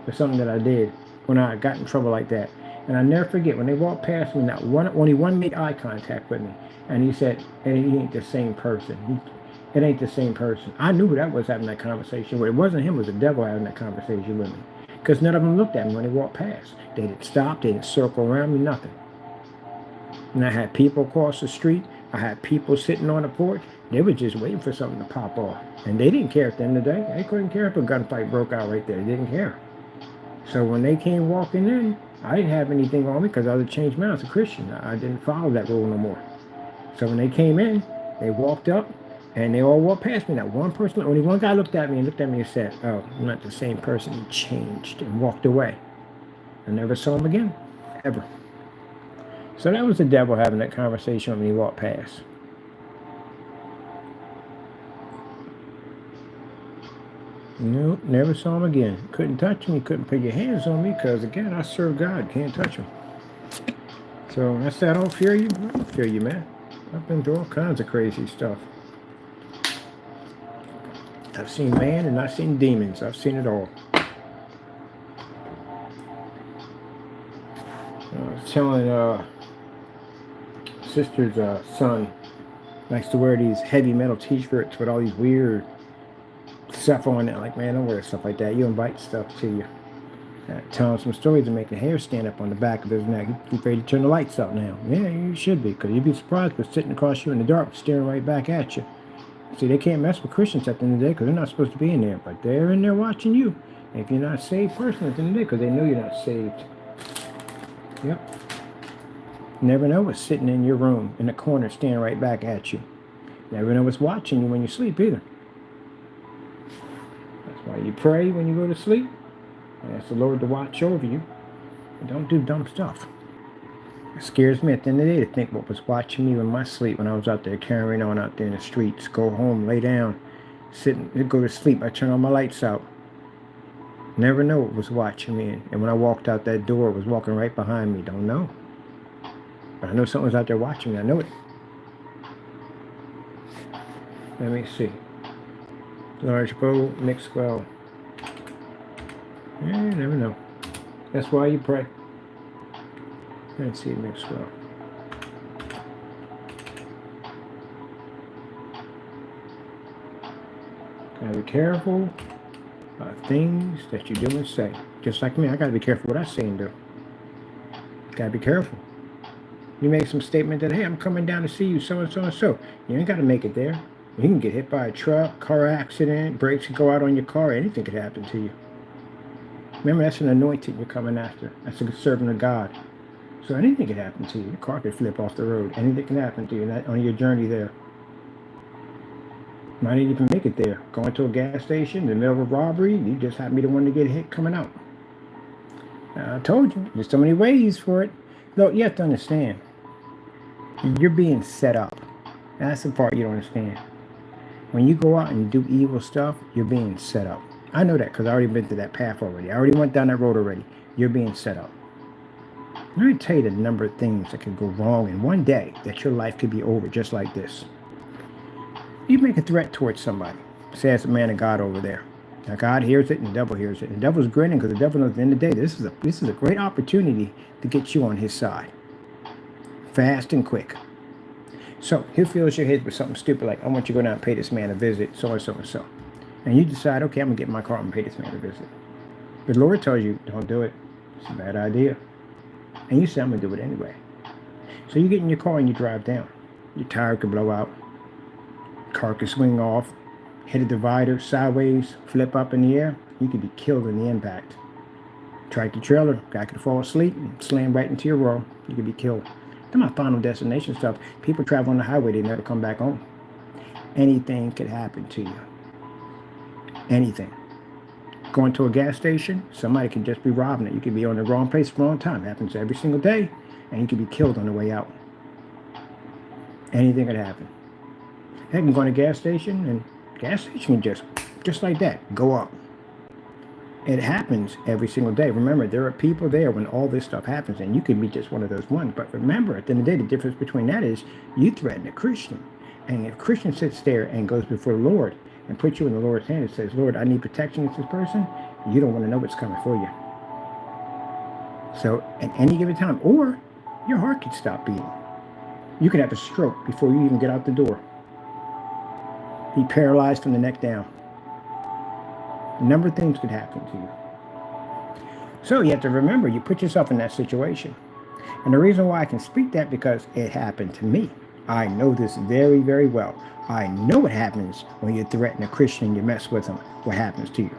for something that I did when I got in trouble like that. And I never forget, when they walked past me, only one made eye contact with me. And he said, and he ain't the same person. It ain't the same person. I knew who that was having that conversation with. It wasn't him, it was the devil having that conversation with me. Because none of them looked at me when they walked past. They didn't stop, they didn't circle around me, nothing. And I had people across the street. I had people sitting on the porch. They were just waiting for something to pop off. And they didn't care at the end of the day. They couldn't care if a gunfight broke out right there. They didn't care. So when they came walking in, I didn't have anything on me because I was a changed man. I was a Christian. I didn't follow that rule no more. So when they came in, they walked up, and they all walked past me. That one person, only one guy looked at me and said, oh, I'm not the same person. He changed and walked away. I never saw him again, ever. So that was the devil having that conversation when he walked past. No, never saw him again. Couldn't touch me. Couldn't put your hands on me because, again, I serve God. Can't touch him. So I said, I don't fear you. I don't fear you, man. I've been through all kinds of crazy stuff. I've seen man and I've seen demons. I've seen it all. I was telling sister's son likes to wear these heavy metal t-shirts with all these weird stuff on it. Like, man, don't wear stuff like that. You invite stuff to you. Tell him some stories and make the hair stand up on the back of his neck. He's ready to turn the lights out now. Yeah, you should be, because you'd be surprised for sitting across you in the dark, staring right back at you. See, they can't mess with Christians at the end of the day because they're not supposed to be in there, but they're in there watching you. If you're not a saved person at the end of the day, because they know you're not saved. Yep. You never know what's sitting in your room in the corner staring right back at you. You never know what's watching you when you sleep either. That's why you pray when you go to sleep. Ask the Lord to watch over you. And don't do dumb stuff. It scares me at the end of the day to think what was watching me in my sleep when I was out there carrying on out there in the streets. Go home, lay down, go to sleep. I turn all my lights out. Never know what was watching me. And when I walked out that door, it was walking right behind me. Don't know. But I know something was out there watching me. I know it. Let me see. Large bowl, mixed well. Yeah, you never know. That's why you pray. Let's see, mixed well. Gotta be careful about things that you do and say. Just like me, I gotta be careful what I say and do. Gotta be careful. You make some statement that, hey, I'm coming down to see you, so and so and so. You ain't gotta make it there. You can get hit by a truck, car accident, brakes could go out on your car, anything could happen to you. Remember, that's an anointing you're coming after. That's a servant of God. So anything could happen to you. Your car could flip off the road. Anything can happen to you on your journey there. Might not even make it there. Going to a gas station in the middle of a robbery, you just happen to be the one to get hit coming out. I told you, there's so many ways for it. Look, you have to understand, you're being set up. That's the part you don't understand. When you go out and do evil stuff, you're being set up. I know that because I already been through that path already. I already went down that road already. You're being set up. I'm going to tell you the number of things that could go wrong in one day that your life could be over just like this. You make a threat towards somebody. Say it's a man of God over there. Now God hears it and the devil hears it. And the devil's grinning because the devil knows at the end of the day, this is a great opportunity to get you on his side. Fast and quick. So he fills your head with something stupid like, I want you to go down and pay this man a visit, so and so and so. And you decide, okay, I'm going to get in my car and pay this man a visit. But the Lord tells you, don't do it. It's a bad idea. And you say, I'm going to do it anyway. So you get in your car and you drive down. Your tire could blow out. Car could swing off. Hit a divider sideways, flip up in the air. You could be killed in the impact. Tractor trailer, guy could fall asleep and slam right into your road. You could be killed. That's my final destination stuff. People travel on the highway, they never come back home. Anything could happen to you. Anything. Going to a gas station, somebody could just be robbing it. You could be on the wrong place at the wrong time. It happens every single day, and you could be killed on the way out. Anything could happen. Heck, can go to a gas station, and gas station can just like that, go up. It happens every single day. Remember, there are people there when all this stuff happens, and you could be just one of those ones. But remember, at the end of the day, the difference between that is you threaten a Christian. And if a Christian sits there and goes before the Lord and puts you in the Lord's hand and says, Lord, I need protection against this person, you don't want to know what's coming for you. So at any given time, or your heart could stop beating. You could have a stroke before you even get out the door. Be paralyzed from the neck down. A number of things could happen to you. So you have to remember, you put yourself in that situation. And the reason why I can speak that, because it happened to me. I know this very, very well. I know what happens when you threaten a Christian and you mess with them, what happens to you.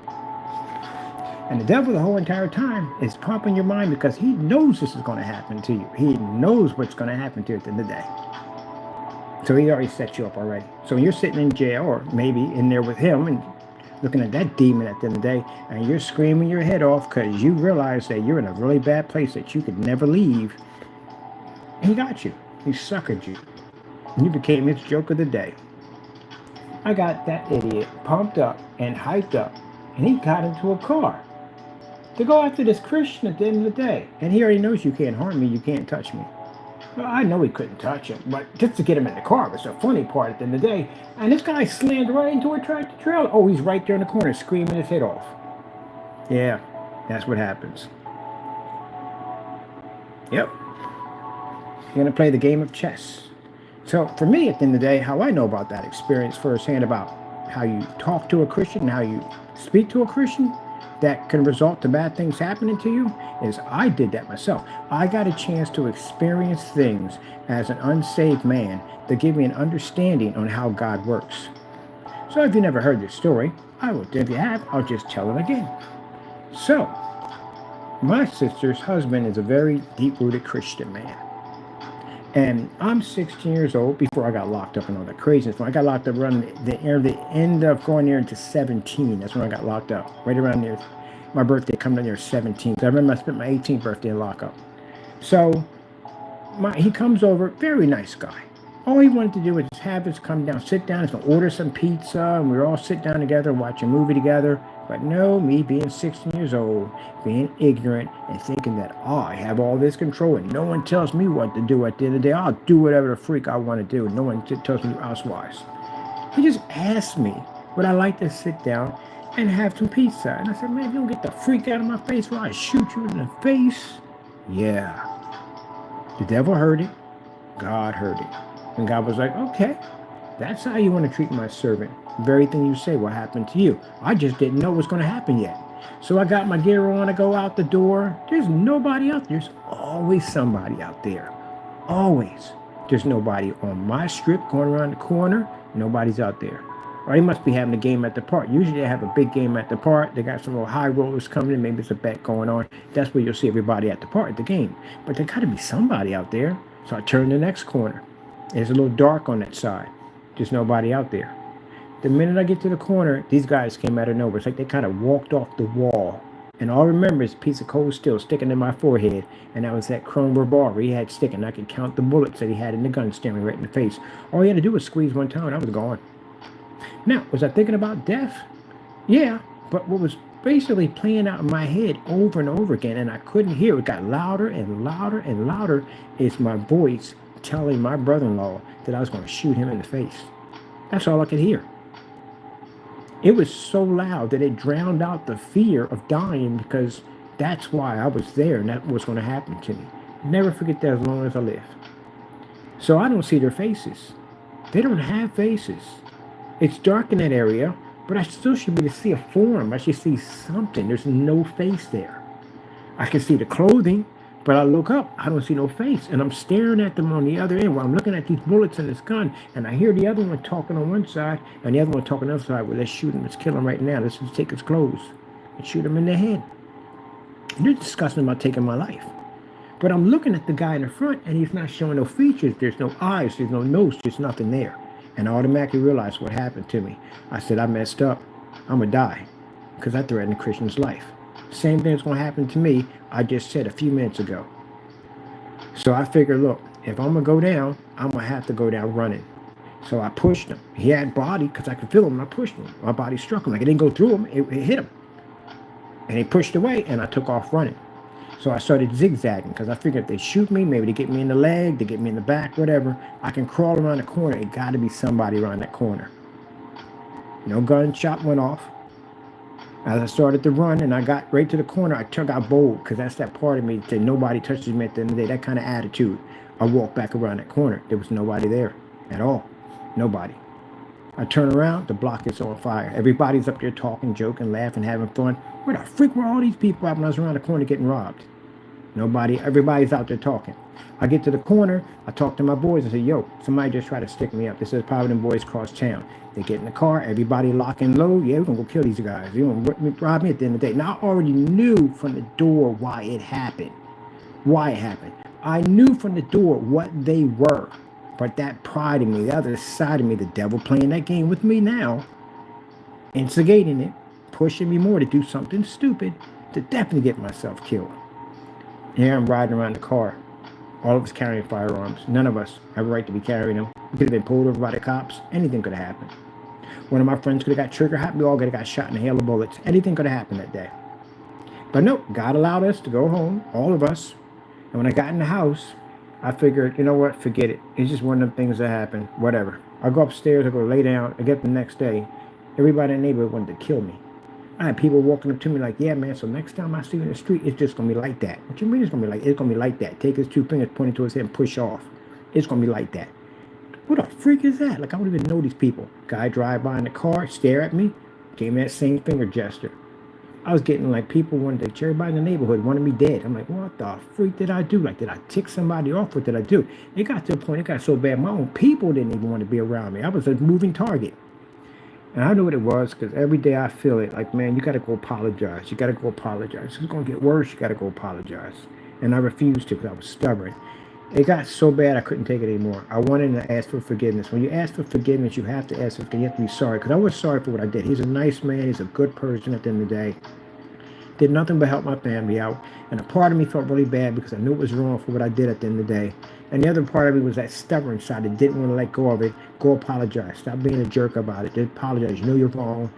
And the devil the whole entire time is pumping your mind because he knows this is going to happen to you. He knows what's going to happen to you at the end of the day. So he already set you up already. So when you're sitting in jail or maybe in there with him and looking at that demon at the end of the day, and you're screaming your head off because you realize that you're in a really bad place that you could never leave, he got you. He suckered you. And you became his joke of the day. I got that idiot pumped up and hyped up, and he got into a car to go after this Christian at the end of the day. And he already knows you can't harm me, you can't touch me. Well, I know he couldn't touch him, but just to get him in the car was the funny part at the end of the day. And this guy slammed right into a tractor trailer. Oh, he's right there in the corner screaming his head off. Yeah, that's what happens. Yep. You're going to play the game of chess. So for me, at the end of the day, how I know about that experience firsthand about how you talk to a Christian and how you speak to a Christian that can result to bad things happening to you is I did that myself. I got a chance to experience things as an unsaved man that give me an understanding on how God works. So if you never heard this story, I will. If you have, I'll just tell it again. So my sister's husband is a very deep-rooted Christian man. And I'm 16 years old before I got locked up and all that craziness. When I got locked up around the end of going there into 17, that's when I got locked up. Right around there, my birthday coming in there 17. So I remember I spent my 18th birthday in lockup. So he comes over, very nice guy. All he wanted to do was just have us come down, sit down, and order some pizza, and we were all sit down together and watch a movie together. But no, me being 16 years old, being ignorant, and thinking that I have all this control and no one tells me what to do at the end of the day. I'll do whatever the freak I want to do, and no one tells me elsewise. He just asked me, would I like to sit down and have some pizza? And I said, man, if you don't get the freak out of my face while I shoot you in the face. Yeah. The devil heard it. God heard it. And God was like, okay, that's how you want to treat my servant. The very thing you say will happen to you. I just didn't know what was going to happen yet. So I got my gear on to go out the door. There's nobody out there. There's always somebody out there. Always. There's nobody on my strip going around the corner. Nobody's out there. Or they must be having a game at the park. Usually they have a big game at the park. They got some little high rollers coming in. Maybe it's a bet going on. That's where you'll see everybody at the park at the game. But there got to be somebody out there. So I turned the next corner. It's a little dark on that side. There's nobody out there. The minute I get to the corner, these guys came out of nowhere. It's like they kind of walked off the wall. And all I remember is a piece of cold steel sticking in my forehead. And that was that chrome revolver he had sticking. I could count the bullets that he had in the gun staring right in the face. All he had to do was squeeze one time and I was gone. Now, was I thinking about death? Yeah. But what was basically playing out in my head over and over again, and I couldn't hear. It got louder and louder and louder. It's my voice telling my brother-in-law that I was going to shoot him in the face. That's all I could hear. It was so loud that it drowned out the fear of dying, because that's why I was there and that was going to happen to me. Never forget that as long as I live. So I don't see their faces. They don't have faces. It's dark in that area, but I still should be able to see a form. I should see something. There's no face there. I can see the clothing, but I look up, I don't see no face. And I'm staring at them on the other end while I'm looking at these bullets in this gun. And I hear the other one talking on one side and the other one talking on the other side. Well, let's shoot him. Let's kill him right now. Let's just take his clothes and shoot him in the head. And they're discussing about taking my life. But I'm looking at the guy in the front, and he's not showing no features. There's no eyes. There's no nose. There's nothing there. And I automatically realized what happened to me. I said, I messed up. I'm going to die because I threatened a Christian's life. Same thing's going to happen to me, I just said a few minutes ago. So I figured, look, if I'm going to go down, I'm going to have to go down running. So I pushed him. He had body because I could feel him, and I pushed him. My body struck him. Like, it didn't go through him. It hit him. And he pushed away, and I took off running. So I started zigzagging because I figured if they shoot me, maybe they get me in the leg, they get me in the back, whatever, I can crawl around the corner. It got to be somebody around that corner. No gunshot went off. As I started to run and I got right to the corner, I got bold because that's that part of me that nobody touches me at the end of the day, that kind of attitude. I walked back around that corner. There was nobody there at all. Nobody. I turn around, the block is on fire. Everybody's up there talking, joking, laughing, having fun. Where the freak were all these people at when I was around the corner getting robbed? Nobody, everybody's out there talking. I get to the corner, I talk to my boys and say, yo, somebody just tried to stick me up. This is probably them boys cross town. They get in the car, everybody lock and load. Yeah, we're going to go kill these guys. You're going to rob me at the end of the day. Now, I already knew from the door why it happened. Why it happened. I knew from the door what they were. But that pride in me, the other side of me, the devil playing that game with me now, instigating it, pushing me more to do something stupid, to definitely get myself killed. Here I'm riding around the car. All of us carrying firearms. None of us have a right to be carrying them. We could have been pulled over by the cops. Anything could have happened. One of my friends could have got trigger happy. We all could have got shot in a hail of bullets. Anything could have happened that day. But no, God allowed us to go home, all of us. And when I got in the house, I figured, you know what, forget it. It's just one of them things that happen. Whatever. I go upstairs, I go lay down. I get up the next day. Everybody in the neighborhood wanted to kill me. I had people walking up to me like, yeah, man, so next time I see you in the street, it's just going to be like that. What you mean it's going to be like? It's going to be like that. Take his two fingers, point it to his head, and push off. It's going to be like that. What the freak is that? Like, I don't even know these people. Guy drive by in the car, stare at me, gave me that same finger gesture. I was getting like people wanted to, everybody in the neighborhood wanted me dead. I'm like, what the freak did I do? Like, did I tick somebody off? What did I do? It got to a point, it got so bad, my own people didn't even want to be around me. I was a moving target. And I know what it was because every day I feel it. Like, man, you got to go apologize. You got to go apologize. It's going to get worse. You got to go apologize. And I refused to because I was stubborn. It got so bad I couldn't take it anymore. I wanted to ask for forgiveness. When you ask for forgiveness, you have to ask for forgiveness. You have to be sorry. Because I was sorry for what I did. He's a nice man. He's a good person at the end of the day. Did nothing but help my family out. And a part of me felt really bad because I knew it was wrong for what I did at the end of the day. And the other part of me was that stubborn side that didn't want to let go of it. Go apologize. Stop being a jerk about it. Just apologize. You know you're wrong.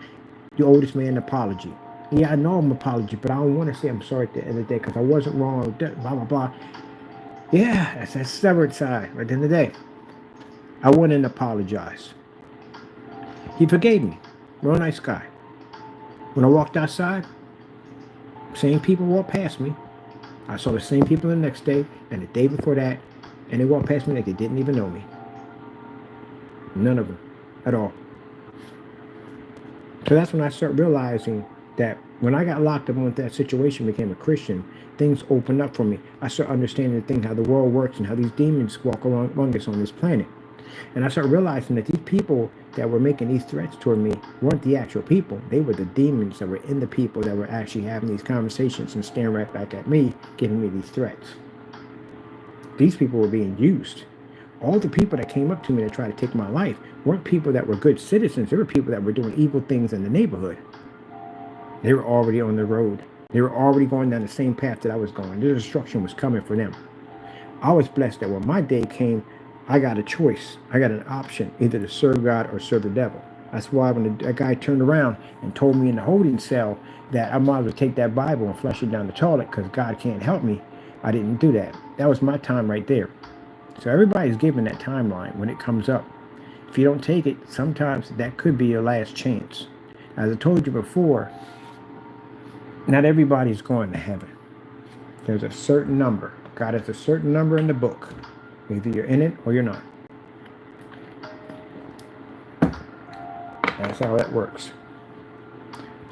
You owe this man an apology. Yeah, I know I'm an apology, but I don't want to say I'm sorry at the end of the day because I wasn't wrong. Blah, blah, blah. Yeah, that's that stubborn side. At the end of the day, I wanted to apologize. He forgave me. Real nice guy. When I walked outside, same people walked past me. I saw the same people the next day and the day before that, and they walked past me like they didn't even know me. None of them at all. So that's when I started realizing that when I got locked up with that situation, became a Christian, things opened up for me. I started understanding the thing, how the world works and how these demons walk around among us on this planet. And I started realizing that these people that were making these threats toward me weren't the actual people. They were the demons that were in the people that were actually having these conversations and staring right back at me, giving me these threats. These people were being used. All the people that came up to me to try to take my life weren't people that were good citizens. They were people that were doing evil things in the neighborhood. They were already on the road. They were already going down the same path that I was going. The destruction was coming for them. I was blessed that when my day came, I got a choice. I got an option, either to serve God or serve the devil. That's why when that guy turned around and told me in the holding cell that I might as well take that Bible and flush it down the toilet because God can't help me, I didn't do that. That was my time right there. So everybody's given that timeline when it comes up. If you don't take it, sometimes that could be your last chance. As I told you before, not everybody's going to heaven. There's a certain number. God has a certain number in the book. Either you're in it or you're not. That's how that works.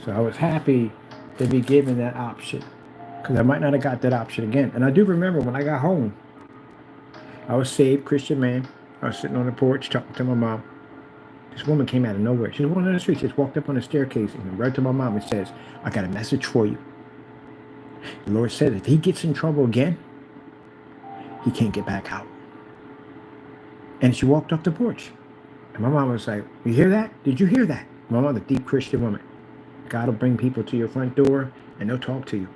So I was happy to be given that option because I might not have got that option again. And I do remember when I got home, I was saved, Christian man. I was sitting on the porch talking to my mom. This woman came out of nowhere. She was walking down the street. She just walked up on the staircase and right to my mom and says, I got a message for you. The Lord said if he gets in trouble again, he can't get back out. And she walked off the porch. And my mom was like, you hear that? Did you hear that? My mom, the deep Christian woman. God will bring people to your front door and they'll talk to you.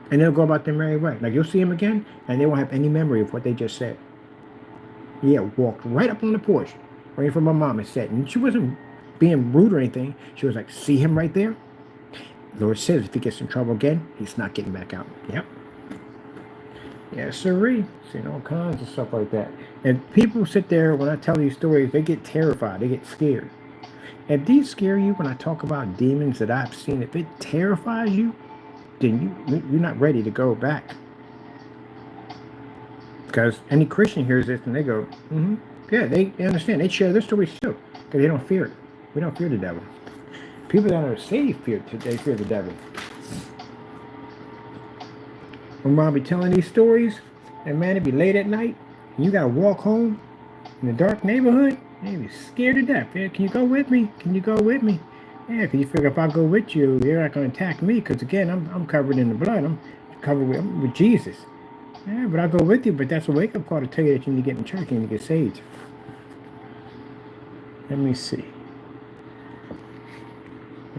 And they'll go about their merry way. Like you'll see them again and they won't have any memory of what they just said. Yeah, walked right up on the porch, right from my mom and said, and she wasn't being rude or anything. She was like, see him right there? The Lord says if he gets in trouble again, he's not getting back out. Yep. Yes, sirree. Seen all kinds of stuff like that. And people sit there, when I tell these stories, they get terrified. They get scared. If these scare you when I talk about demons that I've seen, if it terrifies you, then you're not ready to go back. Because any Christian hears this and they go, yeah, they understand. They share their stories too. Because they don't fear it. We don't fear the devil. People that are saved, they fear the devil. When I'll be telling these stories, and man, it'd be late at night, and you gotta walk home in a dark neighborhood, and you'd be scared to death. Yeah, can you go with me? Can you go with me? Yeah, because you figure if I go with you, you're not gonna attack me, because again, I'm covered in the blood. I'm covered with Jesus. Yeah, but I'll go with you, but that's a wake-up call to tell you that you need to get in church, you need to get saved. Let me see.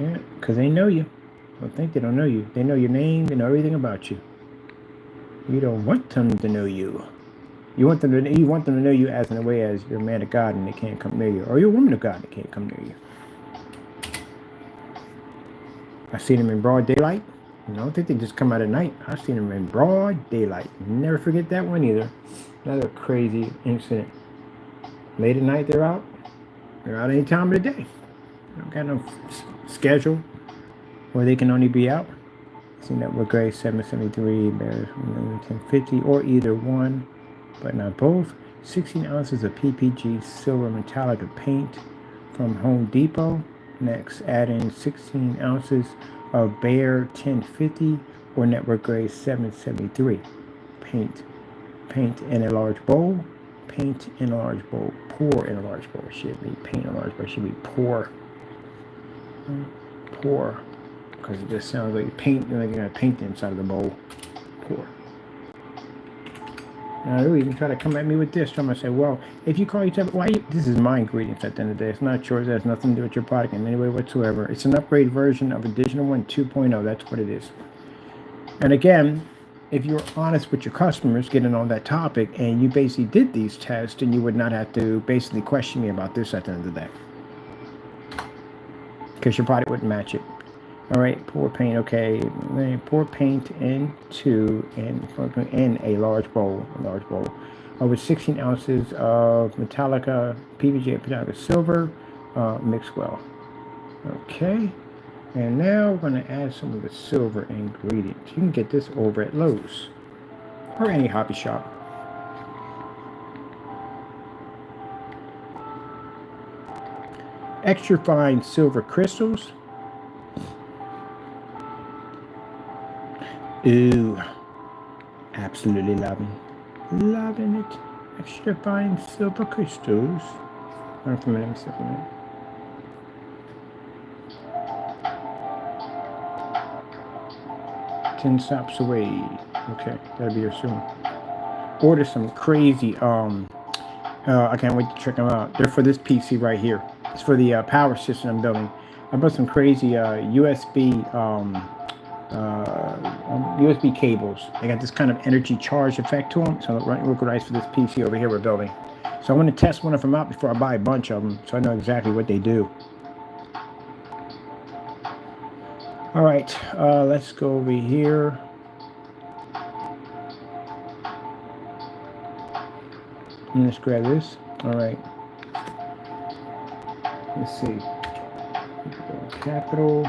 Yeah, because they know you. Don't think they don't know you. They know your name, they know everything about you. You don't want them to know you. You want them to know you as in a way as you're a man of God and they can't come near you, or you're a woman of God and they can't come near you. I've seen them in broad daylight. I don't think they just come out at night. I've seen them in broad daylight. Never forget that one either. Another crazy incident. Late at night they're out. They're out any time of the day. They don't got no schedule where they can only be out. Seen that with Gray 773, Bears 1050, or either one, but not both. 16 ounces of PPG silver metallic paint from Home Depot. Next, add in 16 ounces of Bear 1050 or Network Gray 773. Paint in a large bowl. Paint in a large bowl. Pour in a large bowl. Should be paint in a large bowl. Should be pour. Pour. Because it just sounds like paint, like you're going to paint the inside of the bowl. Pour. Now, they'll even try to come at me with this. I'm going to say, well, if you call yourself, this is my ingredients at the end of the day. It's not yours. It has nothing to do with your product in any way whatsoever. It's an upgrade version of Additional One 2.0. That's what it is. And again, if you're honest with your customers getting on that topic and you basically did these tests, then you would not have to basically question me about this at the end of the day. Because your product wouldn't match it. All right, pour paint, okay. Pour paint into in a large bowl, with 16 ounces of Metallica, PVG Metallica silver, mixed well. Okay, and now we're going to add some of the silver ingredients. You can get this over at Lowe's or any hobby shop. Extra fine silver crystals. Ooh, absolutely loving it. Extra fine silver crystals. Let me see a minute. $10 stops away. Okay, that'll be your soon. Order some crazy. I can't wait to check them out. They're for this PC right here. It's for the power system I'm building. I bought some crazy USB cables. They got this kind of energy charge effect to them, so it work nice for this PC over here we're building. So I want to test one of them out before I buy a bunch of them, so I know exactly what they do. All right, let's go over here. Let's grab this. All right. Let's see. Capital.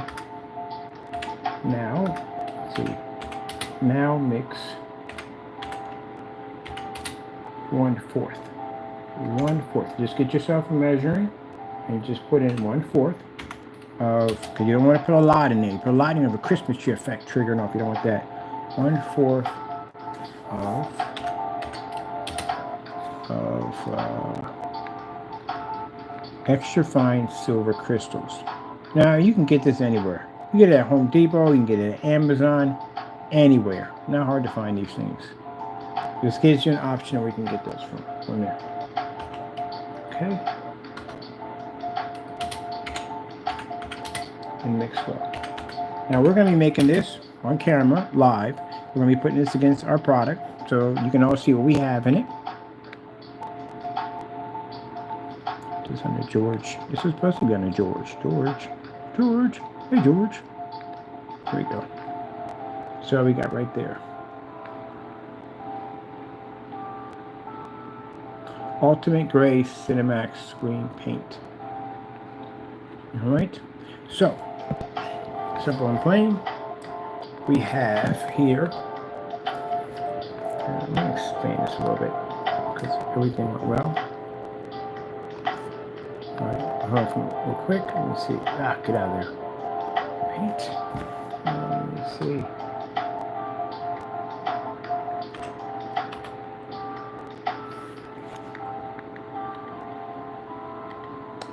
Now, let's see. Now mix 1/4. 1/4. Just get yourself a measuring and just put in 1/4 of, because you don't want to put a lot in there. You put a lot in of a Christmas tree effect triggering off. You don't want that. 1/4 of extra fine silver crystals. Now you can get this anywhere. You get it at Home Depot, you can get it at Amazon, anywhere. Not hard to find these things. This gives you an option where we can get those from there. Okay. And mix well. Now we're going to be making this on camera, live. We're going to be putting this against our product, so you can all see what we have in it. This is under George. This is supposed to be under George. George. Hey, George. There we go. So we got right there. Ultimate Gray Cinemax Screen Paint. All right. So, simple and plain. We have here. Let me explain this a little bit because everything went well. All right. Hold on real quick. Let me see. Get out of there. Paint. Let me see.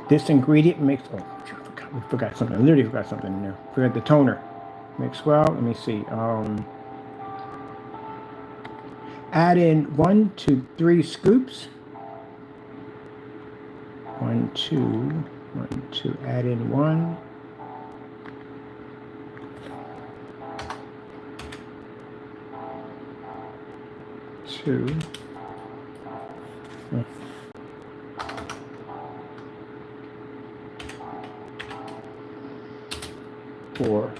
This ingredient makes, we forgot something. I literally forgot something in there. Forgot the toner. Mix well. Let me see. Add in 1 to 3 scoops. 1, 2. Add in 1. 2. For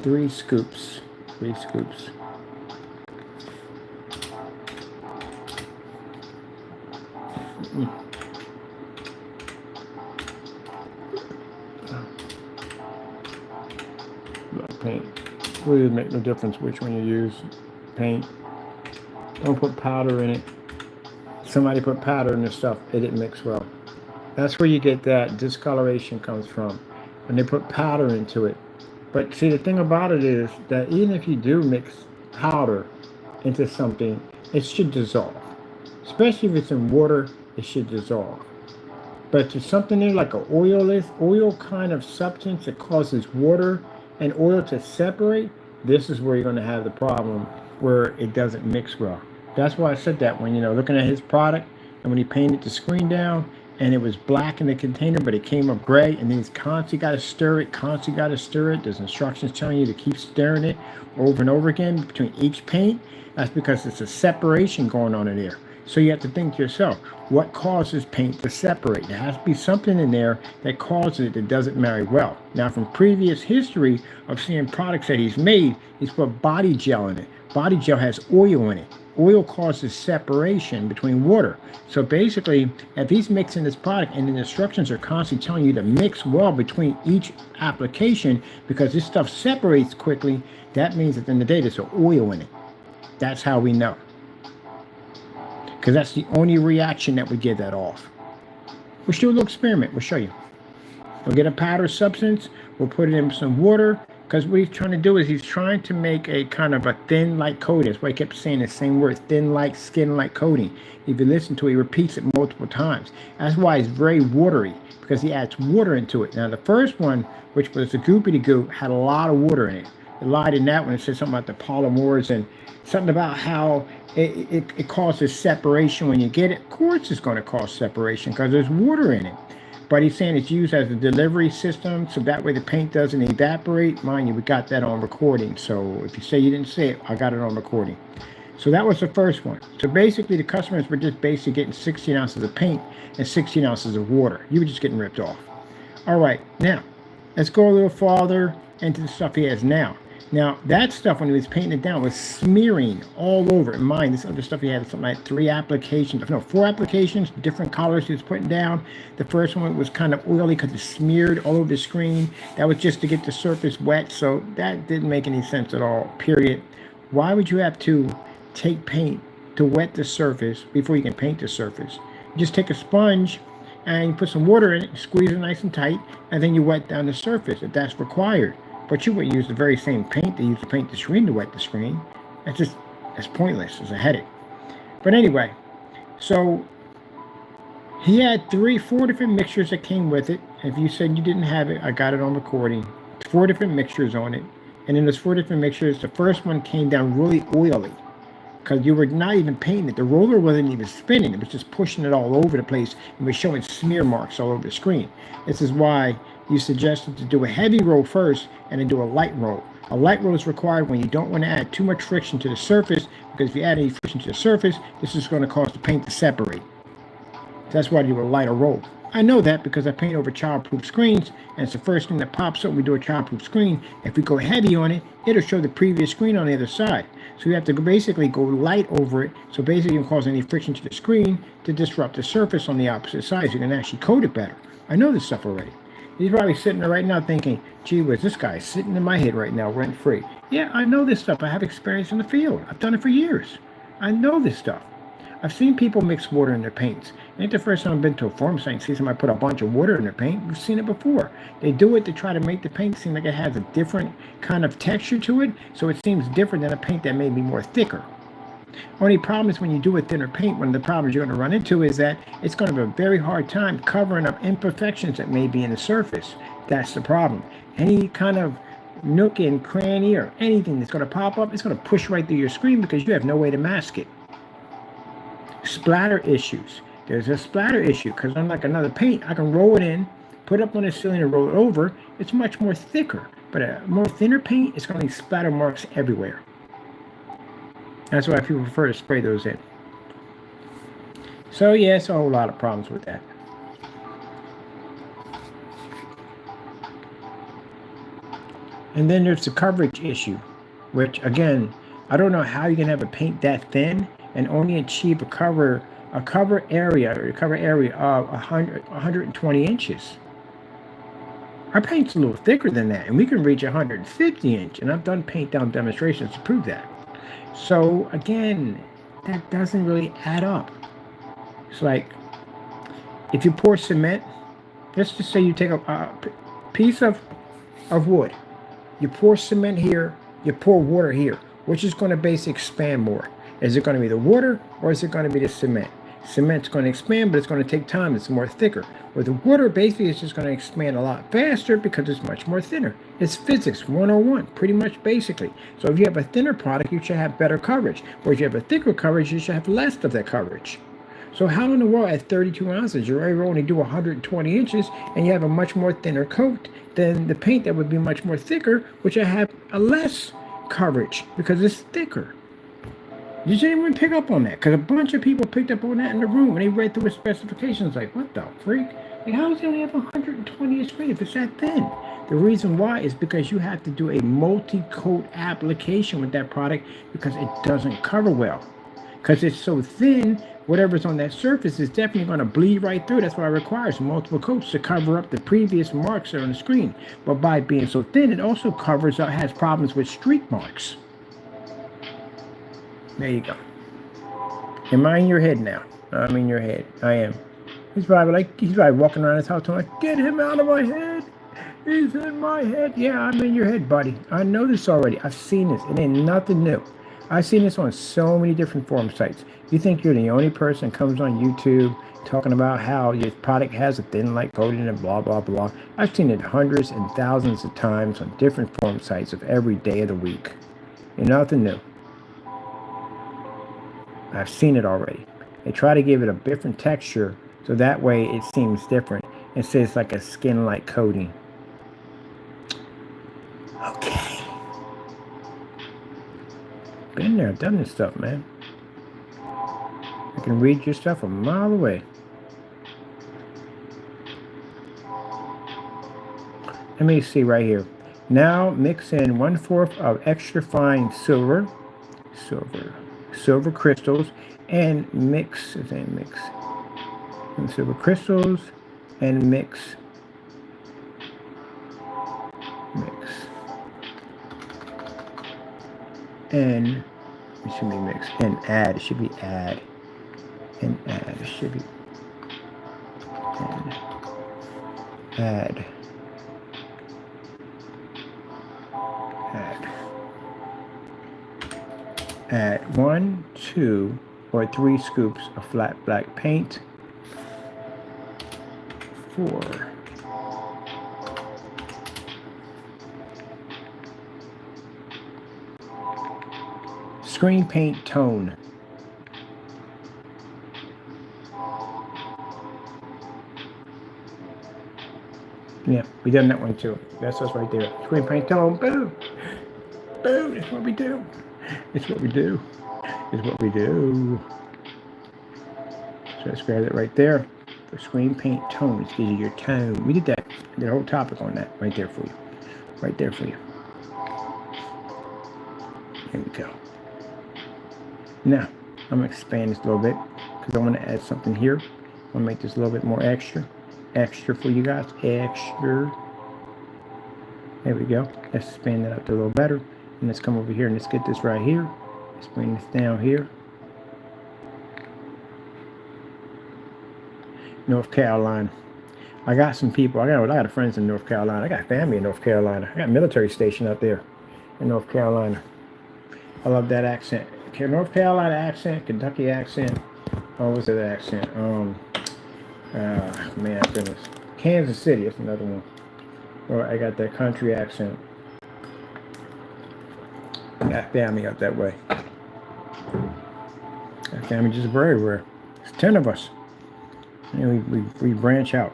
3 scoops. 3 scoops. Paint. Really make no difference which one you use. Paint. Don't put powder in it. Somebody put powder in this stuff. It didn't mix well. That's where you get that discoloration comes from. When they put powder into it. But see, the thing about it is that even if you do mix powder into something, it should dissolve. Especially if it's in water, it should dissolve. But if there's something there like an oil kind of substance that causes water and oil to separate, this is where you're going to have the problem where it doesn't mix well. That's why I said that when, looking at his product and when he painted the screen down, and it was black in the container, but it came up gray, and then he's constantly got to stir it. There's instructions telling you to keep stirring it over and over again between each paint. That's because it's a separation going on in there. So you have to think to yourself, what causes paint to separate? There has to be something in there that causes it that doesn't marry well. Now, from previous history of seeing products that he's made, he's put body gel in it. Body gel has oil in it. Oil causes separation between water. So basically, if he's mixing this product and the instructions are constantly telling you to mix well between each application because this stuff separates quickly, that means at the end of the day, there's oil in it. That's how we know. Because that's the only reaction that would give that off. We'll do a little experiment. We'll show you. We'll get a powder substance. We'll put it in some water. Because what he's trying to do is he's trying to make a kind of a thin-like coating. That's why he kept saying the same word, thin-like, skin-like coating. If you listen to it, he repeats it multiple times. That's why it's very watery, because he adds water into it. Now, the first one, which was the goopity-goop, had a lot of water in it. It lied in that one. It said something about the polymers and something about how it causes separation when you get it. Of course it's going to cause separation because there's water in it. But he's saying it's used as a delivery system, so that way the paint doesn't evaporate. Mind you, we got that on recording. So if you say you didn't say it, I got it on recording. So that was the first one. So basically the customers were just basically getting 16 ounces of paint and 16 ounces of water. You were just getting ripped off. All right, now, Let's go a little farther into the stuff he has now. Now, that stuff, when he was painting it down, was smearing all over. In mine, this other stuff, he had something like 4 applications, different colors he was putting down. The first one was kind of oily because it smeared all over the screen. That was just to get the surface wet, so that didn't make any sense at all, period. Why would you have to take paint to wet the surface before you can paint the surface? You just take a sponge and you put some water in it, squeeze it nice and tight, and then you wet down the surface if that's required. But you would use the very same paint they use to paint the screen to wet the screen. It's pointless. It's a headache. But anyway, so he had 4 different mixtures that came with it. If you said you didn't have it, I got it on recording. 4 different mixtures on it. And in those 4 different mixtures, the first one came down really oily because you were not even painting it. The roller wasn't even spinning. It was just pushing it all over the place and was showing smear marks all over the screen. This is why you suggested to do a heavy roll first and then do a light roll. A light roll is required when you don't want to add too much friction to the surface, because if you add any friction to the surface, this is going to cause the paint to separate. That's why you do a lighter roll. I know that because I paint over childproof screens, and it's the first thing that pops up when we do a childproof screen. If we go heavy on it, it'll show the previous screen on the other side. So you have to basically go light over it, so basically you don't cause any friction to the screen to disrupt the surface on the opposite side, so you can actually coat it better. I know this stuff already. He's probably sitting there right now thinking, gee whiz, this guy's sitting in my head right now, rent free. Yeah, I know this stuff. I have experience in the field. I've done it for years. I know this stuff. I've seen people mix water in their paints. It ain't the first time I've been to a form site and see somebody put a bunch of water in their paint. We've seen it before. They do it to try to make the paint seem like it has a different kind of texture to it, so it seems different than a paint that may be more thicker. Only problem is when you do a thinner paint, one of the problems you're going to run into is that it's going to have a very hard time covering up imperfections that may be in the surface. That's the problem. Any kind of nook and cranny or anything that's going to pop up, it's going to push right through your screen because you have no way to mask it. Splatter issues. There's a splatter issue because unlike another paint, I can roll it in, put it up on the ceiling and roll it over. It's much more thicker, but a more thinner paint, it's going to leave splatter marks everywhere. That's why people prefer to spray those in. So yeah, it's a whole lot of problems with that. And then there's the coverage issue, which again, I don't know how you can have a paint that thin and only achieve a cover area of 120 inches. Our paint's a little thicker than that, and we can reach 150 inch, and I've done paint down demonstrations to prove that. So again, that doesn't really add up. It's like if you pour cement, let's just say you take a piece of wood, you pour cement here, you pour water here. Which is going to basically expand more? Is it going to be the water or is it going to be the cement? Cement's going to expand, but it's going to take time. It's more thicker. Where the water basically is just going to expand a lot faster because it's much more thinner. It's physics 101, pretty much basically. So if you have a thinner product, you should have better coverage. Or if you have a thicker coverage, you should have less of that coverage. So how in the world at 32 ounces, you're only do 120 inches and you have a much more thinner coat than the paint that would be much more thicker, which I have a less coverage because it's thicker. Did anyone pick up on that? Because a bunch of people picked up on that in the room and they read through the specifications like, what the freak? Like, how does he only have 120 inch screen if it's that thin? The reason why is because you have to do a multi-coat application with that product because it doesn't cover well. Because it's so thin, whatever's on that surface is definitely going to bleed right through. That's why it requires multiple coats to cover up the previous marks that are on the screen. But by being so thin, it also covers up, has problems with streak marks. There you go. Am I in your head now? I'm in your head. I am. He's probably walking around his house talking like, get him out of my head. He's in my head. Yeah, I'm in your head, buddy. I know this already. I've seen this. It ain't nothing new. I've seen this on so many different forum sites. You think you're the only person that comes on YouTube talking about how your product has a thin light coating and blah, blah, blah. I've seen it hundreds and thousands of times on different forum sites of every day of the week. You're nothing new. I've seen it already. They try to give it a different texture so that way it seems different. It says like a skin-like coating. Okay. Been there, done this stuff, man. I can read your stuff a mile away. let me see right here. Now mix in 1/4 of extra fine silver crystals, and mix and silver crystals, and mix and it should be mix and add. It should be add and add. It should be and add. Add 1, 2, or 3 scoops of flat black paint. 4. Screen paint tone. Yeah, we done that one too. That's us right there. Screen paint tone. Boom. Boom. That's what we do. It's what we do. It's what we do. So let's grab it right there. For screen paint tones, gives you your tone. We did that. I did a whole topic on that right there for you. Right there for you. Here we go. Now, I'm going to expand this a little bit because I want to add something here. I'm going to make this a little bit more extra. Extra for you guys. Extra. There we go. Let's expand that up a little better. And let's come over here and let's get this right here. Let's bring this down here. North Carolina. I got some people. I got a lot of friends in North Carolina. I got family in North Carolina. I got a military station out there in North Carolina. I love that accent. North Carolina accent, Kentucky accent. Oh, what's that accent? Man, goodness. Kansas City, that's another one. Or I got that country accent. I got family up that way. Got family just everywhere. There's 10 of us. And we branch out.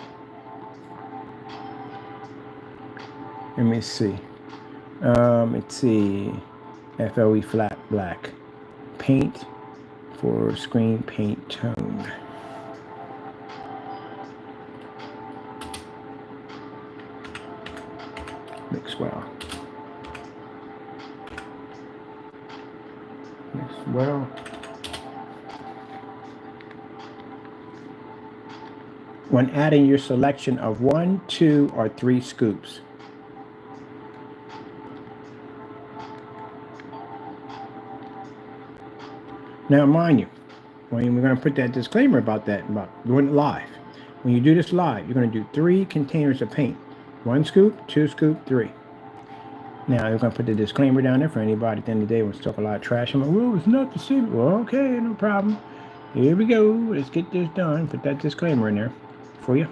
Let me see. Let's see. FLE flat black. Paint for screen paint tone. Mix well. Mix well. When adding your selection of 1, 2, or 3 scoops. Now, mind you, when we're going to put that disclaimer about doing it live. When you do this live, you're going to do 3 containers of paint. 1 scoop, 2 scoop, 3. Now, we're going to put the disclaimer down there for anybody at the end of the day who wants to talk a lot of trash. I'm like, well, it's not the same. Well, okay, no problem. Here we go. Let's get this done. Put that disclaimer in there for you.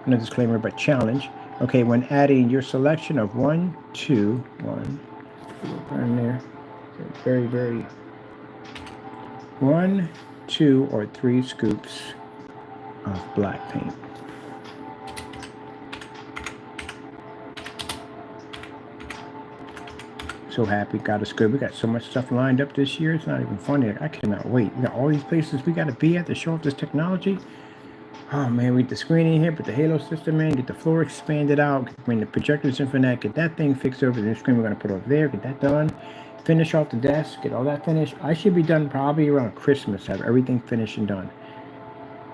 No disclaimer, but challenge. Okay, when adding your selection of 1, 2, 1. Burn there. Very, very. 1, 2, or 3 scoops of black paint. So happy, got us good. We got so much stuff lined up this year. It's not even funny. I cannot wait. We got all these places we got to be at to show off this technology. Oh man, we get the screen in here, put the Halo system in, get the floor expanded out, bring the projectors in for that, get that thing fixed over. The new screen we're going to put over there, get that done. Finish off the desk, get all that finished. I should be done probably around Christmas, have everything finished and done.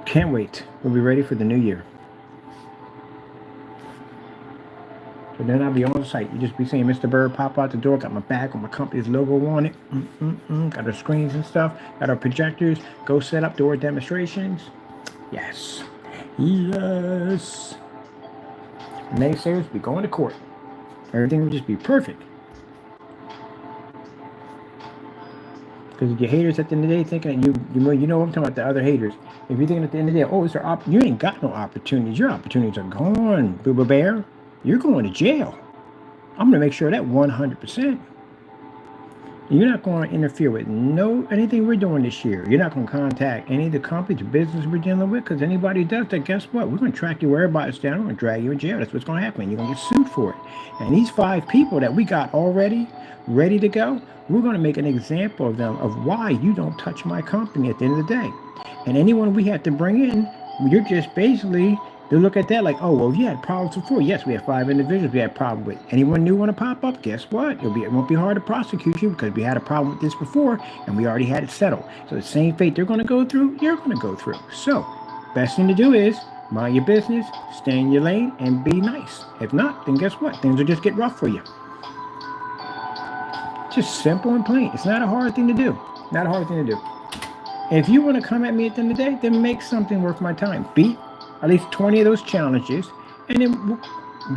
Can't wait. We'll be ready for the new year. So then I'll be on site. You just be seeing Mr. Bird pop out the door, got my bag with my company's logo on it. Got our screens and stuff, got our projectors. Go set up door demonstrations. Yes. Yes. Naysayers be going to court. Everything would just be perfect. Because your haters at the end of the day thinking that you know I'm talking about the other haters. If you're thinking at the end of the day, oh, it's our you ain't got no opportunities. Your opportunities are gone, Booba Bear. You're going to jail. I'm going to make sure of that 100%. You're not going to interfere with anything we're doing this year. You're not going to contact any of the companies or business we're dealing with, because anybody does that, guess what? We're going to track your whereabouts down. We're going to drag you in jail. That's what's going to happen. You're going to get sued for it. And these 5 people that we got already ready to go, we're going to make an example of them of why you don't touch my company at the end of the day. And anyone we have to bring in, you're just basically They look at that like, oh, well, you had problems before. Yes, we had 5 individuals we had a problem with. Anyone new want to pop up? Guess what? It won't be hard to prosecute you because we had a problem with this before and we already had it settled. So the same fate they're going to go through, you're going to go through. So best thing to do is mind your business, stay in your lane, and be nice. If not, then guess what? Things will just get rough for you. Just simple and plain. It's not a hard thing to do. Not a hard thing to do. If you want to come at me at the end of the day, then make something worth my time. Beat at least 20 of those challenges, and then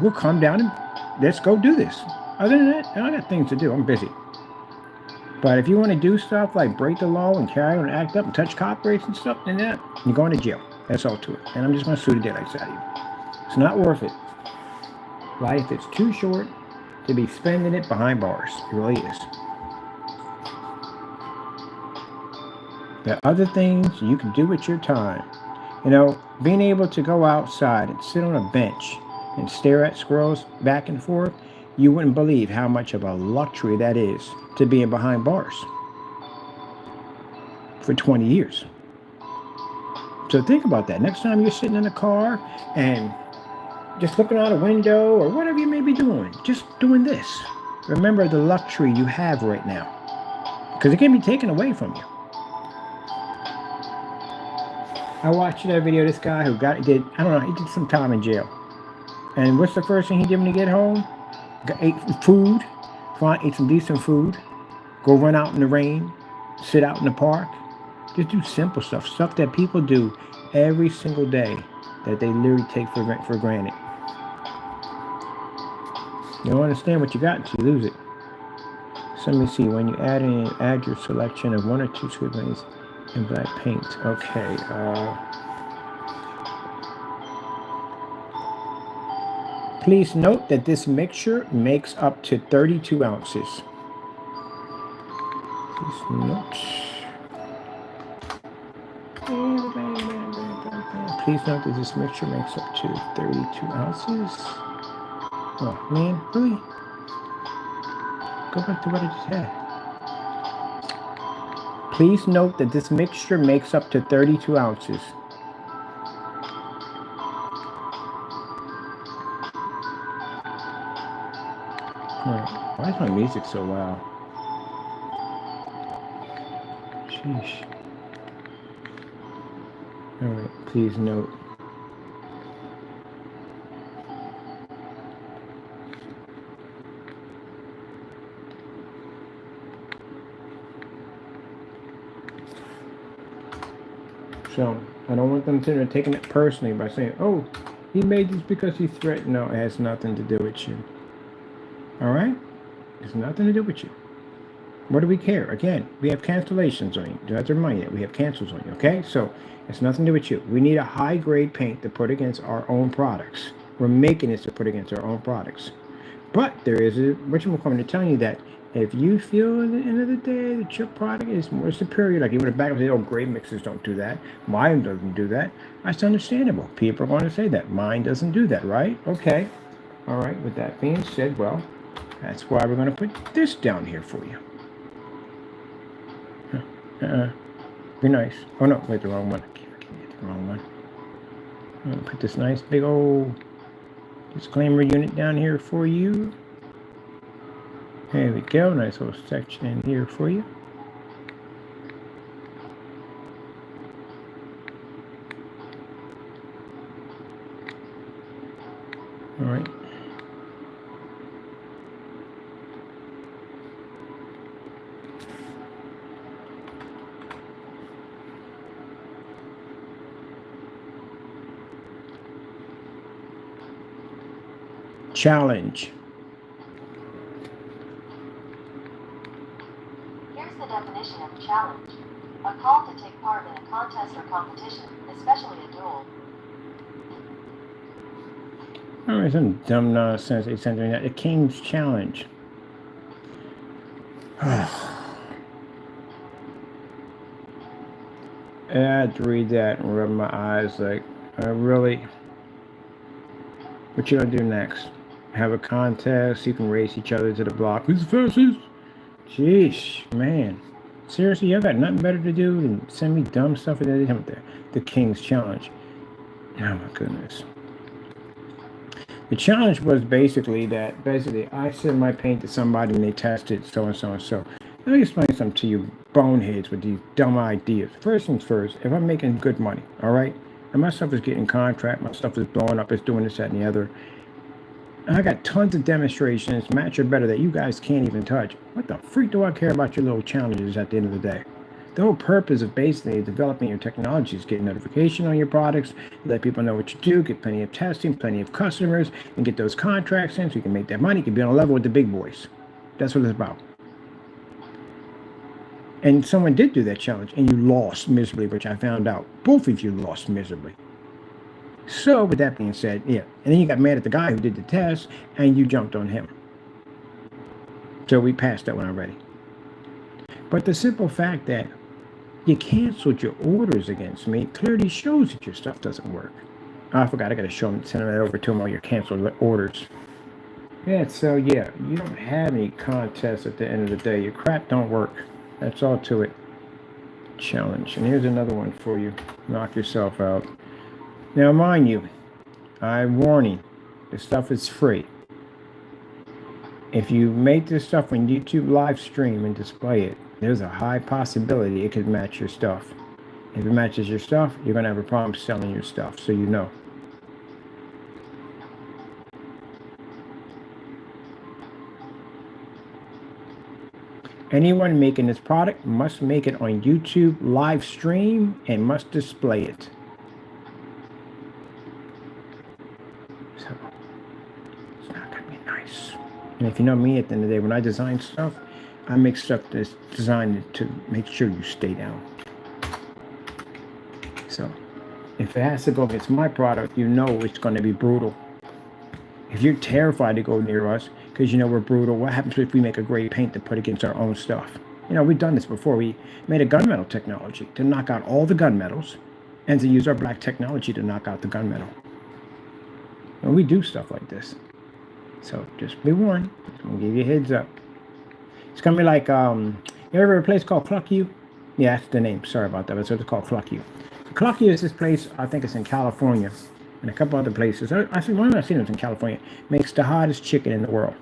we'll come down and let's go do this. Other than that, I got things to do. I'm busy. But if you want to do stuff like break the law and carry on and act up and touch copyrights and stuff, then that, you're going to jail. That's all to it. And I'm just going to sue the daylights out of you. It's not worth it. Life is too short to be spending it behind bars. It really is. There are other things you can do with your time. You know, being able to go outside and sit on a bench and stare at squirrels back and forth, you wouldn't believe how much of a luxury that is to being behind bars for 20 years. So think about that. Next time you're sitting in a car and just looking out a window or whatever you may be doing, just doing this. Remember the luxury you have right now, because it can be taken away from you. I watched that video of this guy who did some time in jail. And what's the first thing he did when he get home? Ate food, ate some decent food, go run out in the rain, sit out in the park. Just do simple stuff that people do every single day that they literally take for granted. You don't understand what you got until you lose it. So let me see, when you add your selection of 1 or 2 sweet greens and black paint. Okay. Please note that this mixture makes up to 32 ounces. Please note. Please note that this mixture makes up to 32 ounces. Oh man, really? Go back to what I just had. Please note that this mixture makes up to 32 ounces. Alright, why is my music so loud? Sheesh. Alright, please note. So I don't want them to taking it personally by saying, oh, he made this because he threatened. No, it has nothing to do with you. All right? It's nothing to do with you. What do we care? Again, we have cancellations on you. Do I have to remind you that we have cancels on you, okay? So it's nothing to do with you. We need a high-grade paint to put against our own products. We're making this to put against our own products. But there is a whatchamacallit to tell you that if you feel at the end of the day that your product is more superior, like you would have back and say, oh, grade mixers don't do that. Mine doesn't do that. That's understandable. People are going to say that. Mine doesn't do that, right? Okay. All right. With that being said, well, that's why we're going to put this down here for you. Be nice. Oh, no. Wait, the wrong one. I keep forgetting the wrong one. I'm going to put this nice big old disclaimer unit down here for you. There we go. Nice little section in here for you. All right. Challenge. Here's the definition of challenge. A call to take part in a contest or competition, especially a duel. All right, some dumb nonsense. They sent me that. The King's Challenge. I had to read that and rub my eyes like, really? What you gonna do next? Have a contest? You can race each other to the block. Who's the fastest? Jeez, man. Seriously, y'all got nothing better to do than send me dumb stuff at the King's Challenge. Oh my goodness. The challenge was basically I send my paint to somebody and they test it, so and so and so. Let me explain something to you boneheads with these dumb ideas. First things first, if I'm making good money, all right, and my stuff is getting contract, my stuff is blowing up, it's doing this, that, and the other, and I got tons of demonstrations, match or better, that you guys can't even touch. What the freak do I care about your little challenges at the end of the day? The whole purpose of basically developing your technology is get notification on your products, let people know what you do, get plenty of testing, plenty of customers, and get those contracts in so you can make that money, you can be on a level with the big boys. That's what it's about. And someone did do that challenge, and you lost miserably, which I found out. Both of you lost miserably. So, with that being said, yeah. And then you got mad at the guy who did the test, and you jumped on him. So we passed that one already. But the simple fact that you canceled your orders against me clearly shows that your stuff doesn't work. Oh, I forgot, I got to send that over to them, all your canceled orders. Yeah, so yeah, you don't have any contests at the end of the day. Your crap don't work. That's all to it. Challenge. And here's another one for you. Knock yourself out. Now, mind you, I'm warning, this stuff is free. If you make this stuff on YouTube live stream and display it, there's a high possibility it could match your stuff. If it matches your stuff, you're going to have a problem selling your stuff, so you know. Anyone making this product must make it on YouTube live stream and must display it. So, it's not going to be nice. And if you know me, at the end of the day, when I design stuff, I make stuff that's designed to make sure you stay down. So, if it has to go against my product, you know it's going to be brutal. If you're terrified to go near us because you know we're brutal, what happens if we make a great paint to put against our own stuff? You know, we've done this before. We made a gunmetal technology to knock out all the gunmetals and to use our black technology to knock out the gunmetal. And we do stuff like this. So just be warned. I'm going to give you a heads up. It's going to be like, you ever heard of a place called Cluck You? Yeah, that's the name. Sorry about that. That's what it's called, Cluck You. Cluck You is this place, I think it's in California, and a couple other places. I think one I've seen it in California. Makes the hottest chicken in the world.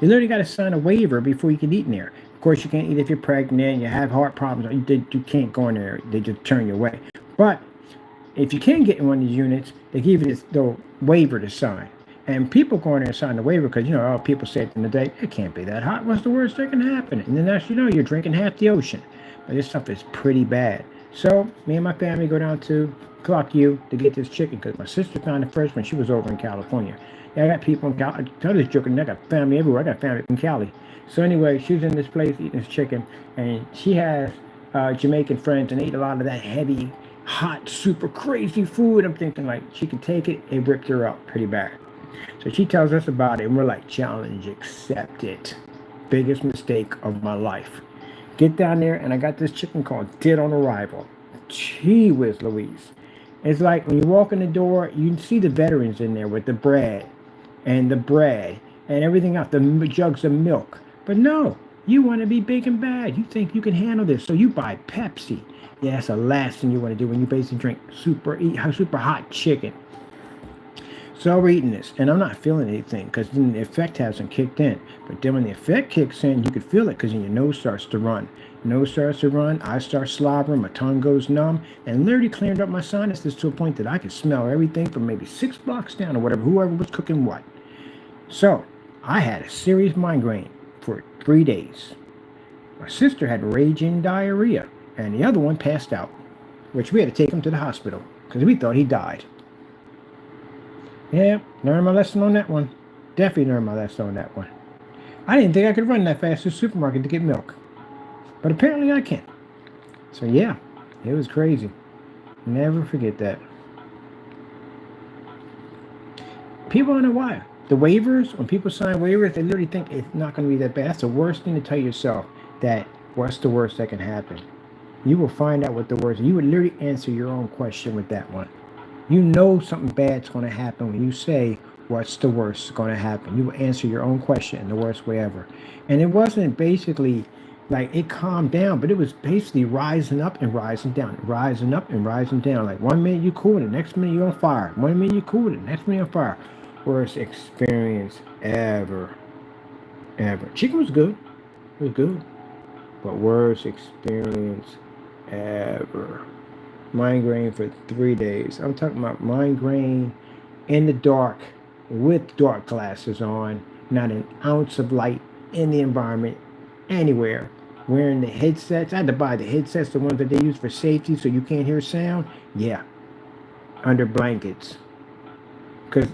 You literally got to sign a waiver before you can eat in there. Of course, you can't eat if you're pregnant, you have heart problems, you can't go in there. They just turn you away. But if you can get in one of these units, they give you this little waiver to sign. And people go in there and sign the waiver because, you know, people say at the end of the day, it can't be that hot. What's the worst that can happen? And then next you know, you're drinking half the ocean. But this stuff is pretty bad. So me and my family go down to Clock U to get this chicken because my sister found it first when she was over in California. Yeah, I got people in Cali. I tell this joking, I got family everywhere. I got family in Cali. So anyway, she was in this place eating this chicken, and she has Jamaican friends, and they eat a lot of that heavy, hot, super crazy food. I'm thinking like she can take it. It ripped her up pretty bad. So she tells us about it, and we're like, challenge accepted. Biggest mistake of my life. Get down there, and I got this chicken called Dead on Arrival. Gee whiz Louise. It's like when you walk in the door, you see the veterans in there with the bread and everything else, the jugs of milk. But no, you want to be big and bad. You think you can handle this, so you buy Pepsi. Yeah, that's the last thing you want to do when you basically drink super hot chicken. So we're eating this, and I'm not feeling anything because the effect hasn't kicked in. But then when the effect kicks in, you can feel it because your nose starts to run. Nose starts to run, I start slobbering, my tongue goes numb, and literally cleared up my sinuses to a point that I could smell everything from maybe 6 blocks down or whatever, whoever was cooking what. So I had a serious migraine for 3 days. My sister had raging diarrhea, and the other one passed out, which we had to take him to the hospital because we thought he died. Yeah, learned my lesson on that one. Definitely learned my lesson on that one. I didn't think I could run that fast to the supermarket to get milk. But apparently I can. So yeah, it was crazy. Never forget that. People don't know why. The waivers, when people sign waivers, they literally think it's not going to be that bad. That's the worst thing to tell yourself, that what's the worst that can happen. You will find out what the worst. You would literally answer your own question with that one. You know something bad's going to happen when you say, what's the worst going to happen? You will answer your own question in the worst way ever. And it wasn't basically like it calmed down, but it was basically rising up and rising down, rising up and rising down. Like 1 minute you cool, the next minute you're on fire. 1 minute you cool, the next minute you're on fire. Worst experience ever. Ever. Chicken was good. It was good. But worst experience ever. Migraine for 3 days. I'm talking about migraine in the dark with dark glasses on, not an ounce of light in the environment anywhere. Wearing the headsets. I had to buy the headsets, the ones that they use for safety so you can't hear sound. Yeah, under blankets. Because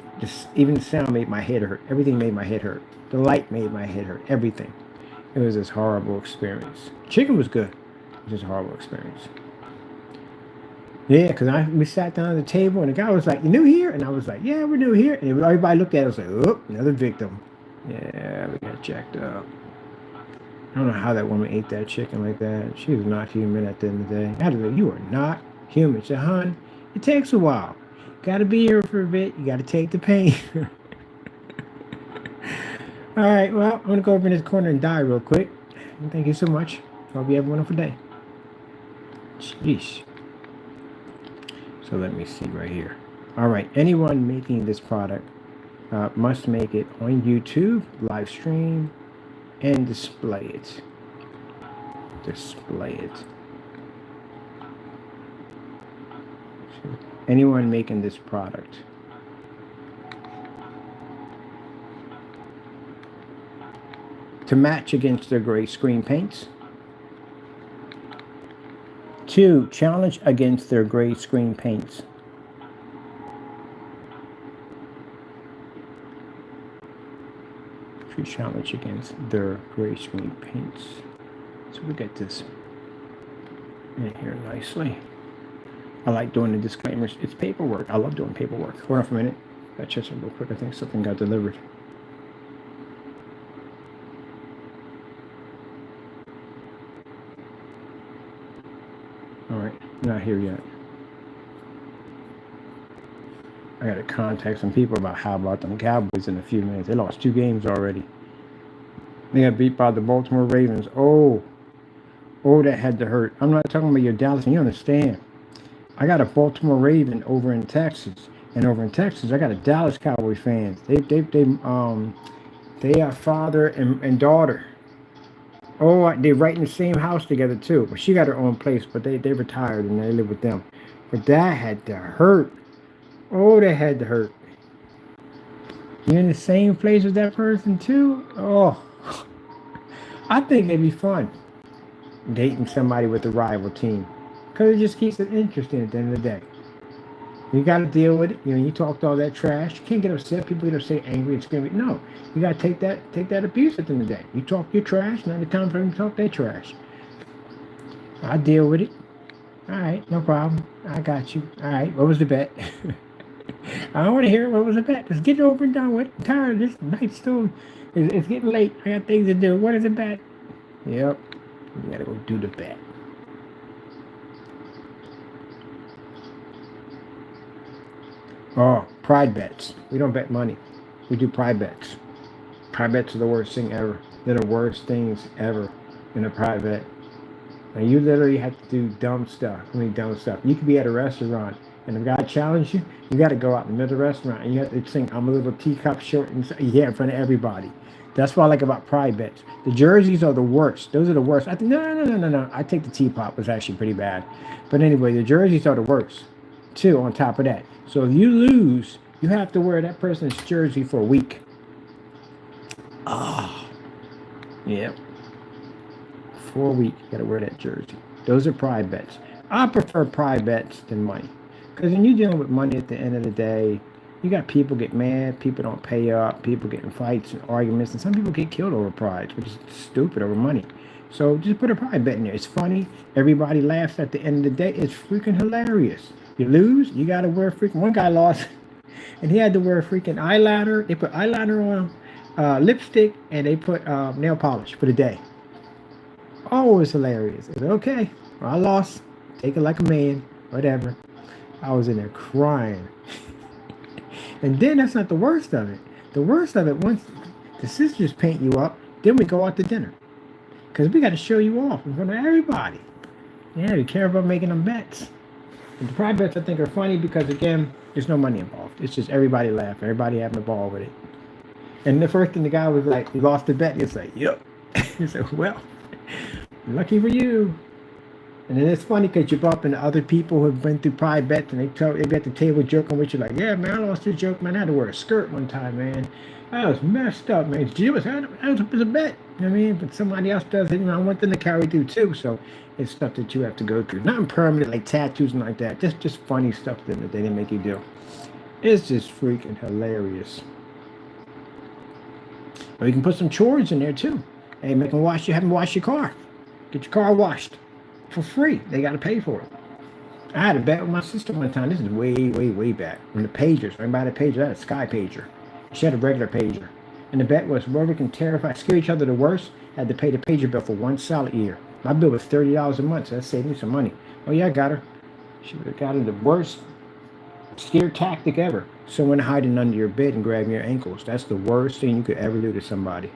even the sound made my head hurt. Everything made my head hurt. The light made my head hurt. Everything. It was this horrible experience. Chicken was good. It was just a horrible experience. Yeah, because we sat down at the table and the guy was like, "You new here?" And I was like, "Yeah, we're new here." And everybody looked at us like, "Oh, another victim." Yeah, we got jacked up. I don't know how that woman ate that chicken like that. She was not human at the end of the day. I had to say, "You are not human." She said, "Hun, it takes a while. Got to be here for a bit. You got to take the pain." All right, well, I'm going to go over in this corner and die real quick. Thank you so much. Hope you have a wonderful day. Jeez. So let me see right here. All right, anyone making this product must make it on YouTube, live stream, and display it. Display it. So anyone making this product. To match against their gray screen paints. 2, challenge against their gray screen paints. To challenge against their gray screen paints. So we get this in here nicely. I like doing the disclaimers. It's paperwork. I love doing paperwork. Hold on for a minute. Gotta check something real quick. I think something got delivered. All right, not here yet. I got to contact some people about how about them Cowboys in a few minutes. They lost 2 games already. They got beat by the Baltimore Ravens. Oh, that had to hurt. I'm not talking about your Dallas. You understand? I got a Baltimore Raven over in Texas, and over in Texas, I got a Dallas Cowboy fan. They are father and daughter. Oh, they're right in the same house together too. But she got her own place, but they retired and they live with them. But that had to hurt. Oh, that had to hurt. You're in the same place with that person too? Oh, I think it'd be fun dating somebody with a rival team, because it just keeps it interesting at the end of the day. You got to deal with it. You talked all that trash. You can't get upset. People get upset, angry, and screaming. No, you got to take that abuse at the end of the day. You talk your trash. Now it's time for them to talk their trash. I deal with it. All right, no problem. I got you. All right, what was the bet? I don't want to hear it. What was the bet? Let's get it over and done with. I'm tired of this. Night still. It's getting late. I got things to do. What is the bet? Yep. You got to go do the bet. Oh, pride bets. We don't bet money. We do pride bets. Pride bets are the worst thing ever. They're the worst things ever in a pride bet. And you literally have to do dumb stuff. Dumb stuff. You could be at a restaurant and if God challenged you, you got to go out in the middle of the restaurant and you have to sing, "I'm a little teacup short," and in front of everybody. That's what I like about pride bets. The jerseys are the worst. Those are the worst. I think no. I think the teapot was actually pretty bad. But anyway, the jerseys are the worst. Too, on top of that. So if you lose, you have to wear that person's jersey for a week. Oh, yep. For a week, you got to wear that jersey. Those are pride bets. I prefer pride bets than money. Because when you're dealing with money at the end of the day, you got people get mad, people don't pay up, people get in fights and arguments, and some people get killed over prides, which is stupid, over money. So just put a pride bet in there. It's funny. Everybody laughs at the end of the day. It's freaking hilarious. You lose, you got to wear freaking... One guy lost, and he had to wear freaking eyeliner. They put eyeliner on, lipstick, and they put nail polish for the day. Oh, it was hilarious. It was okay. Well, I lost. Take it like a man. Whatever. I was in there crying. And then that's not the worst of it. The worst of it, once the sisters paint you up, then we go out to dinner. Because we got to show you off in front of everybody. Yeah, be careful about making them bets. But the pride bets, I think, are funny because, again, there's no money involved. It's just everybody laughing, everybody having a ball with it. And the first thing the guy was like, he lost the bet. He was like, yep. He said, well, lucky for you. And then it's funny because you bump into other people who have been through pride bets and they be at the table joking with you like, yeah, man, I lost this joke, man. I had to wear a skirt one time, man. That was messed up, man. That was a bet. You know what I mean? But somebody else does it. You know, I want them to carry through too. So it's stuff that you have to go through. Nothing permanent like tattoos and like that. Just funny stuff that they didn't make you do. It's just freaking hilarious. Or you can put some chores in there too. Hey, make them have them wash your car. Get your car washed for free. They got to pay for it. I had a bet with my sister one time. This is way back. When the pagers, remember the pager? I had a Sky pager. She had a regular pager. And the bet was whoever can scare each other the worst had to pay the pager bill for one solid year. My bill was $30 a month, so that saved me some money. Oh yeah, I got her. She would have got her the worst scare tactic ever. Someone hiding under your bed and grabbing your ankles. That's the worst thing you could ever do to somebody.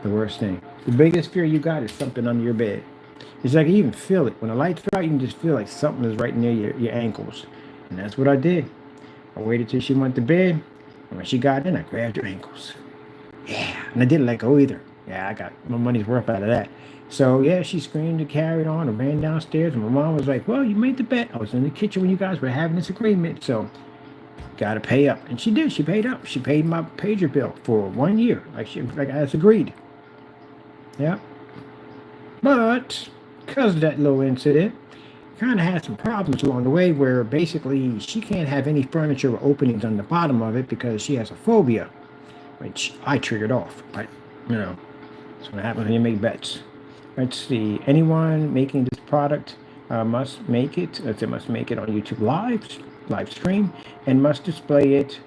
The worst thing. The biggest fear you got is something under your bed. It's like you even feel it. When the lights are out, you can just feel like something is right near your ankles. And that's what I did. I waited till she went to bed. And when she got in, I grabbed her ankles. Yeah. And I didn't let go either. Yeah, I got my money's worth out of that. So, yeah, she screamed and carried on and ran downstairs. And my mom was like, well, you made the bet. I was in the kitchen when you guys were having this agreement. So, got to pay up. And she did. She paid up. She paid my pager bill for 1 year. Like as agreed. Yeah. But because of that little incident, kind of had some problems along the way where basically she can't have any furniture or openings on the bottom of it because she has a phobia, which I triggered off. But, you know, that's what happens when you make bets. Let's see. Anyone making this product must make it. They must make it on YouTube live stream, and must display it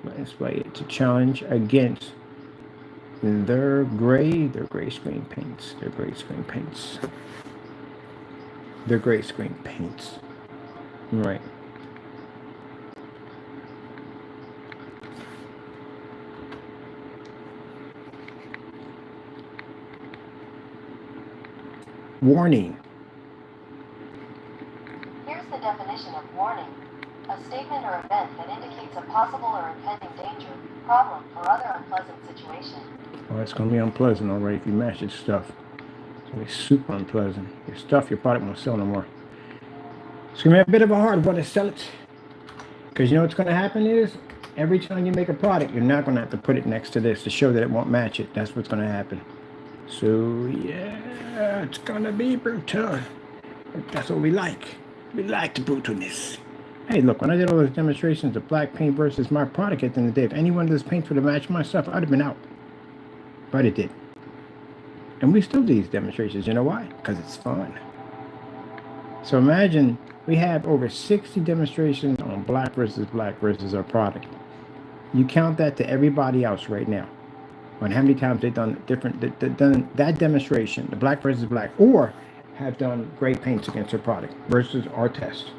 to challenge against their gray screen paints. Right. Warning. Here's the definition of warning. A statement or event that indicates a possible or impending danger, problem, or other unpleasant situation. Well, it's going to be unpleasant already if you match this stuff. It's going to be super unpleasant. Your stuff, your product won't sell no more. It's going to be a bit of a hard one to sell it. Because you know what's going to happen is, every time you make a product, you're not going to have to put it next to this to show that it won't match it. That's what's going to happen. So, yeah, it's going to be brutal. But that's what we like. We like the brutalness. Hey, look, when I did all those demonstrations of black paint versus my product at the end of the day, if any one of those paints would have matched my stuff, I'd have been out. But it did. And we still do these demonstrations. You know why? Because it's fun. So imagine we have over 60 demonstrations on black versus our product. You count that to everybody else right now. On how many times they've done done that demonstration, the black versus black, or have done great paints against their product versus our test.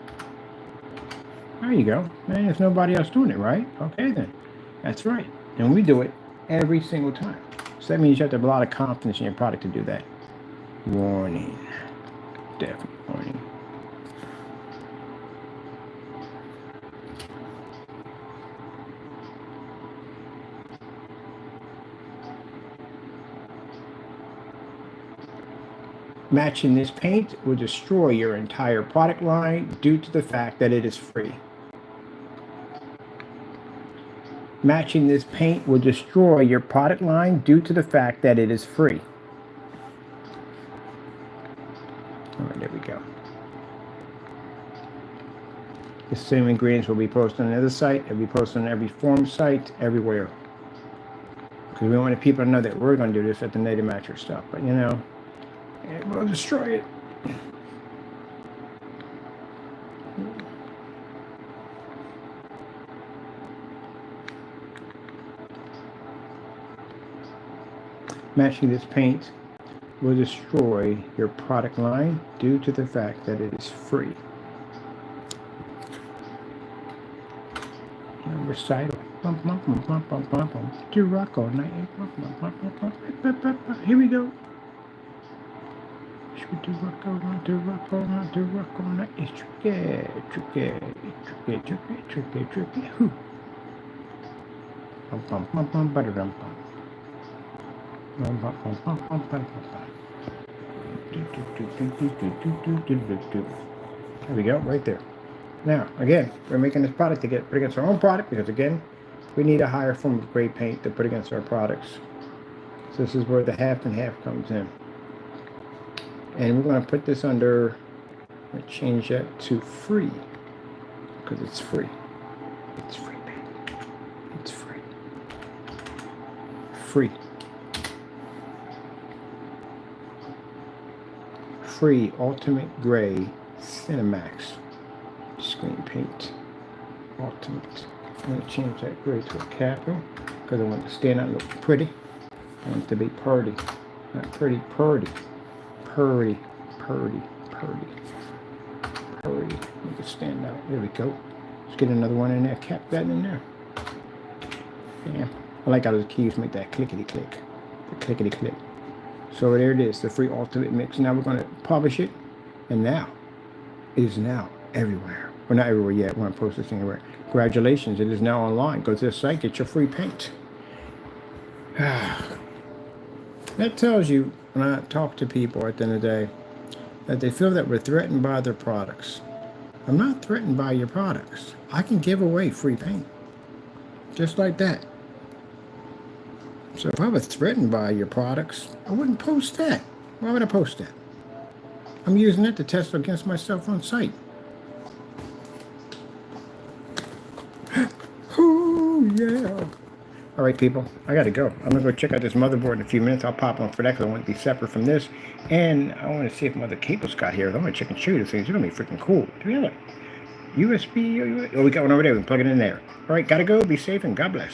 There you go. Man, there's nobody else doing it, right? Okay, then. That's right. And we do it every single time. So that means you have to have a lot of confidence in your product to do that. Warning. Definitely warning. Matching this paint will destroy your entire product line due to the fact that it is free. Matching this paint will destroy your product line due to the fact that it is free. All right, there we go. The same ingredients will be posted on the other site. It'll be posted on every forum site, everywhere. Because we want people to know that we're going to do this at the Native Matcher stuff. But, you know, it will destroy it. Matching this paint will destroy your product line due to the fact that it is free. Recital. Do rock all night. Here we go. with the rock, I want to rock, I want to rock all night. It's tricky, tricky, tricky, tricky, tricky, tricky. Hoo. Bum, bum, bum, bum, ba-da-dum, bum. Bum, bum, bum, bum, bum, bum, bum, bum. There we go, right there. Now, again, we're making this product to put against our own product because, again, we need a higher form of gray paint to put against our products. So this is where the half and half comes in. And we're going to put this under, I'm going to change that to free because it's free. It's free paint. It's free. Free. Free Ultimate Gray Cinemax Screen Paint. Ultimate. I'm going to change that gray to a capital because I want it to stand out and look pretty. I want it to be purdy. Not pretty, purdy. Purdy, purdy, purdy. Purdy. Make it stand out. There we go. Let's get another one in there. Cap that in there. Yeah. I like how those keys make that clickety click. The clickety click. So there it is, the free ultimate mix. Now we're going to publish it. And now, it is now everywhere. Well, not everywhere yet. We're going to post this thing everywhere. Congratulations, it is now online. Go to the site, get your free paint. That tells you, when I talk to people at the end of the day, that they feel that we're threatened by their products. I'm not threatened by your products. I can give away free paint. Just like that. So if I was threatened by your products, I wouldn't post that. Why would I post that? I'm using it to test against myself on site. Oh, yeah. All right, people, I got to go. I'm going to go check out this motherboard in a few minutes. I'll pop on for that because I want to be separate from this. And I want to see if my other cables got here. I'm going to check and show you the things. They're going to be freaking cool. Do we have a USB? Oh, we got one over there. We can plug it in there. All right, got to go. Be safe and God bless.